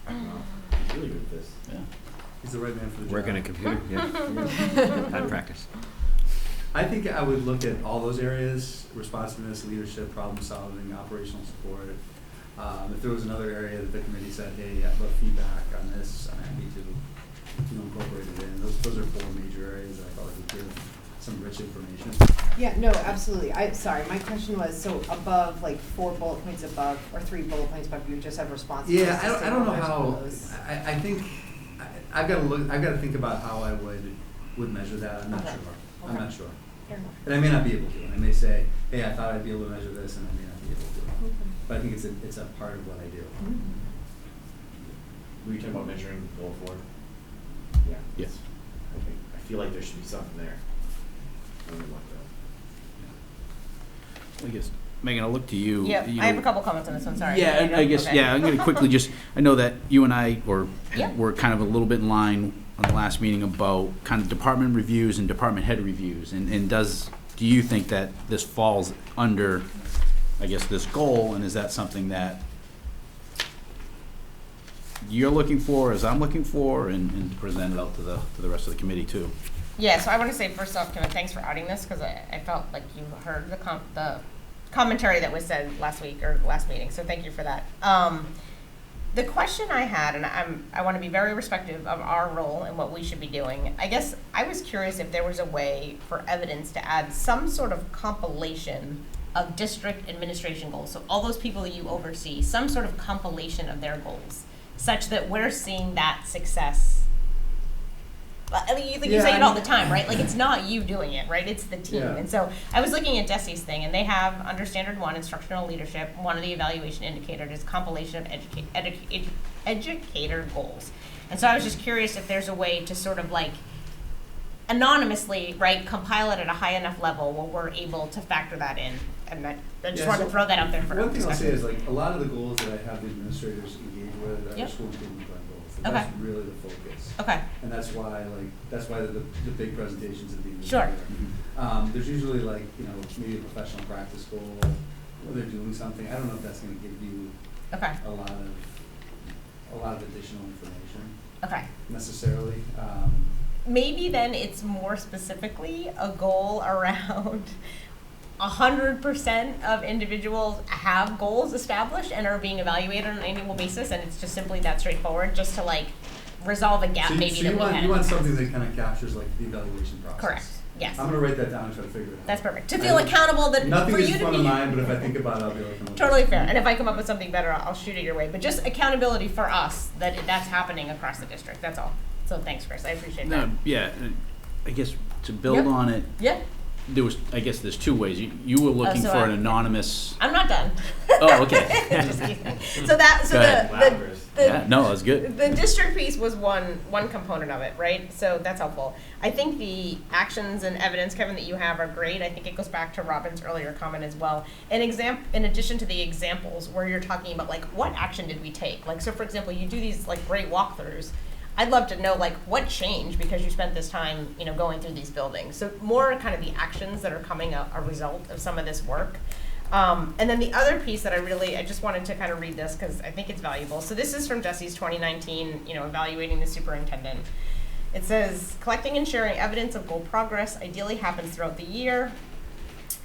He's really good at this. Yeah. He's the right man for the job. Work on a computer, yeah. Bad practice. I think I would look at all those areas: responsiveness, leadership, problem solving, operational support. If there was another area that the committee said, hey, I'd love feedback on this, I'm happy to incorporate it in. Those are 4 major areas that I thought would give some rich information. Yeah, no, absolutely. Sorry, my question was, so above, like 4 bullet points above, or 3 bullet points above, you just have responsiveness. Yeah, I don't know to how. those. I think I've got to think about how I would measure that. I'm not Okay. sure. I'm Okay. not sure. Fair enough. And I may not be able to. And I may say, hey, I thought I'd be able to measure this, and I may not be able to. But I think it's a part of what I do. Were you talking about measuring goal 4? Yeah. Yes. I feel like there should be something there. I don't know what I guess, Megan, I'll look to you. Yeah, You I have know- a couple comments on this one, sorry. Yeah, I guess, Okay. yeah, I'm gonna quickly just, I know that you and I Yeah. were kind of a little bit in line on the last meeting about kind of department reviews and department head reviews, and do you think that this falls under, I guess, this goal, and is that something that you're looking for, as I'm looking for, and present it out to the rest of the committee too? Yeah, so I want to say first off, Kevin, thanks for outing this, because I felt like you heard the commentary that was said last week or last meeting, so thank you for that. The question I had, and I want to be very respectful of our role and what we should be doing, I guess I was curious if there was a way for evidence to add some sort of compilation of district administration goals, so all those people that you oversee, some sort of compilation of their goals, such that we're seeing that success. I mean, you say it all the time, right? Like, it's not you doing it, right? It's the team. Yeah. And so I was looking at DESE's thing, and they have, under Standard 1, instructional leadership, one of the evaluation indicators is compilation of educator goals. And so I was just curious if there's a way to sort of, like, anonymously, right, compile it at a high enough level where we're able to factor that in. And I just Yeah, wanted so to throw that out there for one thing I'll say discussion. is, like, a lot of the goals that I have the administrators engage with are Yep. school improvement plan goals. And Okay. that's really the focus. Okay. And that's why the big presentations at the end of the Sure. year. There's usually maybe a professional practice goal where they're doing something. I don't know if that's gonna give you Okay. a lot of additional information Okay. necessarily. Maybe then it's more specifically a goal around 100% of individuals have goals established and are being evaluated on an annual basis, and it's just simply that straightforward, just to like resolve a gap So maybe you that we want had. you want something that kind of captures like the evaluation process. Correct. Yes. I'm gonna write that down and try to figure it out. That's perfect. To I feel don't- accountable that Nothing for is you to front be of mind, but if I think about it, I'll be able to come up with totally something. fair. And if I come up with something better, I'll shoot it your way. But just accountability for us that that's happening across the district. That's all. So thanks, Chris. I appreciate that. No, yeah, I guess to build Yep. on it, Yeah. I guess there's 2 ways. You were looking so for I- an anonymous. I'm not done. Oh, okay. Just kidding. So Go ahead. the Yeah, no, that's good. The district piece was one component of it, right? So that's helpful. I think the actions and evidence, Kevin, that you have are great. I think it goes back to Robin's earlier comment as well. In addition to the examples where you're talking about like what action did we take? Like, so for example, you do these like great walkthroughs. I'd love to know like what changed because you spent this time, going through these buildings. So more kind of the actions that are coming a result of some of this work. And then the other piece that I just wanted to kind of read this because I think it's valuable. So this is from DESE's 2019, evaluating the superintendent. It says, collecting and sharing evidence of goal progress ideally happens throughout the year,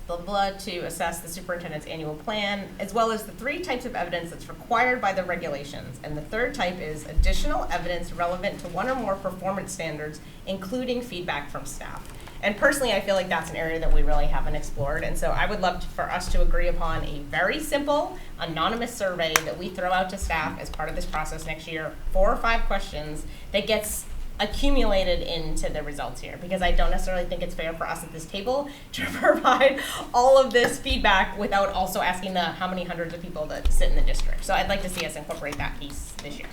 blah, blah, to assess the superintendent's annual plan, as well as the 3 types of evidence that's required by the regulations. And the third type is additional evidence relevant to one or more performance standards, including feedback from staff. And personally, I feel like that's an area that we really haven't explored. And so I would love for us to agree upon a very simple, anonymous survey that we throw out to staff as part of this process next year, 4 or 5 questions that gets accumulated into the results here, because I don't necessarily think it's fair for us at this table to provide all of this feedback without also asking the how many hundreds of people that sit in the district. So I'd like to see us incorporate that piece this year.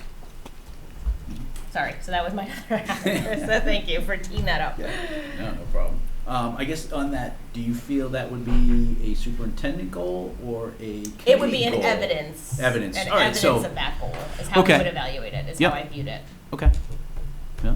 Sorry, so that was my other answer. So thank you for teeing that up. Yeah, no problem. I guess on that, do you feel that would be a superintendent goal or a committee It would be an goal? evidence. Evidence. An All right, evidence so, of that goal is how okay. we would evaluate it, is Yep. how I viewed it. Okay. Yeah.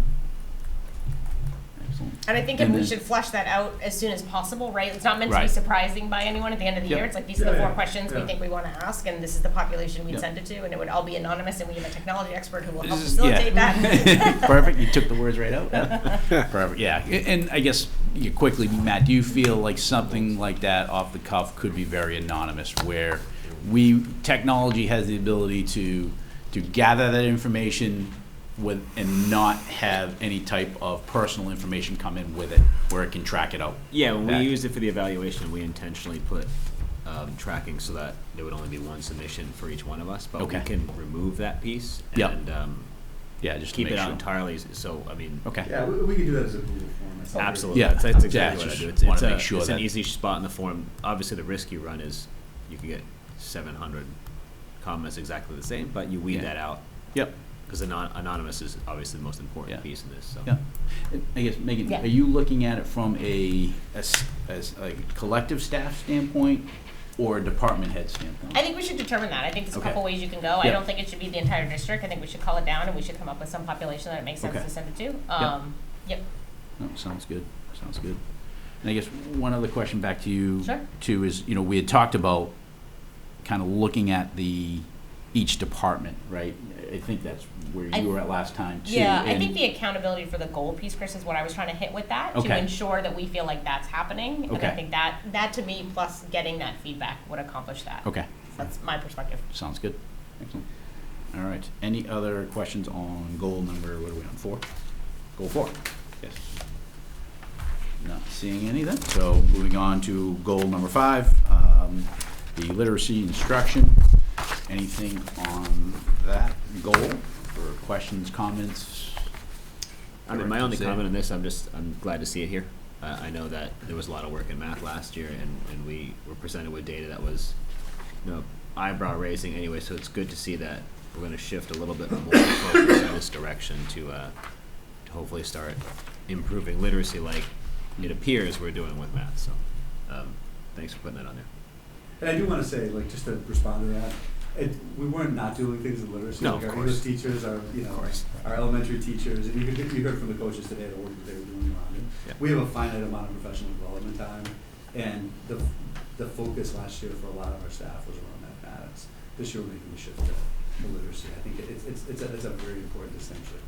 Excellent. And I think And we then- should flesh that out as soon as possible, right? It's not meant to be Right. surprising by anyone at the end of the Yep. year. It's like, these are the Yeah, 4 yeah, questions we yeah. think we want to ask, and this is the population we'd Yep. send it to, and it would all be anonymous, and we have a technology expert who will help This is- facilitate that. Perfect. You took the words right out. Perfect. Yeah. And I guess you quickly, Matt, do you feel like something like that off the cuff could be very anonymous, where technology has the ability to gather that information with and not have any type of personal information come in with it, where it can track it out? Yeah, when back? we used it for the evaluation, we intentionally put tracking so that there would only be 1 submission for each one of us, but Okay. we can remove that piece Yep. and Yeah, just to keep make it out sure. entirely. So, I mean, Okay. Yeah, we can do that as a Google form. That's not very absolutely. Yeah. That's Yeah, exactly it's what I just do. It's, wanna it's, make a, sure it's an that- easy spot in the form. Obviously, the risk you run is you can get 700 comments exactly the same, but you weed Yeah. that out. Yep. Because anonymous is obviously the most important Yeah. piece in this. So. Yeah. I guess, Megan, Yeah. are you looking at it from as a collective staff standpoint or a department head standpoint? I think we should determine that. I think there's a Okay. couple ways you can go. I Yep. don't think it should be the entire district. I think we should cull it down, and we should come up with some population that it makes sense Okay. to send it to. Yep. No, sounds good. Sounds good. And I guess one other question back to you, Sure. too, is, we had talked about kind of looking at each department, right? I think that's where I- you were at last time, too. Yeah, I and- think the accountability for the goal piece, Chris, is what I was trying to hit with that, to Okay. ensure that we feel like that's happening. And I Okay. think that to me, plus getting that feedback, would accomplish that. Okay. That's my perspective. Sounds good. Excellent. All right. Any other questions on goal number, what are we on, 4? Goal 4. Yes. Not seeing any then. So moving on to goal number 5, the literacy instruction. Anything on that goal for questions, comments? I mean, my only Say? comment on this, I'm glad to see it here. I know that there was a lot of work in math last year, and we were presented with data that was, eyebrow raising anyway. So it's good to see that we're going to shift a little bit more focus in this direction to hopefully start improving literacy, like it appears we're doing with math. So, thanks for putting that on there. And I do want to say, like, just to respond to that, we weren't not doing things in literacy. No, Like, of our course. English teachers, our elementary teachers, and you heard from the coaches today the work that they were doing around it. Yeah. We have a finite amount of professional development time, and the focus last year for a lot of our staff was around mathematics. This year we're making the shift to literacy. I think it's a very important distinction.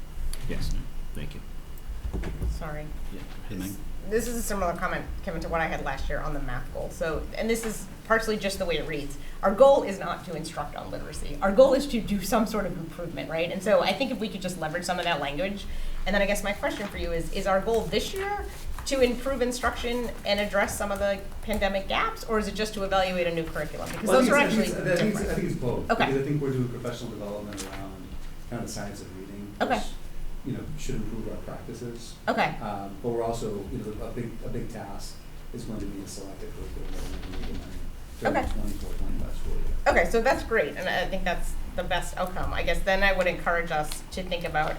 Yes, thank you. Sorry. Yeah. This is a similar comment, Kevin, to what I had last year on the math goal. So, and this is partially just the way it reads. Our goal is not to instruct on literacy. Our goal is to do some sort of improvement, right? And so I think if we could just leverage some of that language, and then I guess my question for you is our goal this year to improve instruction and address some of the pandemic gaps, or is it just to evaluate a new curriculum? Because those are actually I think different. it's both. Okay. Because I think we're doing professional development around kind of the science of reading. Okay. Which, should improve our practices. Okay. But we're also, a big task is going to be a selected curriculum that we're going to be implementing during the 24-25 school year. Okay, so that's great, and I think that's the best outcome. I guess then I would encourage us to think about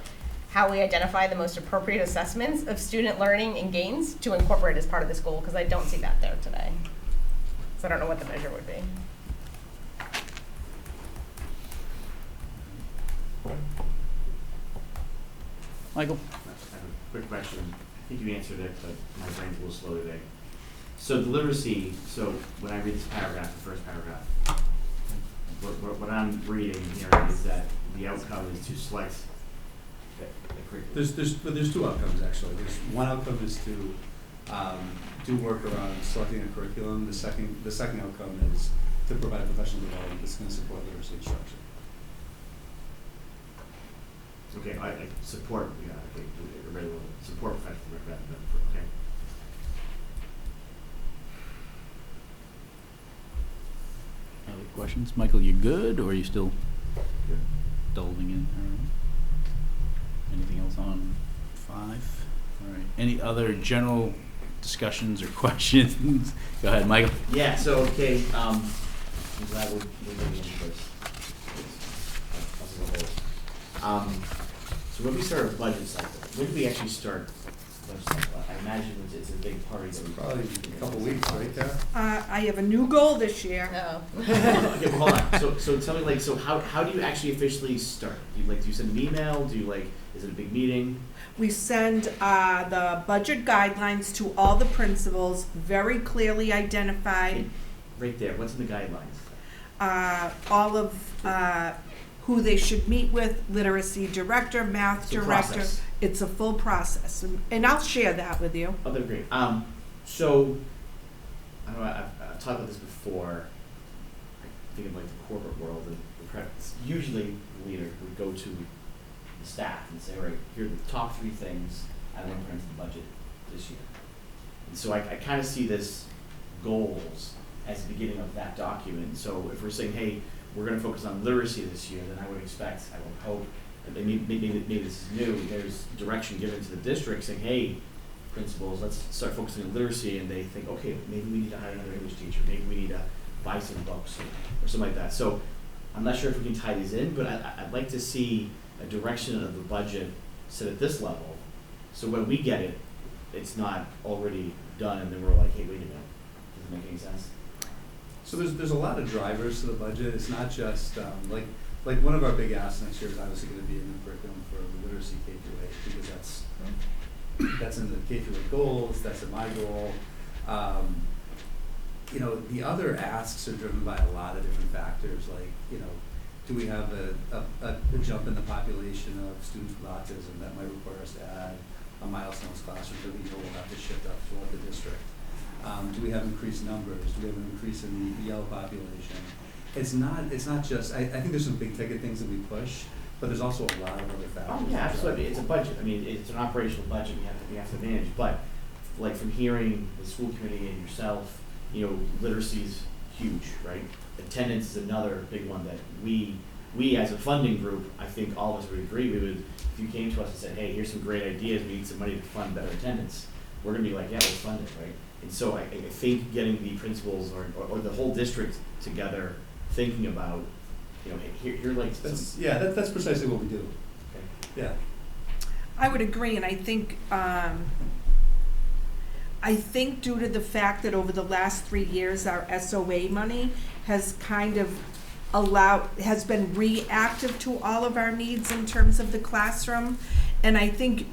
how we identify the most appropriate assessments of student learning and gains to incorporate as part of the school, because I don't see that there today. So I don't know what the measure would be. Michael? I have a quick question. I think you answered it, but my brain's a little slow today. So the literacy, so when I read this paragraph, the first paragraph, what I'm reading here is that the outcome is to select the curriculum. There's 2 outcomes, actually. One outcome is to do work around selecting a curriculum. The second outcome is to provide professional development that's going to support literacy instruction. Okay, I support, okay, really will support professional development, okay. questions? Michael, you good, or are you still delving in? All right. Anything else on 5? All right. Any other general discussions or questions? Go ahead, Michael. Yeah, so, okay, I'm glad we're moving into this. So when we start our budget cycle, when do we actually start budget cycle? I imagine it's a big party that we. Probably a couple weeks, right there. I have a new goal this year. Okay, well, hold on. So tell me, like, so how do you actually officially start? Do you send an email? Do you is it a big meeting? We send the budget guidelines to all the principals, very clearly identified, Right there, what's in the guidelines? all of who they should meet with, literacy director, math It's a director. process. It's a full process, and I'll share that with you. Oh, that's great. So, I don't know, I've talked about this before. I think of like the corporate world, and usually the leader would go to the staff and say, all right, here are the top 3 things I want to put into the budget this year. And so I kind of see this goals as the beginning of that document. So if we're saying, hey, we're going to focus on literacy this year, then I would expect, I would hope, that maybe this is new, there's direction given to the district saying, hey, principals, let's start focusing on literacy, and they think, okay, maybe we need to hire another English teacher, maybe we need to buy some books or something like that. So I'm not sure if we can tie these in, but I'd like to see a direction of the budget set at this level, so when we get it, it's not already done, and then we're like, hey, wait a minute, does it make any sense? So there's a lot of drivers to the budget. It's not just like one of our big asks next year is obviously going to be a new curriculum for literacy K-8, because that's in the K-8 goals. That's in my goal. The other asks are driven by a lot of different factors. Like, do we have a jump in the population of students with autism that might require us to add a milestones classroom that we know we'll have to shift up throughout the district? Do we have increased numbers? Do we have an increase in the EL population? It's not just, I think there's some big ticket things that we push, but there's also a lot of other factors. Oh, yeah, absolutely. It's a budget. I mean, it's an operational budget we have to manage. But like from hearing the school committee and yourself, literacy's huge, right? Attendance is another big one that we as a funding group, I think all of us would agree. We would, if you came to us and said, hey, here's some great ideas, we need some money to fund better attendance, we're gonna be like, yeah, we'll fund it, right? And so I think getting the principals or the whole district together, thinking about, here like some. That's precisely what we do. Okay. Yeah. I would agree, and I think due to the fact that over the last 3 years, our SOA money has kind of has been reactive to all of our needs in terms of the classroom, and I think,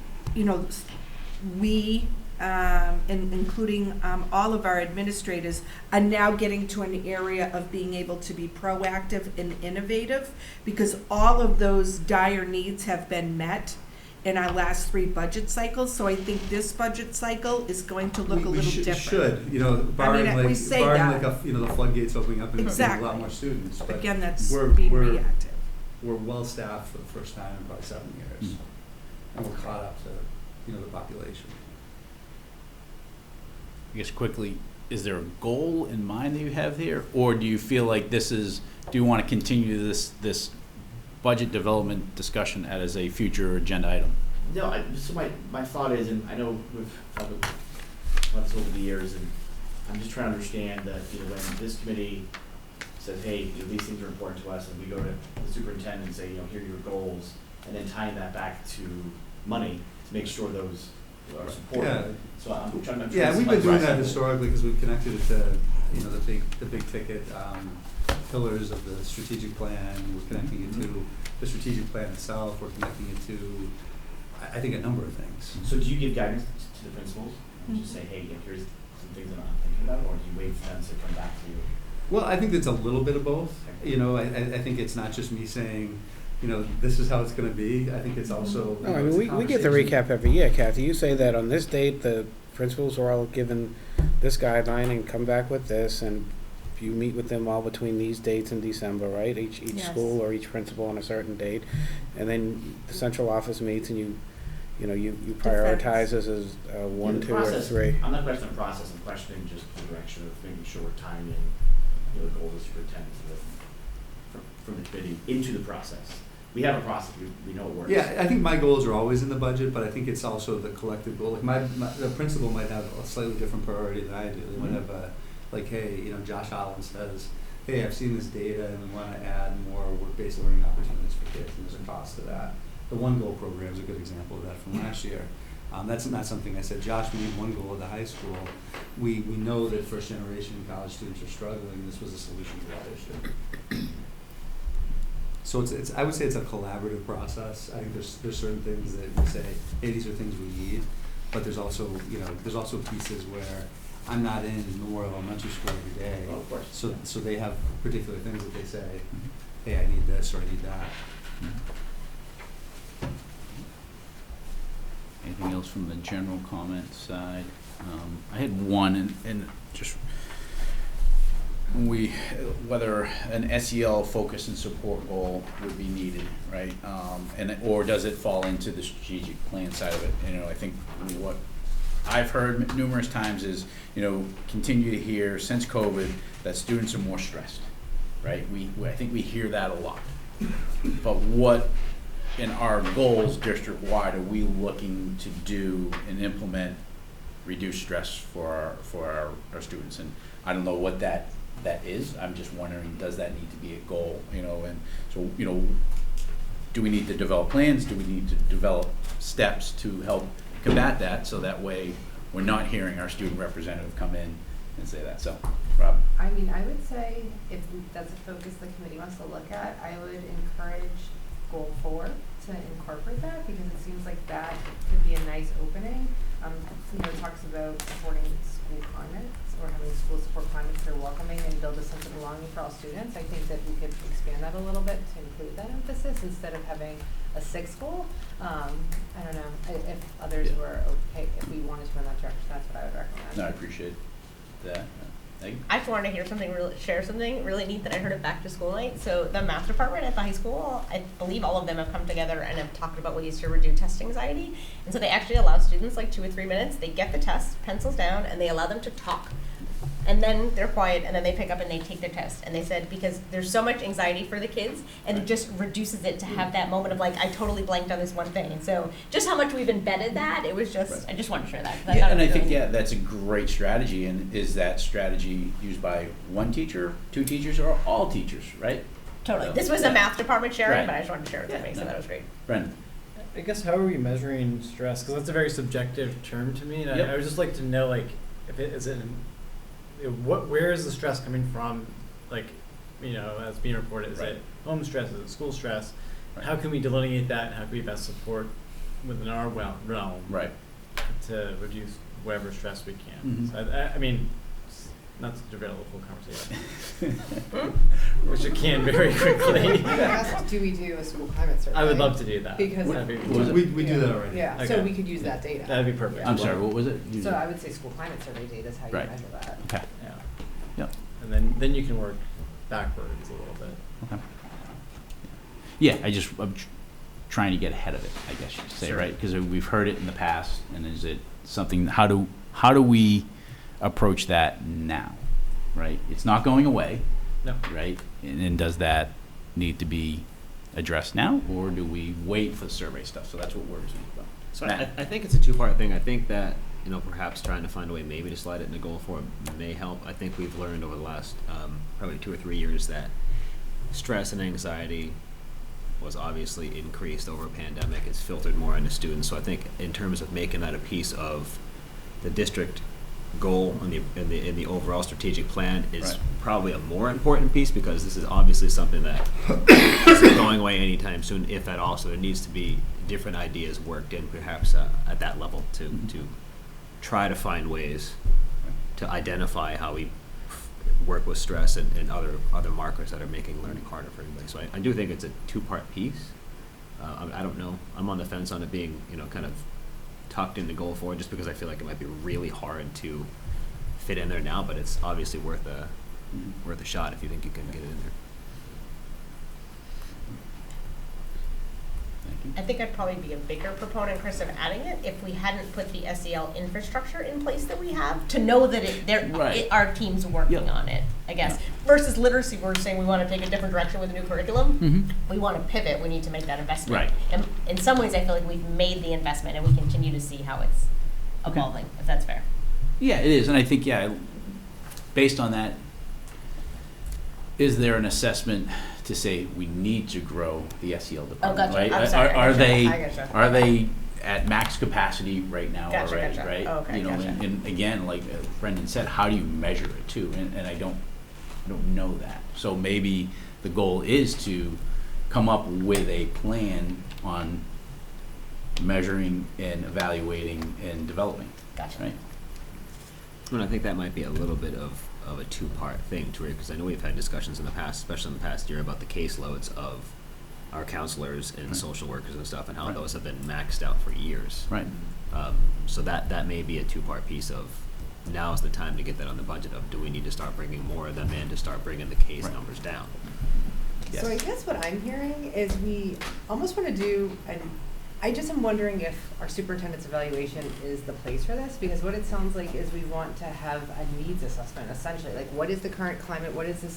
we, including all of our administrators, are now getting to an area of being able to be proactive and innovative, because all of those dire needs have been met in our last 3 budget cycles. So I think this budget cycle is going to look a little different. Should, barring we say barring that. the floodgates opening up and Exactly. a lot more students. But Again, that's we're being reactive. We're well staffed for the first time in probably 7 years, and we're caught up to the population. I guess quickly, is there a goal in mind that you have here, or do you feel like do you want to continue this budget development discussion as a future agenda item? No, so my thought is, and I know we've talked about this over the years, and I'm just trying to understand that, when this committee says, hey, these things are important to us, and we go to the superintendent and say, here are your goals, and then tying that back to money to make sure those are supported. Yeah. So I'm trying to. Yeah, we've been doing that historically because we've connected it to, the big ticket pillars of the strategic plan. We're connecting it to the strategic plan itself. We're connecting it to, I think, a number of things. So do you give guidance to the principals and just say, hey, here's some things that I'm thinking about, or do you wait for them to come back to you? Well, I think it's a little bit of both. I think it's not just me saying, this is how it's going to be. I think it's also. No, I mean, we get the recap every year, Kathy. You say that on this date, the principals are all given this guideline and come back with this, and you meet with them all between these dates in December, right? Each Yes. school or each principal on a certain date, and then the central office meets and you prioritize this as 1, 2, or 3. I'm not questioning the process. I'm questioning just the direction of making sure we're tying in the goals of superintendents. committee into the process. We have a process, we know it works. Yeah, I think my goals are always in the budget, but I think it's also the collective goal. Like the principal might have a slightly different priority than I do. They might have like, hey, you know, Josh Allen says, hey, I've seen this data and we want to add more work-based learning opportunities for kids, and there's a cost to that. The One Goal program is a good example of that from last year. That's not something I said, Josh, we need one goal at the high school. We know that first generation college students are struggling. This was a solution to that issue. So it's I would say it's a collaborative process. I think there's certain things that we say, hey, these are things we need, but there's also, you know, there's also pieces where I'm not in Memorial Elementary School every day. Oh, of course. So they have particular things that they say, hey, I need this or I need that. Anything else from the general comment side? I had one, and just whether an SEL focus and support goal would be needed, right? Or does it fall into the strategic plan side of it? You know, I think what I've heard numerous times is, you know, continue to hear since COVID that students are more stressed, right? I think we hear that a lot. But what in our goals district-wide are we looking to do and implement reduce stress for our students? And I don't know what that is. I'm just wondering, does that need to be a goal? You know, and so, you know, do we need to develop plans? Do we need to develop steps to help combat that, so that way we're not hearing our student representative come in and say that? So, Rob. I mean, I would say if that's a focus the committee wants to look at, I would encourage Goal 4 to incorporate that, because it seems like that could be a nice opening. You know, it talks about supporting school climates or having school support climates that are welcoming and build a sense of belonging for all students. I think that we could expand that a little bit to include that emphasis instead of having a 6th goal. I don't know if others were okay, if we wanted to go in that direction, that's what I would recommend. No, I appreciate that. I just wanted to hear something, share something really neat that I heard at Back to School Night. So the math department at the high school, I believe all of them have come together and have talked about ways to reduce test anxiety. And so they actually allow students like 2 or 3 minutes, they get the test, pencils down, and they allow them to talk. And then they're quiet, and then they pick up and they take their test. And they said because there's so much anxiety for the kids, and it just reduces it to have that moment of like, I totally blanked on this one thing. And so just how much we've embedded that, it was just, I just wanted to share that. Yeah, and I think, that's a great strategy. And is that strategy used by one teacher, 2 teachers, or all teachers, right? Totally. So, this was a math department sharing, right. but I just wanted to share it with me, so that was great. Brendan. I guess how are we measuring stress? Because that's a very subjective term to me, and Yep. I would just like to know, like, if it is where is the stress coming from? Like, you know, as being reported, is it home stress? Is it school stress? Right. How can we delineate that? And how can we best support within our realm, Right. to reduce whatever stress we can? Mhm. So I mean, not to derail the whole conversation, which it can very quickly. Do we do a school climate survey? I would love to do that. Because we do that already. Yeah, Okay. so we could use that data. That'd be perfect. I'm sorry, what was it? So I would say school climate survey data is how you Right. measure that. Okay. Yeah. Yep. And then you can work backwards a little bit. Okay. Yeah, I'm trying to get ahead of it, I guess you could say, Sure. right? Because we've heard it in the past, and is it something? How do we approach that now? Right? It's not going away. No. Right? And does that need to be addressed now, or do we wait for the survey stuff? So that's what worries me about. So Matt. I think it's a 2-part thing. I think that, you know, perhaps trying to find a way maybe to slide it into Goal 4 may help. I think we've learned over the last probably 2 or 3 years that stress and anxiety was obviously increased over a pandemic. It's filtered more into students. So I think in terms of making that a piece of the district goal in the overall strategic plan is Right. probably a more important piece, because this is obviously something that isn't going away anytime soon, if at all. So there needs to be different ideas worked in, perhaps at that level, to try to find ways to identify how we work with stress and other markers that are making learning harder for everybody. So I do think it's a 2-part piece. I don't know. I'm on the fence on it being, you know, kind of tucked into Goal 4, just because I feel like it might be really hard to fit in there now, but it's obviously worth a shot if you think you can get it in there. Thank you. I think I'd probably be a bigger proponent, Chris, of adding it if we hadn't put the SEL infrastructure in place that we have to know that Right. our team's working Yep. on it, I guess. versus literacy, we're saying we want to take a different direction with a new curriculum. Mm-hmm. We want to pivot, we need to make that investment. Right. And in some ways, I feel like we've made the investment and we continue to see how it's Okay. evolving, if that's fair. Yeah, it is, and I think, based on that, is there an assessment to say we need to grow the SEL department, gotcha. right? I'm sorry, I gotcha. Are they at max capacity right now Gotcha, already, gotcha. right? Okay, You know, gotcha. and again, like Brendan said, how do you measure it too? And I don't know that. So maybe the goal is to come up with a plan on measuring and evaluating and developing, Gotcha. right? And I think that might be a little bit of a two-part thing, too, because I know we've had discussions in the past, especially in the past year, about the caseloads of our counselors and Right. social workers and stuff, and how Right. those have been maxed out for years. Right. So that may be a two-part piece of, now's the time to get that on the budget of, do we need to start bringing more of them in to start bringing the case Right. numbers down? Yes. So I guess what I'm hearing is we almost want to do, and I just am wondering if our superintendent's evaluation is the place for this, because what it sounds like is we want to have a needs assessment, essentially. Like, what is the current climate? What is the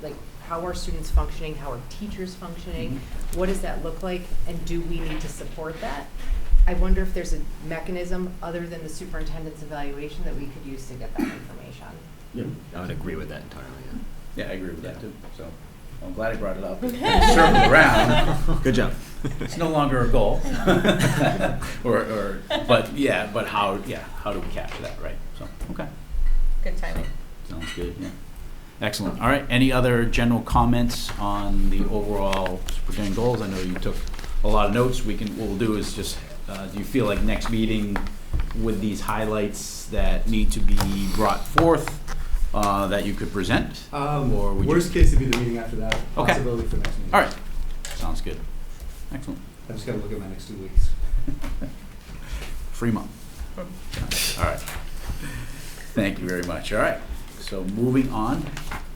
like, how are students functioning? How are teachers functioning? What does that look like? And do we need to support that? I wonder if there's a mechanism other than the superintendent's evaluation that we could use to get that information. Yeah. I would agree with that entirely, Yeah, I agree with that too, so I'm glad I brought it up. Circle around. Good job. It's no longer a goal. But how do we capture that, right? So, okay, Good timing. sounds good, yeah. Excellent, all right, any other general comments on the overall superintendent goals? I know you took a lot of notes. What we'll do is just, do you feel like next meeting with these highlights that need to be brought forth, that you could present? Or would you- Worst case would be the meeting after that, Okay. possibility for next meeting. All right, sounds good. Excellent. I just gotta look at my next 2 weeks. Free month. All right. Thank you very much. All right. So moving on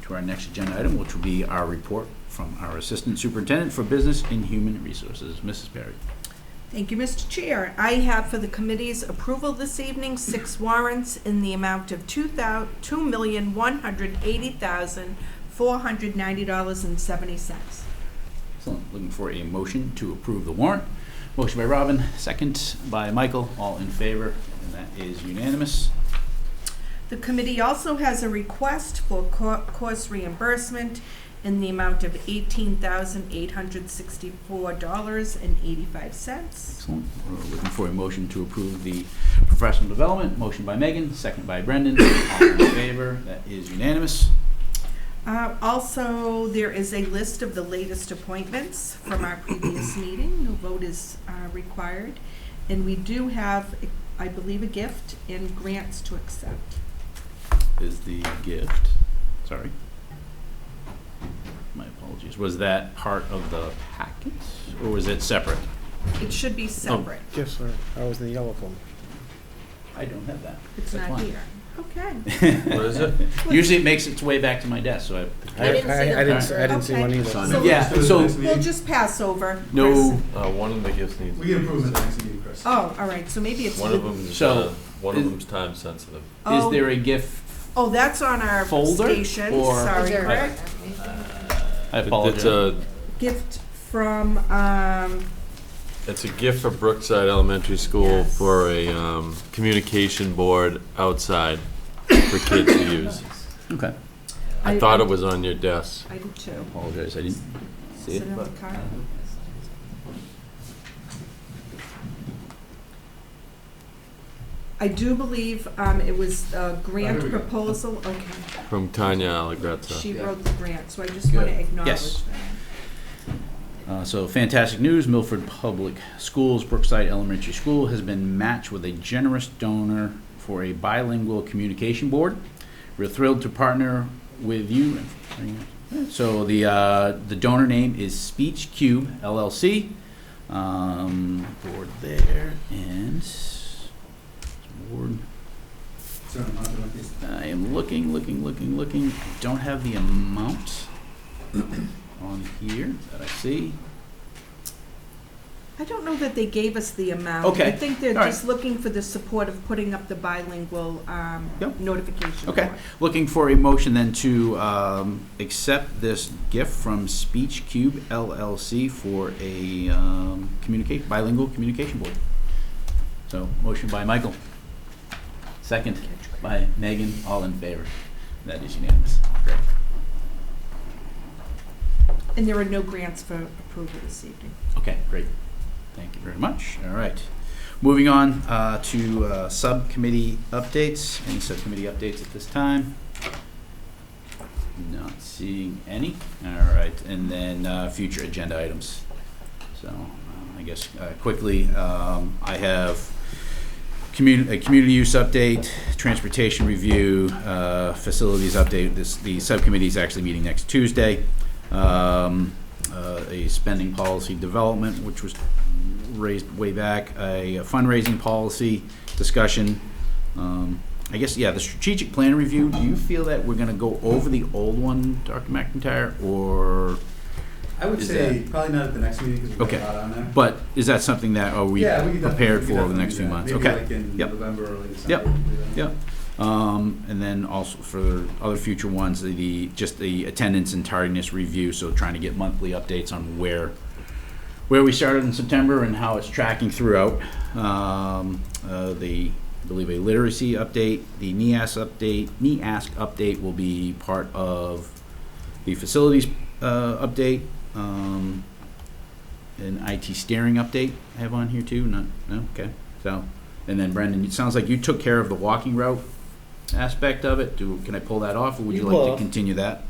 to our next agenda item, which will be our report from our Assistant Superintendent for Business and Human Resources, Mrs. Perry. Thank you, Mr. Chair. I have for the committee's approval this evening 6 warrants in the amount of $2,180,490.70. Excellent. Looking for a motion to approve the warrant. Motion by Robin, second by Michael. All in favor, and that is unanimous. The committee also has a request for course reimbursement in the amount of $18,864.85. Excellent. We're looking for a motion to approve the professional development. Motion by Megan, second by Brendan. All in favor, that is unanimous. Also, there is a list of the latest appointments from our previous meeting. No vote is required. And we do have, I believe, a gift and grants to accept. Is the gift, sorry. My apologies. Was that part of the packet or was it separate? It should be separate. Gifts are always in the yellow folder. I don't have that. It's That's not fine. here. Okay. What is it? Usually it makes its way back to my desk, so I didn't see one either. So Yeah, so we'll just pass over. no, One of the gifts needs. We can approve it at the next meeting, Chris. Oh, all right, so maybe it's. One of them's, So, one of is- them's time sensitive. Oh. is there a gift? Oh, that's on our Folder, station. or- Sorry, Is there- Greg. I It's apologize. a, Gift from, it's a gift for Brookside Elementary School Yes. for a communication board outside for kids to use. Okay. I thought it was on your desk. I did too. Apologize, I didn't see Is it, it on but. the card? I do believe it was a grant here we go. proposal, okay. From Tanya Allegrezza. She Yeah. wrote the grant, so I just want to Good. acknowledge Yes. that. So fantastic news, Milford Public Schools, Brookside Elementary School has been matched with a generous donor for a bilingual communication board. We're thrilled to partner with you. So the donor name is Speech Cube LLC. Board there and board. Sorry, I'm not doing these. I am looking. Don't have the amount on here that I see. I don't know that they gave us the amount. Okay. I think they're All right. just looking for the support of putting up the bilingual Yep. notification. Okay, board. looking for a motion then to accept this gift from Speech Cube LLC for a bilingual communication board. So, motion by Michael. Second by Megan, all in favor. That is unanimous. Great. And there are no grants for approval this evening. Okay, great. Thank you very much. All right. Moving on to subcommittee updates. Any subcommittee updates at this time? Not seeing any. All right. And then future agenda items. So I guess quickly, I have a community use update, transportation review, facilities update. The subcommittee is actually meeting next Tuesday. A spending policy development, which was raised way back, a fundraising policy discussion. I guess, yeah, the strategic plan review, do you feel that we're gonna go over the old one, Dr. McIntyre, or? I would Is say that- probably not at the next meeting because we've Okay, got a lot on there. but is that something that, are we Yeah, we could prepared definitely- we for could over the next few definitely months? do that. Okay. Maybe like in Yep. November, early December. Yep. we could do that. Yep. And then also for other future ones, just the attendance and tardiness review, so trying to get monthly updates on where we started in September and how it's tracking throughout. I believe a literacy update, the NEASC update will be part of the facilities update, an IT steering update I have on here too. No, okay. So, and then Brendan, it sounds like you took care of the walking route aspect of it. Can I pull that off, or would you like to continue that?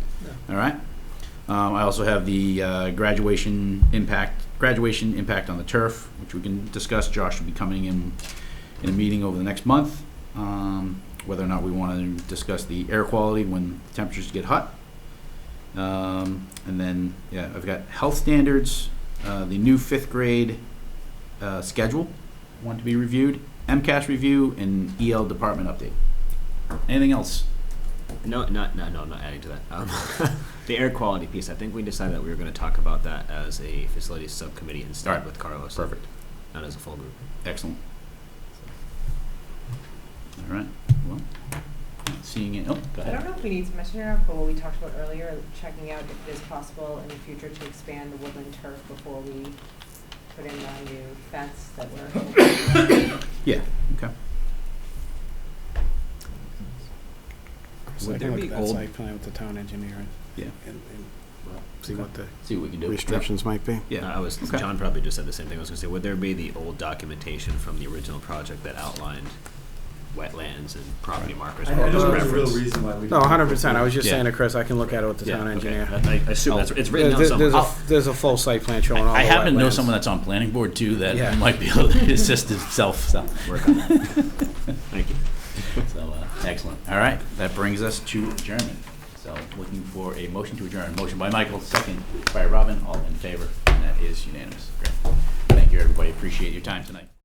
All right. I also have the graduation impact on the turf, which we can discuss. Josh will be coming in a meeting over the next month, whether or not we want to discuss the air quality when temperatures get hot. And then, yeah, I've got health standards, the new 5th grade schedule want to be reviewed, MCAS review, and EL department update. Anything else? No, not adding to that. The air quality piece, I think we decided that we were going to talk about that as a facilities subcommittee instead All right. with Carlos. Perfect. Not as a full group. Excellent. All right. Well, not seeing it. Oh, go I ahead. don't know if we need to mention it, but what we talked about earlier, checking out if it is possible in the future to expand the woodland turf before we put in the new fence that we're. Yeah. Okay. So Would I there can be look at that old- site plan with the town engineer Yeah. and see what the See what we can do. restrictions might be. Yeah. Okay. John probably just said the same thing. I was going to say, would there be the old documentation from the original project that outlined wetlands and property markers? I for don't know reference? the real reason why we. No, 100%. I was just Yeah. saying to Chris, I can look at it with the Yeah, town okay. engineer. I assume that's it's written down There's, somewhere. there's a full site plan showing all the I happen to know wetlands. someone that's on planning board too that Yeah. might be able to assist himself. So. Work on that. Thank you. So, excellent. All right, that brings us to adjournment. So, looking for a motion to adjourn. Motion by Michael, second by Robin, all in favor, and that is unanimous. Great. Thank you, everybody. Appreciate your time tonight.